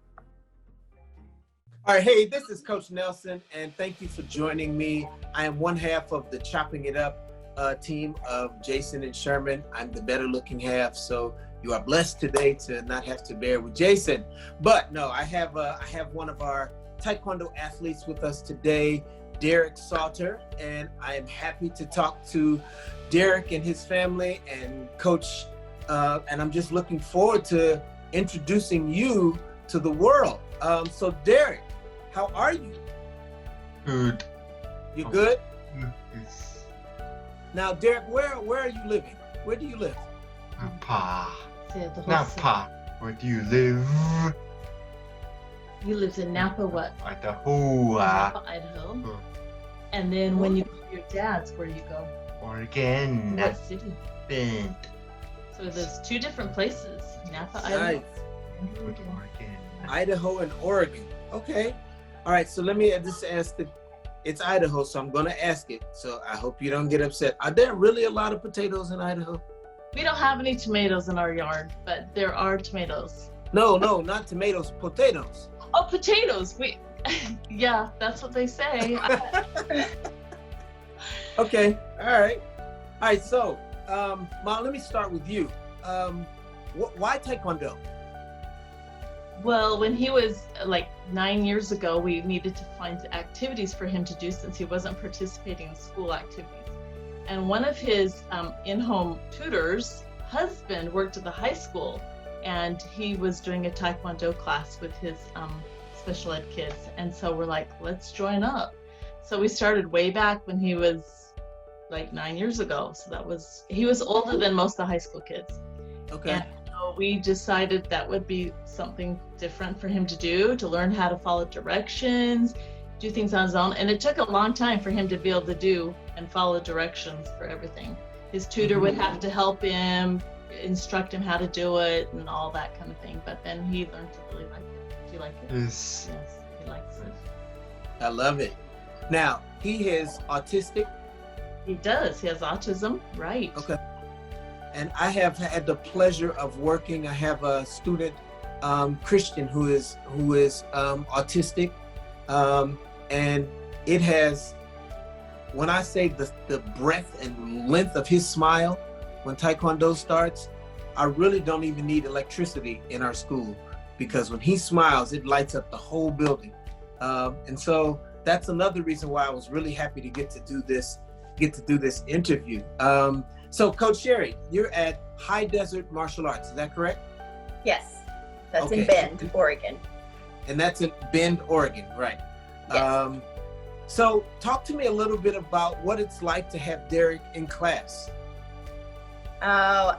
All right, hey, this is Coach Nelson, and thank you for joining me. I am one half of the Chopping It Up team of Jason and Sherman. I'm the better looking half, so you are blessed today to not have to bear with Jason. But no, I have one of our Taekwondo athletes with us today, Yerick Salter, and I am happy to talk to Yerick and his family and Coach, and I'm just looking forward to introducing you to the world. So Yerick, how are you? Good. You good? Yes. Now, Yerick, where are you living? Where do you live? Napa. Napa. Where do you live? You lived in Napa, what? Idaho. Napa, Idaho. And then when you go to your dad's, where do you go? Oregon. What city? Bend. So there's 2 different places. Napa, Nice. Idaho. Oregon. Idaho and Oregon. Okay. All right, so let me just ask it's Idaho, so I'm gonna ask it. So I hope you don't get upset. Are there really a lot of potatoes in Idaho? We don't have any tomatoes in our yard, but there are tomatoes. No, not tomatoes, potatoes. Oh, potatoes. Yeah, that's what they say. Okay, all right. So, Mom, let me start with you. Why Taekwondo? Well, when he was like 9 years ago, we needed to find activities for him to do since he wasn't participating in school activities. And one of his in-home tutors' husband worked at the high school, and he was doing a Taekwondo class with his special ed kids. And so we're like, let's join up. So we started way back when he was like 9 years ago. So he was older than most of the high school kids. Okay. And so we decided that would be something different for him to do, to learn how to follow directions, do things on his own. And it took a long time for him to be able to do and follow directions for everything. His tutor would have to help him, instruct him how to do it and all that kind of thing. But then he learned to really like it. Do you like it? Yes. Yes, he likes it. I love it. Now, he is autistic. He does. He has autism, right? Okay. And I have had the pleasure of working. I have a student, Christian, who is autistic, and it has when I say the breadth and length of his smile when Taekwondo starts, I really don't even need electricity in our school, because when he smiles, it lights up the whole building. And so that's another reason why I was really happy to get to do this interview. So Coach Sherry, you're at High Desert Martial Arts, is that correct? Yes, that's Okay. in Bend, Oregon. And that's in Bend, Oregon, right? Yes. So talk to me a little bit about what it's like to have Derek in class. Oh,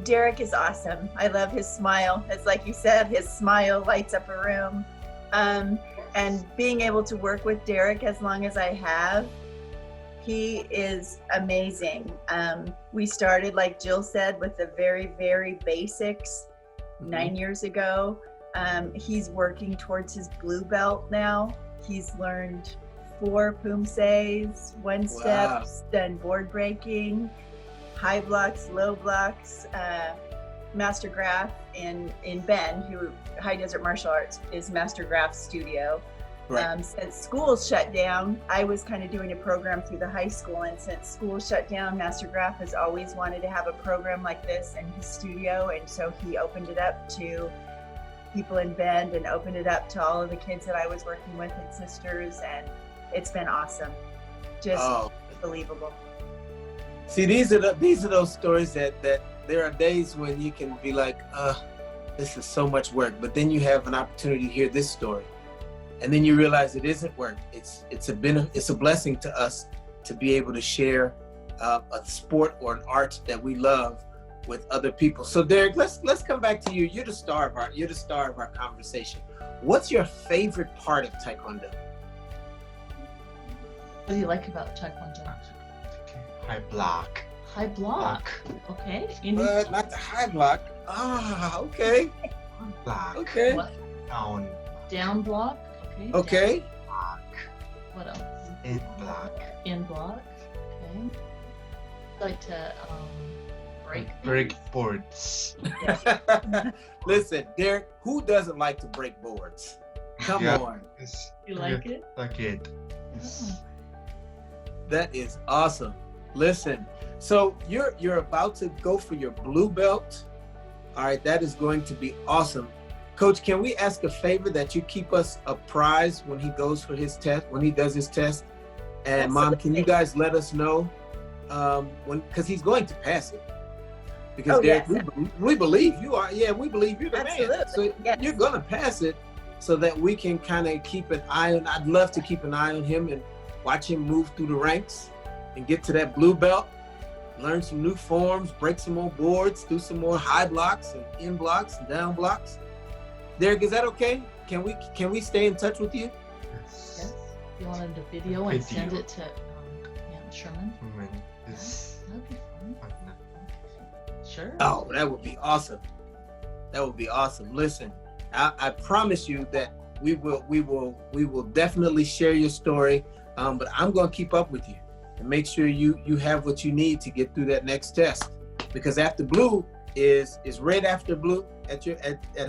Derek is awesome. I love his smile. It's like you said, his smile lights up a room. And being able to work with Derek as long as I have, he is amazing. We started, like Jill said, with the very, very basics 9 years ago. He's working towards his blue belt now. He's learned 4 Poomsaes, 1 steps, done board breaking, high blocks, low blocks. Master Graf in Bend, who High Desert Martial Arts is Master Graf's studio. Right. Since school shut down, I was kind of doing a program through the high school, and since school shut down, Master Graf has always wanted to have a program like this in his studio, and so he opened it up to people in Bend and opened it up to all of the kids that I was working with and sisters, and it's been awesome. Just unbelievable. See, these are those stories that there are days when you can be like, this is so much work, but then you have an opportunity to hear this story, and then you realize it isn't work. It's a blessing to us to be able to share a sport or an art that we love with other people. So Derek, let's come back to you. You're the star of our conversation. What's your favorite part of Taekwondo? What do you like about Taekwondo? High block. High block. Okay. But not the high block. Okay. Block. Okay. What? Down block. Okay. Okay. Block. What else? In block. In block. Okay. Like to break boards. Listen, Derek, who doesn't like to break boards? Come on. You like it? Like it. Yes. That is awesome. Listen, so you're about to go for your blue belt. All right, that is going to be awesome. Coach, can we ask a favor that you keep us apprised when he goes for his test, when he does his test? And Absolutely. Mom, can you guys let us know because he's going to pass it? Because Derek, we believe you are. Yeah, we believe you're the man. So you're going to pass it so that we can kind of keep an eye on. I'd love to keep an eye on him and watch him move through the ranks and get to that blue belt, learn some new forms, break some more boards, do some more high blocks and in blocks and down blocks. Derek, is that okay? Can we stay in touch with you? Yes. You wanted a video and send it to Sherman? Yes. That'd be fun. Sure. Oh, that would be awesome. That would be awesome. Listen, I promise you that we will definitely share your story. But I'm going to keep up with you and make sure you have what you need to get through that next test. Because after blue is red after blue at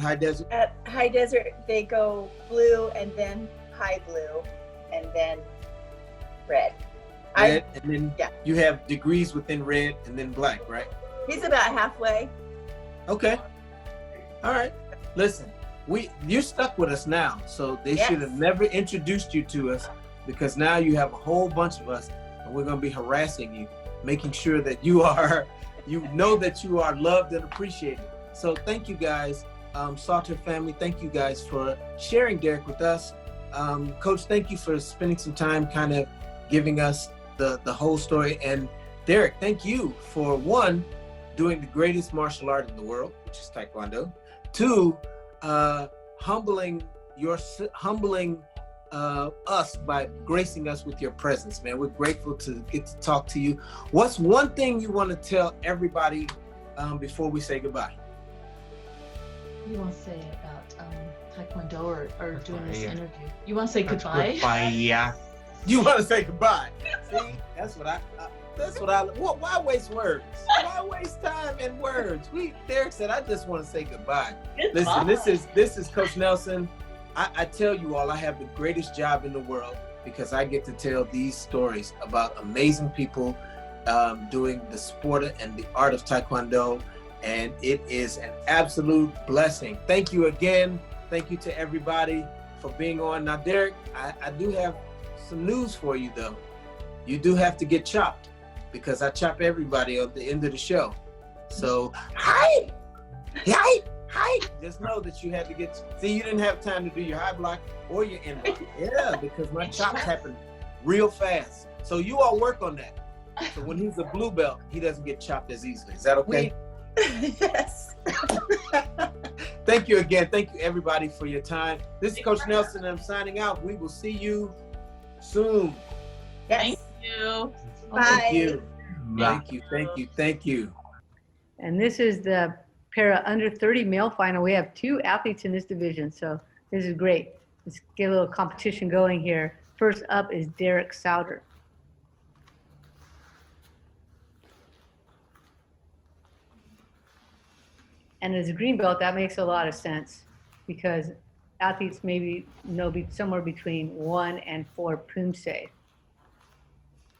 High Desert? At High Desert, they go blue and then high blue and then red. Red, and then you have degrees within red and then black, right? He's about halfway. Okay. All right. Listen, you're stuck with us now, so they should have never introduced you to us, because now you have a whole bunch of us, and we're going to be harassing you, making sure that you know that you are loved and appreciated. So thank you guys, Salter family. Thank you guys for sharing Derek with us. Coach, thank you for spending some time kind of giving us the whole story. And Derek, thank you for, one, doing the greatest martial art in the world, which is Taekwondo. 2, humbling us by gracing us with your presence, man. We're grateful to get to talk to you. What's one thing you want to tell everybody before we say goodbye? What do you want to say about Taekwondo or doing this interview? You want to say goodbye? Goodbye, yeah. You want to say goodbye? See, that's what I. Why waste words? Why waste time and words? Derek said, I just want to say goodbye. Goodbye. Listen, this is Coach Nelson. I tell you all, I have the greatest job in the world. because I get to tell these stories about amazing people doing the sport and the art of Taekwondo, and it is an absolute blessing. Thank you again. Thank you to everybody for being on. Now, Derek, I do have some news for you, though. You do have to get chopped, because I chop everybody at the end of the show. So, hi. Just know that you had to get, see, you didn't have time to do your high block or your end block. Yeah, because my chops happen real fast. So you all work on that. So when he's a blue belt, he doesn't get chopped as easily. Is that okay? Yes. Thank you again. Thank you, everybody, for your time. This is Coach Nelson, and I'm signing out. We will see you soon. Yes. Thank you. Bye. Thank you. Thank you. Thank you. Thank you. And this is the para under 30 male final. We have 2 athletes in this division, so this is great. Let's get a little competition going here. First up is Yerick Souter. And as a green belt, that makes a lot of sense, because athletes maybe know somewhere between 1 and 4 Poomsae.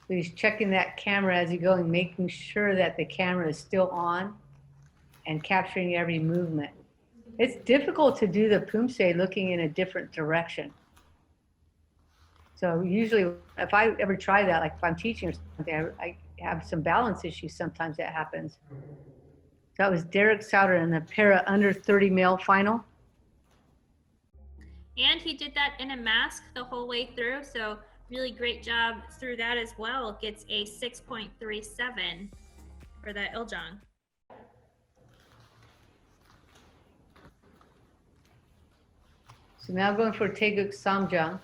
So he's checking that camera as he's going, making sure that the camera is still on and capturing every movement. It's difficult to do the Poomsae looking in a different direction. So usually, if I ever try that, like if I'm teaching or something, I have some balance issues. Sometimes that happens. So that was Yerick Souter in the para under 30 male final. And he did that in a mask the whole way through, so really great job through that as well. Gets a 6.37 for that Iljong. So now going for Taeguk Samjang.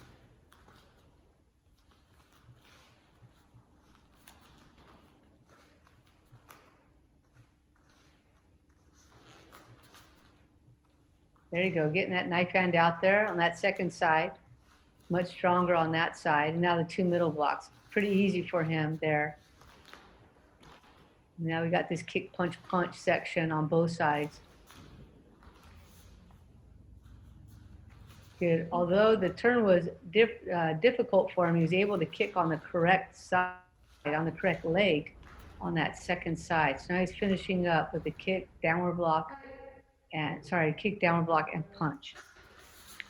There you go, getting that knife hand out there on that second side. Much stronger on that side. And now the 2 middle blocks. Pretty easy for him there. Now we got this kick, punch, punch section on both sides. Good. Although the turn was difficult for him, he was able to kick on the correct side, on the correct leg on that second side. So now he's finishing up with the kick, downward block, kick, downward block, and punch.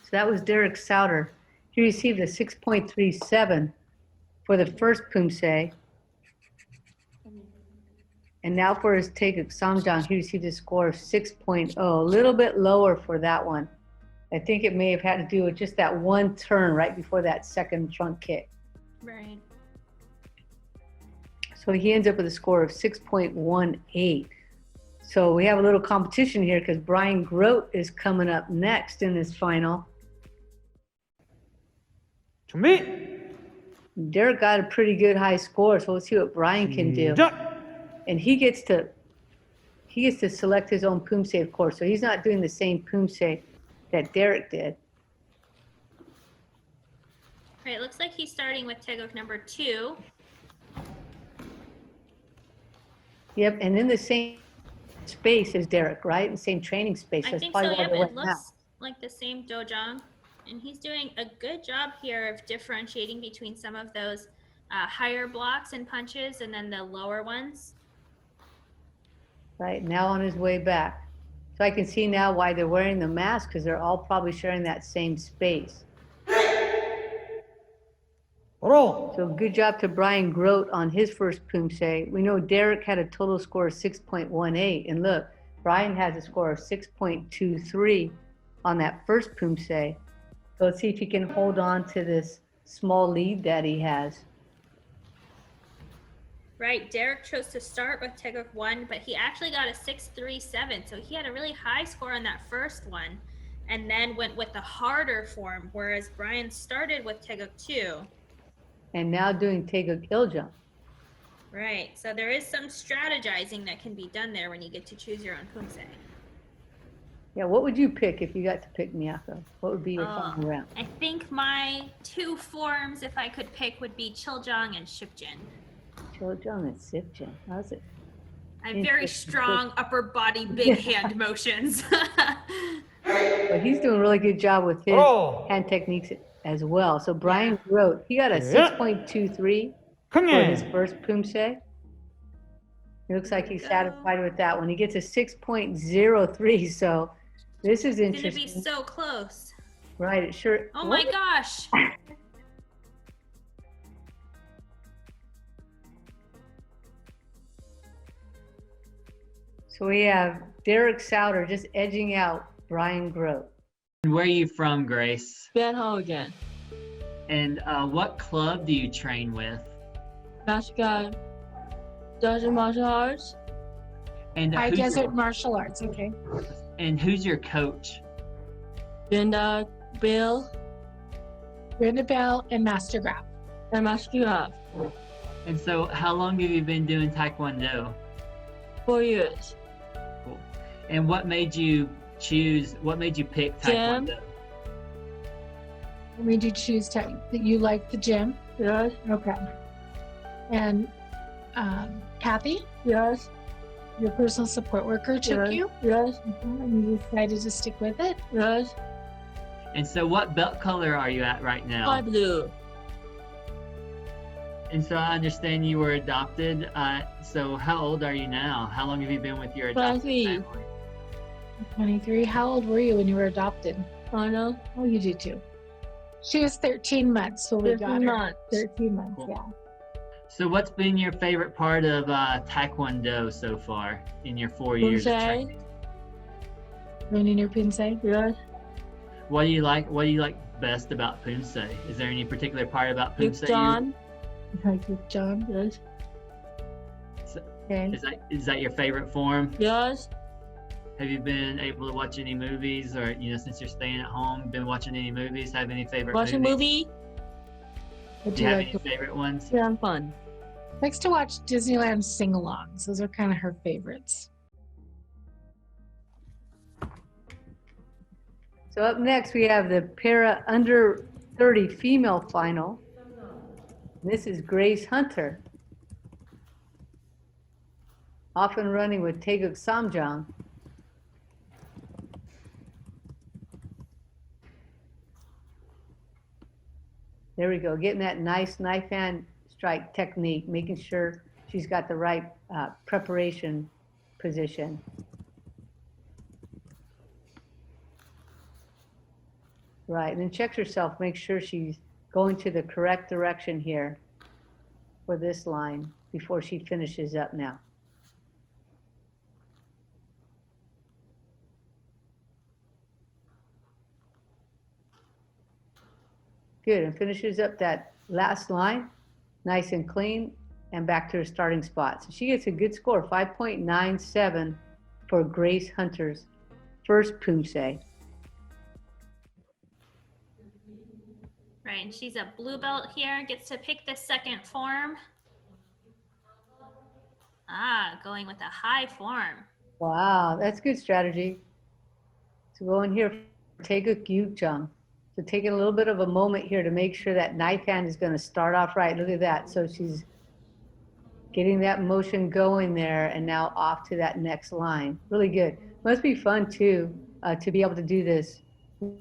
So that was Yerick Souter. He received a 6.37 for the first Poomsae. And now for his Taeguk Samjang, he received a score of 6.0, a little bit lower for that one. I think it may have had to do with just that one turn right before that second front kick. Right. So he ends up with a score of 6.18. So we have a little competition here because Brian Grote is coming up next in this final. To me. Derek got a pretty good high score, so let's see what Brian can do. And he gets to select his own Poomsae, of course. So he's not doing the same Poomsae that Derek did. All right, looks like he's starting with Taeguk number 2. Yep, and in the same space as Derek, right? In the same training space. I That's think so, probably why yeah, they but went it now. looks like the same dojang. And he's doing a good job here of differentiating between some of those higher blocks and punches and then the lower ones. Right, now on his way back. So I can see now why they're wearing the mask, because they're all probably sharing that same space. So good job to Brian Grote on his first Poomsae. We know Derek had a total score of 6.18. And look, Brian has a score of 6.23 on that first Poomsae. So let's see if he can hold on to this small lead that he has. Right, Derek chose to start with Taeguk 1, but he actually got a 6.37, so he had a really high score on that first one, and then went with the harder form, whereas Brian started with Taeguk 2. And now doing Taeguk Iljong. Right, so there is some strategizing that can be done there when you get to choose your own Poomsae. Yeah, what would you pick if you got to pick Miyako? What would be your final round? I think my 2 forms, if I could pick, would be Chiljang and Shipjin. Chiljang and Shipjin. How's it? I have very strong upper body, big hand motions. But he's doing a really good job with his hand techniques as well. So Brian Grote, he got a 6.23 for his first Poomsae. It looks like he's satisfied with that one. He gets a 6.03, so this is interesting. It's gonna be so close. Right, it sure. Oh my gosh. So we have Derek Souter just edging out Brian Grote. Where are you from, Grace? Ben Hall again. And what club do you train with? Mascot. Desert Martial Arts. And High Desert Martial Arts, okay. And who's your coach? Brenda Bill. Brenda Bell and Master Graf. And Master Graf. And so how long have you been doing Taekwondo? 4 years. Cool. And what made you pick Taekwondo? Gym. What made you choose that you like the gym? Yes. Okay. And Kathy? Yes. Your personal support worker took you? Yes. And you decided to stick with it? Yes. And so what belt color are you at right now? Sky blue. And so I understand you were adopted. So how old are you now? How long have you been with your adopted 23. family? 23. How old were you when you were adopted? I know. Oh, you did too. She was 13 months when we got 13 her. months. 13 months, Cool. yeah. So what's been your favorite part of Taekwondo so far in your 4 years of Poomsae. training? Learning your Poomsae? Yes. What do you like best about Poomsae? Is there any particular part about Luke Poomsae John. Like with John? Yes. Okay. Is that your favorite form? Yes. Have you been able to watch any movies, or since you're staying at home, been watching any movies? Have any favorite Watch a movies? movie. What Do you have any favorite ones? Yeah, fun. Likes to watch Disneyland sing-alongs. Those are kind of her favorites. So up next, we have the para under 30 female final. This is Grace Hunter. Off and running with Taeguk Samjang. There we go, getting that nice knife hand strike technique, making sure she's got the right preparation position. Right, and then checks herself, make sure she's going to the correct direction here for this line before she finishes up now. Good, and finishes up that last line, nice and clean, and back to her starting spot. So she gets a good score, 5.97 for Grace Hunter's first Poomsae. Right, and she's a blue belt here, gets to pick the second form. Going with a high form. Wow, that's good strategy. So go in here, Taeguk Gyugjang. So taking a little bit of a moment here to make sure that knife hand is going to start off right. Look at that. So she's getting that motion going there, and now off to that next line. Really good. Must be fun too, to be able to do this with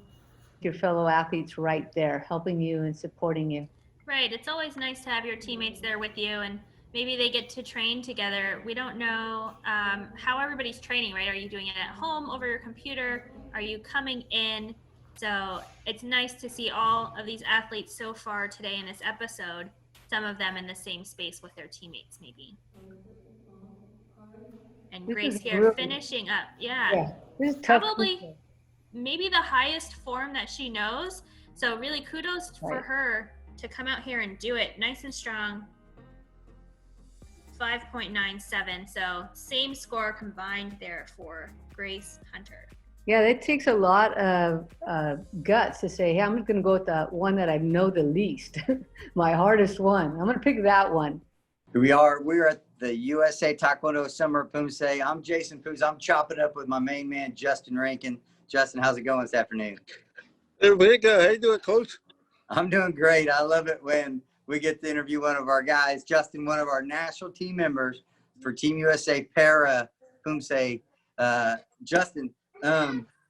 your fellow athletes right there, helping you and supporting you. Right, it's always nice to have your teammates there with you, and maybe they get to train together. We don't know how everybody's training, right? Are you doing it at home over your computer? Are you coming in? So it's nice to see all of these athletes so far today in this episode, some of them in the same space with their teammates maybe. And Grace here really finishing up. Yeah. This is tough. Probably maybe the highest form that she knows. So really kudos for her to come out here and do it nice and strong. 5.97. So same score combined there for Grace Hunter. Yeah, it takes a lot of guts to say, hey, I'm going to go with the one that I know the least, my hardest one. I'm going to pick that one. We're at the USA Taekwondo Summer of Poomsae. I'm Jason Poos. I'm chopping up with my main man, Justin Rankin. Justin, how's it going this afternoon? Very good. How you doing, Coach? I'm doing great. I love it when we get to interview one of our guys, Justin, one of our national team members for Team USA Para Poomsae. Justin,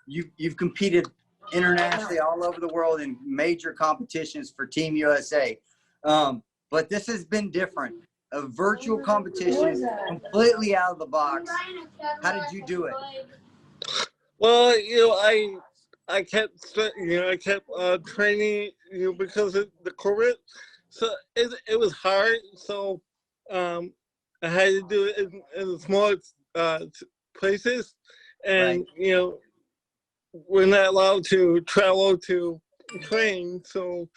you've competed internationally all over the world in major competitions for Team USA. But this has been different. A virtual competition, completely out of the box. How did you do it? Well, I kept training, because of the COVID. So it was hard. So I had to do it in small places, and we're not allowed to travel to train. So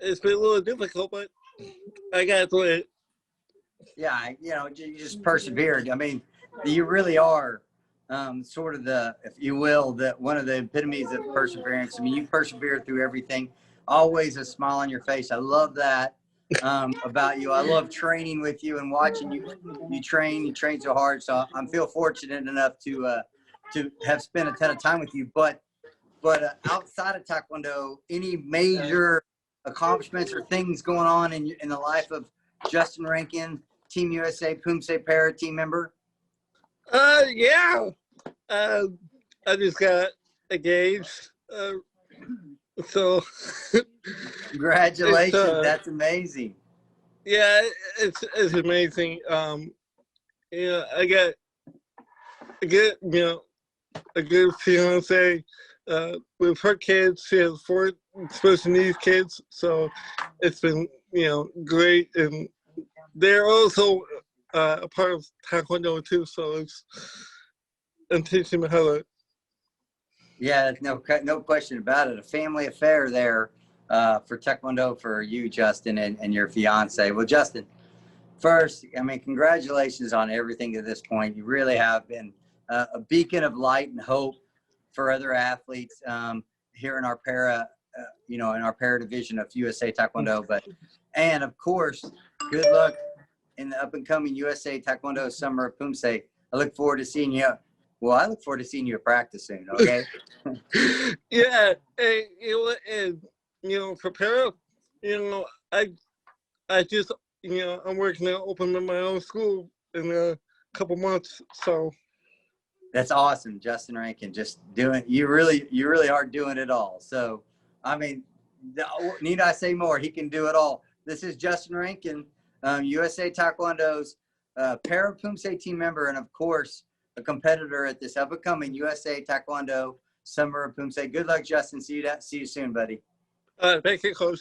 it's been a little difficult, but I got through it. Yeah, you just persevered. I mean, you really are sort of if you will, one of the epitomes of perseverance. I mean, you persevered through everything, always a smile on your face. I love that about you. I love training with you and watching you train. You train so hard. So I feel fortunate enough to have spent a ton of time with you. But outside of Taekwondo, any major accomplishments or things going on in the life of Justin Rankin, Team USA Poomsae Para team member? Yeah. I just got engaged. So congratulations. That's amazing. Yeah, it's amazing. I got a good fiance with her kids. She has 4 special needs kids, so it's been great, and they're also a part of Taekwondo too. So I'm teaching them how to. Yeah, no question about it. A family affair there for Taekwondo for you, Justin, and your fiance. Well, Justin, first, I mean, congratulations on everything to this point. You really have been a beacon of light and hope for other athletes here in our para, in our para division of USA Taekwondo. And of course, good luck in the up and coming USA Taekwondo Summer of Poomsae. I look forward to seeing you. Well, I look forward to seeing you at practice soon. Okay. Yeah, and prepare. I just I'm working to open up my own school in a couple months. So that's awesome, Justin Rankin. Just doing. You really are doing it all. So, I mean, need I say more? He can do it all. This is Justin Rankin, USA Taekwondo's Para Poomsae team member, and of course, a competitor at this up-and-coming USA Taekwondo Summer of Poomsae. Good luck, Justin. See you soon, buddy. Thank you, Coach.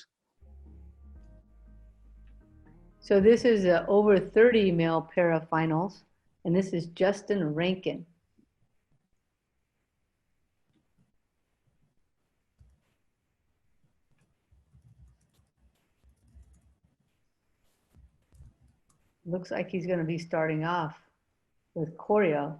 So this is over 30 male para finals, and this is Justin Rankin. Looks like he's going to be starting off with choreo.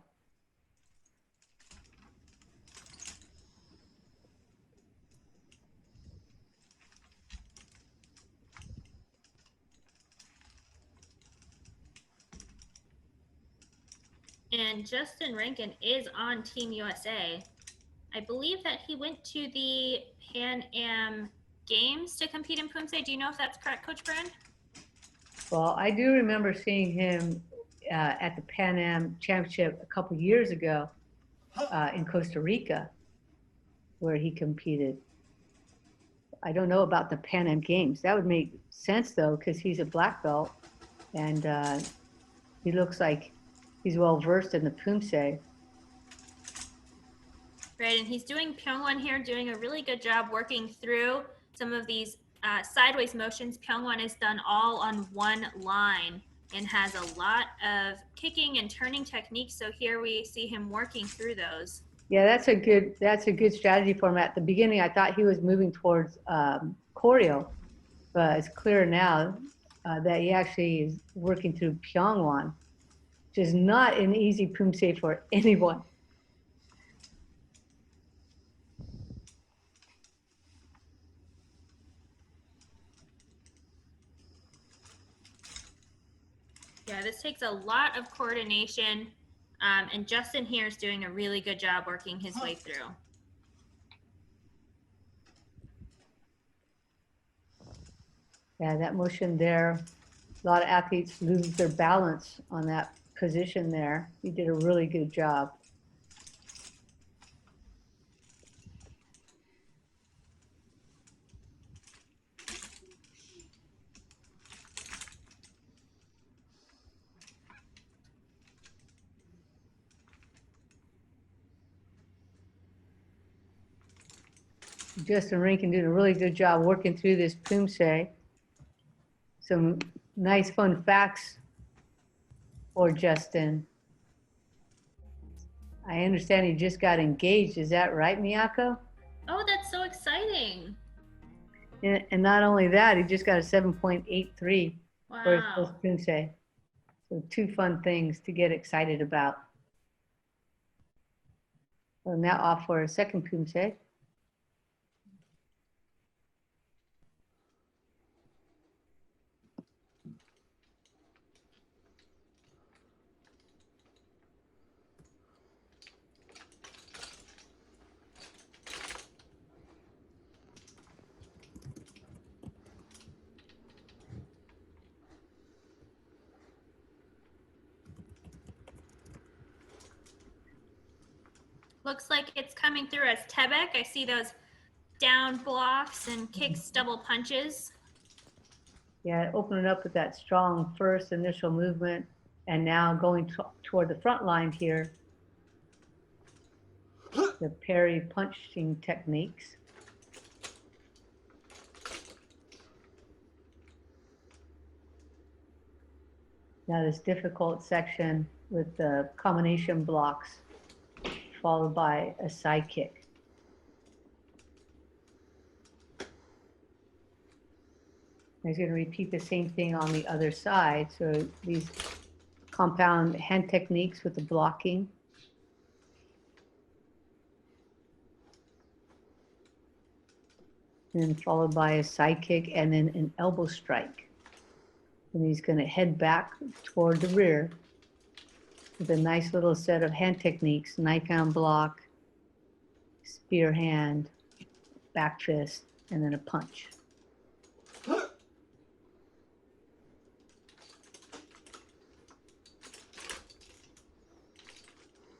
And Justin Rankin is on Team USA. I believe that he went to the Pan Am Games to compete in Poomsae. Do you know if that's correct, Coach Brand? Well, I do remember seeing him at the Pan Am Championship a couple years ago in Costa Rica, where he competed. I don't know about the Pan Am Games. That would make sense, though, because he's a black belt, and he looks like he's well-versed in the Poomsae. Right, and he's doing Pyongwon here, doing a really good job working through some of these sideways motions. Pyongwon is done all on one line and has a lot of kicking and turning techniques. So here we see him working through those. Yeah, that's a good strategy for him. At the beginning, I thought he was moving towards choreo, but it's clear now that he actually is working through Pyongwon, which is not an easy Poomsae for anyone. Yeah, this takes a lot of coordination, and Justin here is doing a really good job working his way through. Yeah, that motion there, a lot of athletes lose their balance on that position there. He did a really good job. Justin Rankin did a really good job working through this Poomsae. Some nice fun facts for Justin. I understand he just got engaged. Is that right, Miyako? Oh, that's so exciting. And not only that, he just got a 7.83 for his first Poomsae. So 2 fun things to get excited about. So now off for a second Poomsae. Looks like it's coming through as Tebek. I see those down blocks and kicks, double punches. Yeah, opening up with that strong first initial movement and now going toward the front line here. The parry punching techniques. Now this difficult section with the combination blocks followed by a side kick. He's going to repeat the same thing on the other side. So these compound hand techniques with the blocking. And then followed by a side kick and then an elbow strike. And he's going to head back toward the rear with a nice little set of hand techniques, knife hand block, spear hand, back fist, and then a punch.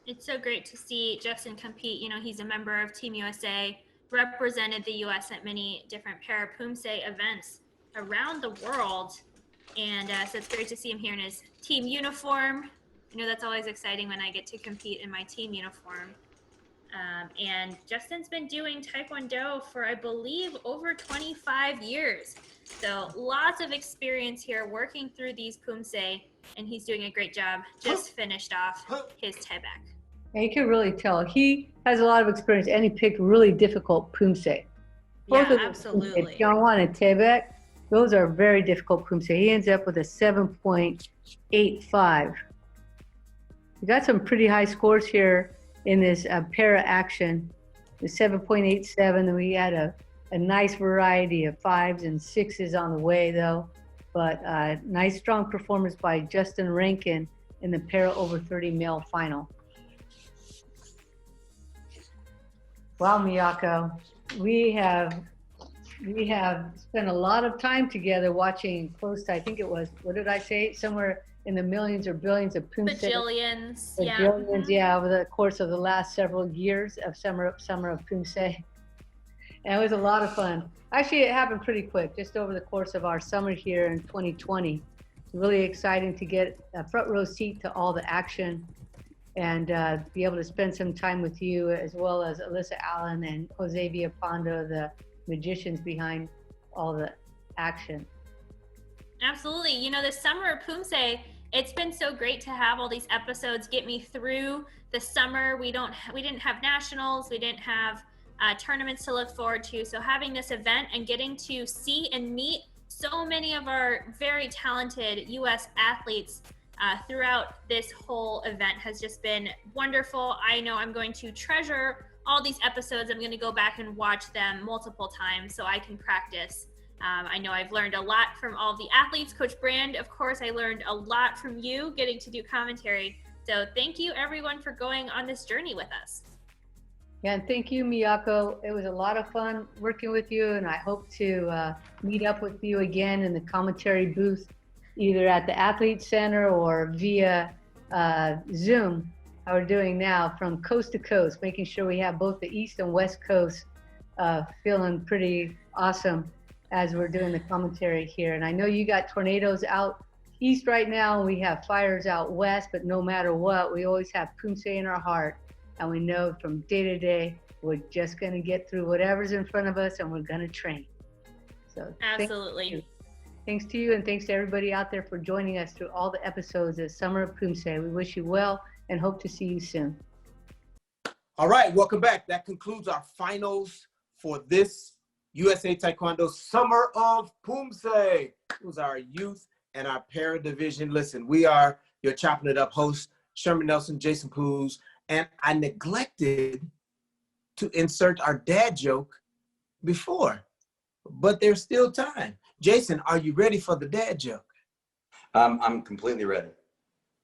It's so great to see Justin compete. You know, he's a member of Team USA, represented the US at many different para-Poomsae events around the world. And so it's great to see him here in his team uniform. I know that's always exciting when I get to compete in my team uniform. And Justin's been doing Taekwondo for, I believe, over 25 years. So lots of experience here working through these Poomsae, and he's doing a great job. Just finished off his Tebek. And you can really tell he has a lot of experience, and he picked really difficult Poomsae. Both Yeah, of absolutely. Pyongwan and Tebek, those are very difficult Poomsae. He ends up with a 7.85. We got some pretty high scores here in this para action. The 7.87, and we had a nice variety of 5s and 6s on the way though. But nice strong performance by Justin Rankin in the para over 30 male final. Wow, Miyako, we have spent a lot of time together watching close to, I think it was, what did I say? Somewhere in the millions or billions of Poomsae. Bajillions, yeah. Bajillions, yeah, over the course of the last several years of Summer of Poomsae. And it was a lot of fun. Actually, it happened pretty quick, just over the course of our summer here in 2020. It's really exciting to get a front row seat to all the action and be able to spend some time with you, as well as Alyssa Allen and Jose Villapando, the magicians behind all the action. Absolutely. You know, the Summer of Poomsae, it's been so great to have all these episodes get me through the summer. We didn't have nationals, we didn't have tournaments to look forward to. So having this event and getting to see and meet so many of our very talented US athletes throughout this whole event has just been wonderful. I know I'm going to treasure all these episodes. I'm going to go back and watch them multiple times so I can practice. I know I've learned a lot from all the athletes. Coach Brand, of course, I learned a lot from you getting to do commentary. So thank you everyone for going on this journey with us. Yeah, and thank you, Miyako. It was a lot of fun working with you, and I hope to meet up with you again in the commentary booth, either at the Athlete Center or via Zoom, how we're doing now, from coast to coast, making sure we have both the East and West Coast feeling pretty awesome as we're doing the commentary here. And I know you got tornadoes out east right now, and we have fires out west, but no matter what, we always have Poomsae in our heart And we know from day to day, we're just going to get through whatever's in front of us and we're going to train. So Absolutely. Thanks to you and thanks to everybody out there for joining us through all the episodes of Summer of Poomsae. We wish you well and hope to see you soon. All right, welcome back. That concludes our finals for this USA Taekwondo Summer of Poomsae. It was our youth and our para division. Listen, we are your Chopping It Up hosts, Sherman Nelson, Jason Poos, and I neglected to insert our dad joke before, but there's still time. Jason, are you ready for the dad joke? I'm completely ready.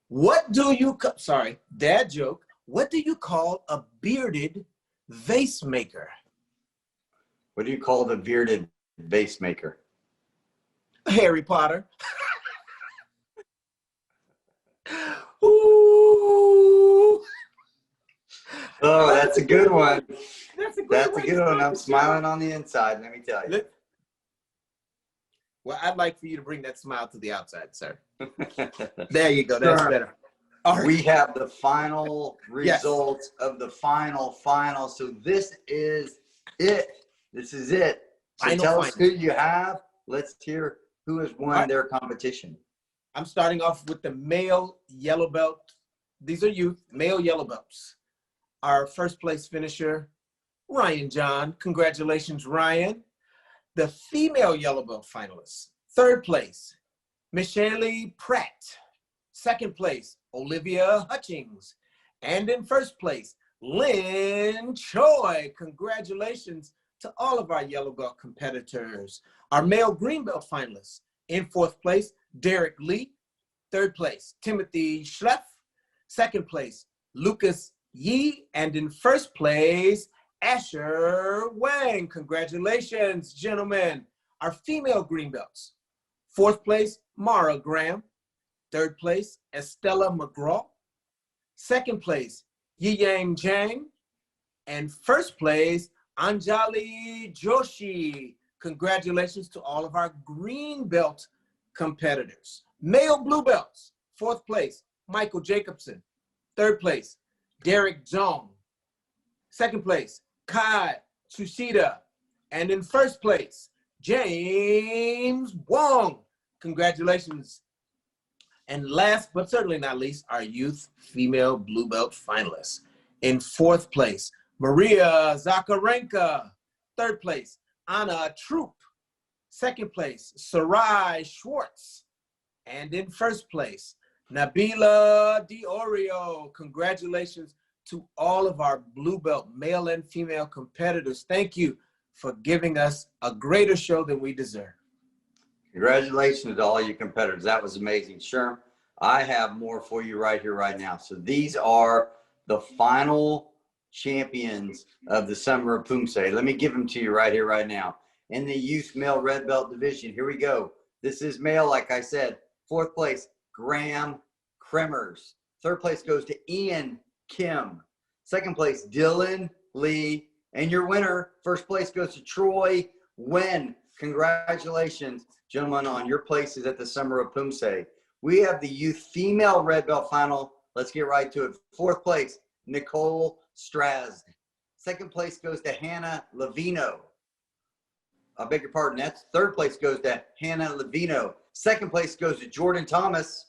What do you, dad joke. What do you call a bearded vase maker? What do you call the bearded vase maker? Harry Potter. Ooh. Oh, that's a good one. That's a good one. I'm smiling on the inside, let me tell you. Well, I'd like for you to bring that smile to the outside, sir. There you go. That's better. Right. We have the final results of the final. So this is it. So tell us who you have. Let's hear who has won their competition. I'm starting off with the male yellow belt. These are youth, male yellow belts. Our first place finisher, Ryan John. Congratulations, Ryan. The female yellow belt finalists. Third place, Michelle Pratt. Second place, Olivia Hutchings. And in first place, Lynn Choi. Congratulations to all of our yellow belt competitors. Our male green belt finalists. In fourth place, Derek Lee. Third place, Timothy Schleff. Second place, Lucas Yee. And in first place, Asher Wang. Congratulations, gentlemen. Our female green belts. Fourth place, Mara Graham. Third place, Estella McGraw. Second place, Yiyang Zhang. And first place, Anjali Joshi. Congratulations to all of our green belt competitors. Male blue belts. Fourth place, Michael Jacobson. Third place, Derek Zhong. Second place, Kai Tsushida. And in first place, James Wong. Congratulations. And last but certainly not least, our youth female blue belt finalists. In fourth place, Maria Zakarenka. Third place, Anna Troop. Second place, Sarai Schwartz. And in first place, Nabila Diorio. Congratulations to all of our blue belt male and female competitors. Thank you for giving us a greater show than we deserve. Congratulations to all you competitors. That was amazing. Sherm, I have more for you right here, right now. So these are the final champions of the Summer of Poomsae. Let me give them to you right here, right now. In the youth male red belt division, here we go. This is male, like I said. Fourth place, Graham Kremers. Third place goes to Ian Kim. Second place, Dylan Lee. And your winner, first place goes to Troy Wen. Congratulations, gentlemen, on your places at the Summer of Poomsae. We have the youth female red belt final. Let's get right to it. Fourth place, Nicole Strazd. Second place goes to Hannah Levino. I beg your pardon. That's third place goes to Hannah Levino. Second place goes to Jordan Thomas.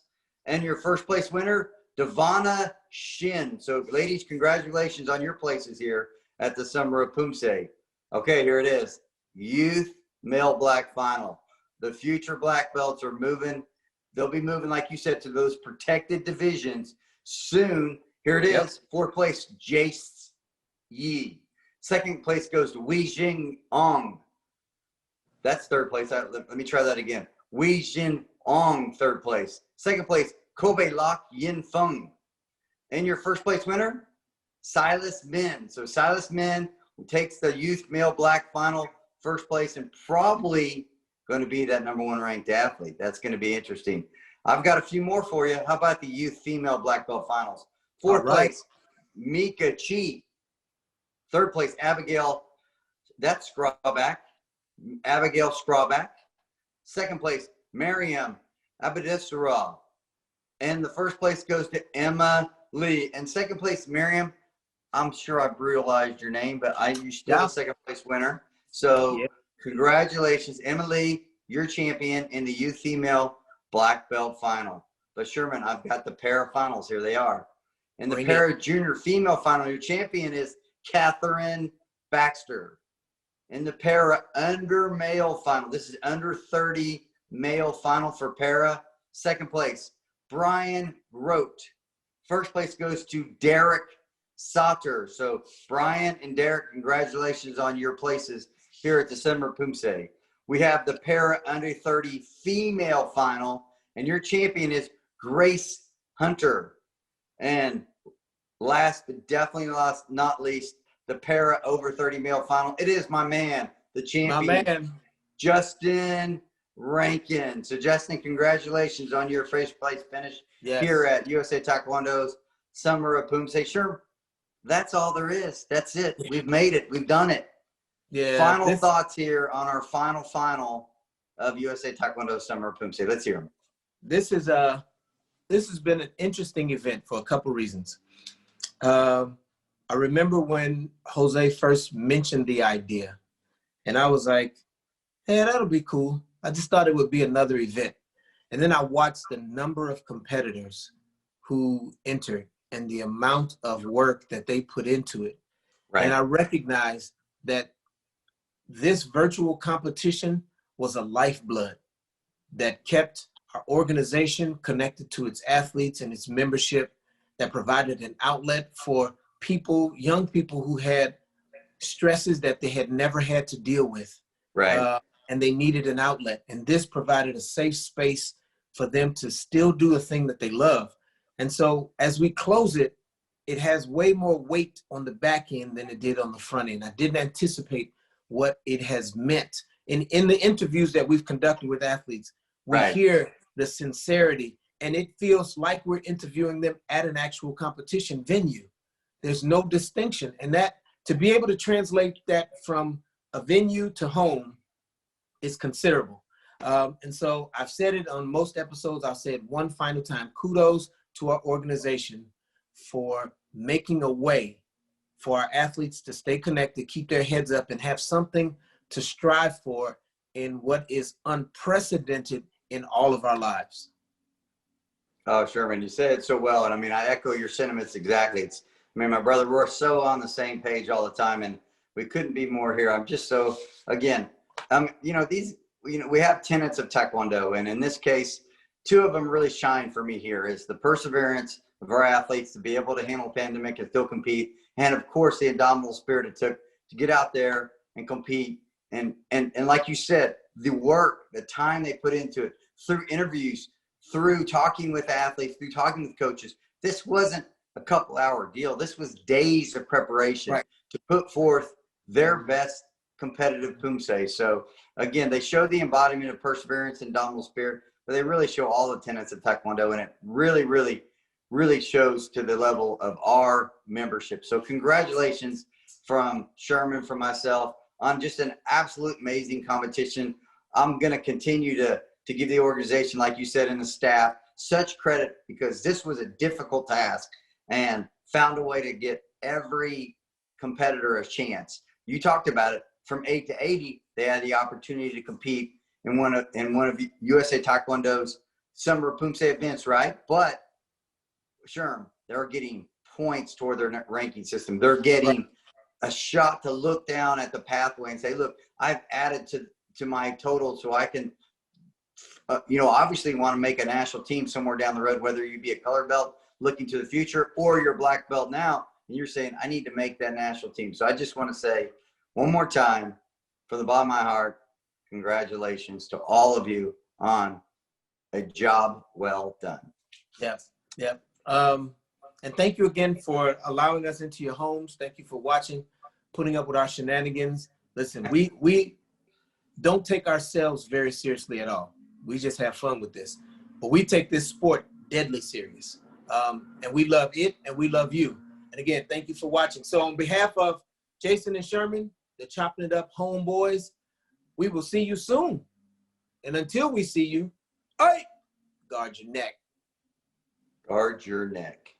And your first place winner, Devana Shin. So, ladies, congratulations on your places here at the Summer of Poomsae. Okay, here it is. Youth male black final. The future black belts are moving. They'll be moving, like you said, to those protected divisions soon. Here it is. Fourth place, Jace Yi. Second place goes to Wei Jing Ong. That's third place. Let me try that again. Wei Jin Ong, third place. Second place, Kobe Lok Yin Feng. And your first place winner, Silas Min. So Silas Min takes the youth male black final first place and probably going to be that #1 ranked athlete. That's going to be interesting. I've got a few more for you. How about the youth female black belt finals? Fourth place, Mika Chi. Third place, Abigail, that's Scrawback. Abigail Scrawback. Second place, Miriam Abedisarov. And the first place goes to Emma Lee. And second place, Miriam I'm sure I brutalized your name, but you're still a second place winner. So congratulations, Emily, you're champion in the youth female black belt final. But Sherman, I've got the para finals. Here they are. In the para junior female final, your champion is Catherine Baxter. In the para under male final, this is under 30 male final for para. Second place, Brian Grote. First place goes to Derek Sauter. So Brian and Derek, congratulations on your places here at the Summer of Poomsae. We have the para under 30 female final, and your champion is Grace Hunter. And last but definitely not least, the para over 30 male final. It is my man, the champion, Justin Rankin. So Justin, congratulations on your first place finish here at USA Taekwondo's Summer of Poomsae. Sure, that's all there is. That's it. We've made it. We've done it. Yeah. Final thoughts here on our final of USA Taekwondo's Summer of Poomsae. Let's hear them. This has been an interesting event for a couple reasons. I remember when Jose first mentioned the idea, and I was like, hey, that'll be cool. I just thought it would be another event. And then I watched the number of competitors who entered and the amount of work that they put into it. Right. And I recognized that this virtual competition was a lifeblood that kept our organization connected to its athletes and its membership, that provided an outlet for people, young people who had stresses that they had never had to deal with. Right. And they needed an outlet. And this provided a safe space for them to still do a thing that they love. And so as we close it, it has way more weight on the back end than it did on the front end. I didn't anticipate what it has meant. In the interviews that we've conducted with athletes, we hear the sincerity, and it feels like we're interviewing them at an actual competition venue. There's no distinction. And that, to be able to translate that from a venue to home is considerable. And so I've said it on most episodes. I'll say it one final time. Kudos to our organization for making a way for our athletes to stay connected, keep their heads up, and have something to strive for in what is unprecedented in all of our lives. Oh, Sherman, you said it so well. And I mean, I echo your sentiments exactly. My brother, we're so on the same page all the time, and we couldn't be more here. I'm just so, again, we have tenets of Taekwondo, and in this case, two of them really shine for me here is the perseverance of our athletes to be able to handle pandemic and still compete. And of course, the indomitable spirit it took to get out there and compete. And like you said, the work, the time they put into it, through interviews, through talking with athletes, through talking with coaches. This wasn't a couple-hour deal. This was days of preparation to put forth their best competitive Poomsae. So again, they show the embodiment of perseverance and indomitable spirit, but they really show all the tenets of Taekwondo, and it really, really, really shows to the level of our membership. So congratulations from Sherman, from myself, on just an absolute amazing competition. I'm going to continue to give the organization, like you said, and the staff such credit, because this was a difficult task and found a way to get every competitor a chance. You talked about it. From 8 to 80, they had the opportunity to compete in one of USA Taekwondo's Summer of Poomsae events, right? But sure, they're getting points toward their ranking system. They're getting a shot to look down at the pathway and say, look, I've added to my total so I can, obviously want to make a national team somewhere down the road, whether you be a color belt looking to the future or you're a black belt now, and you're saying, I need to make that national team. So I just want to say one more time, from the bottom of my heart, congratulations to all of you on a job well done. Yes. Yep. And thank you again for allowing us into your homes. Thank you for watching, putting up with our shenanigans. Listen, we don't take ourselves very seriously at all. We just have fun with this. But we take this sport deadly serious. And we love it, and we love you. And again, thank you for watching. So on behalf of Jason and Sherman, the Chopping It Up homeboys, we will see you soon. And until we see you, guard your neck. Guard your neck.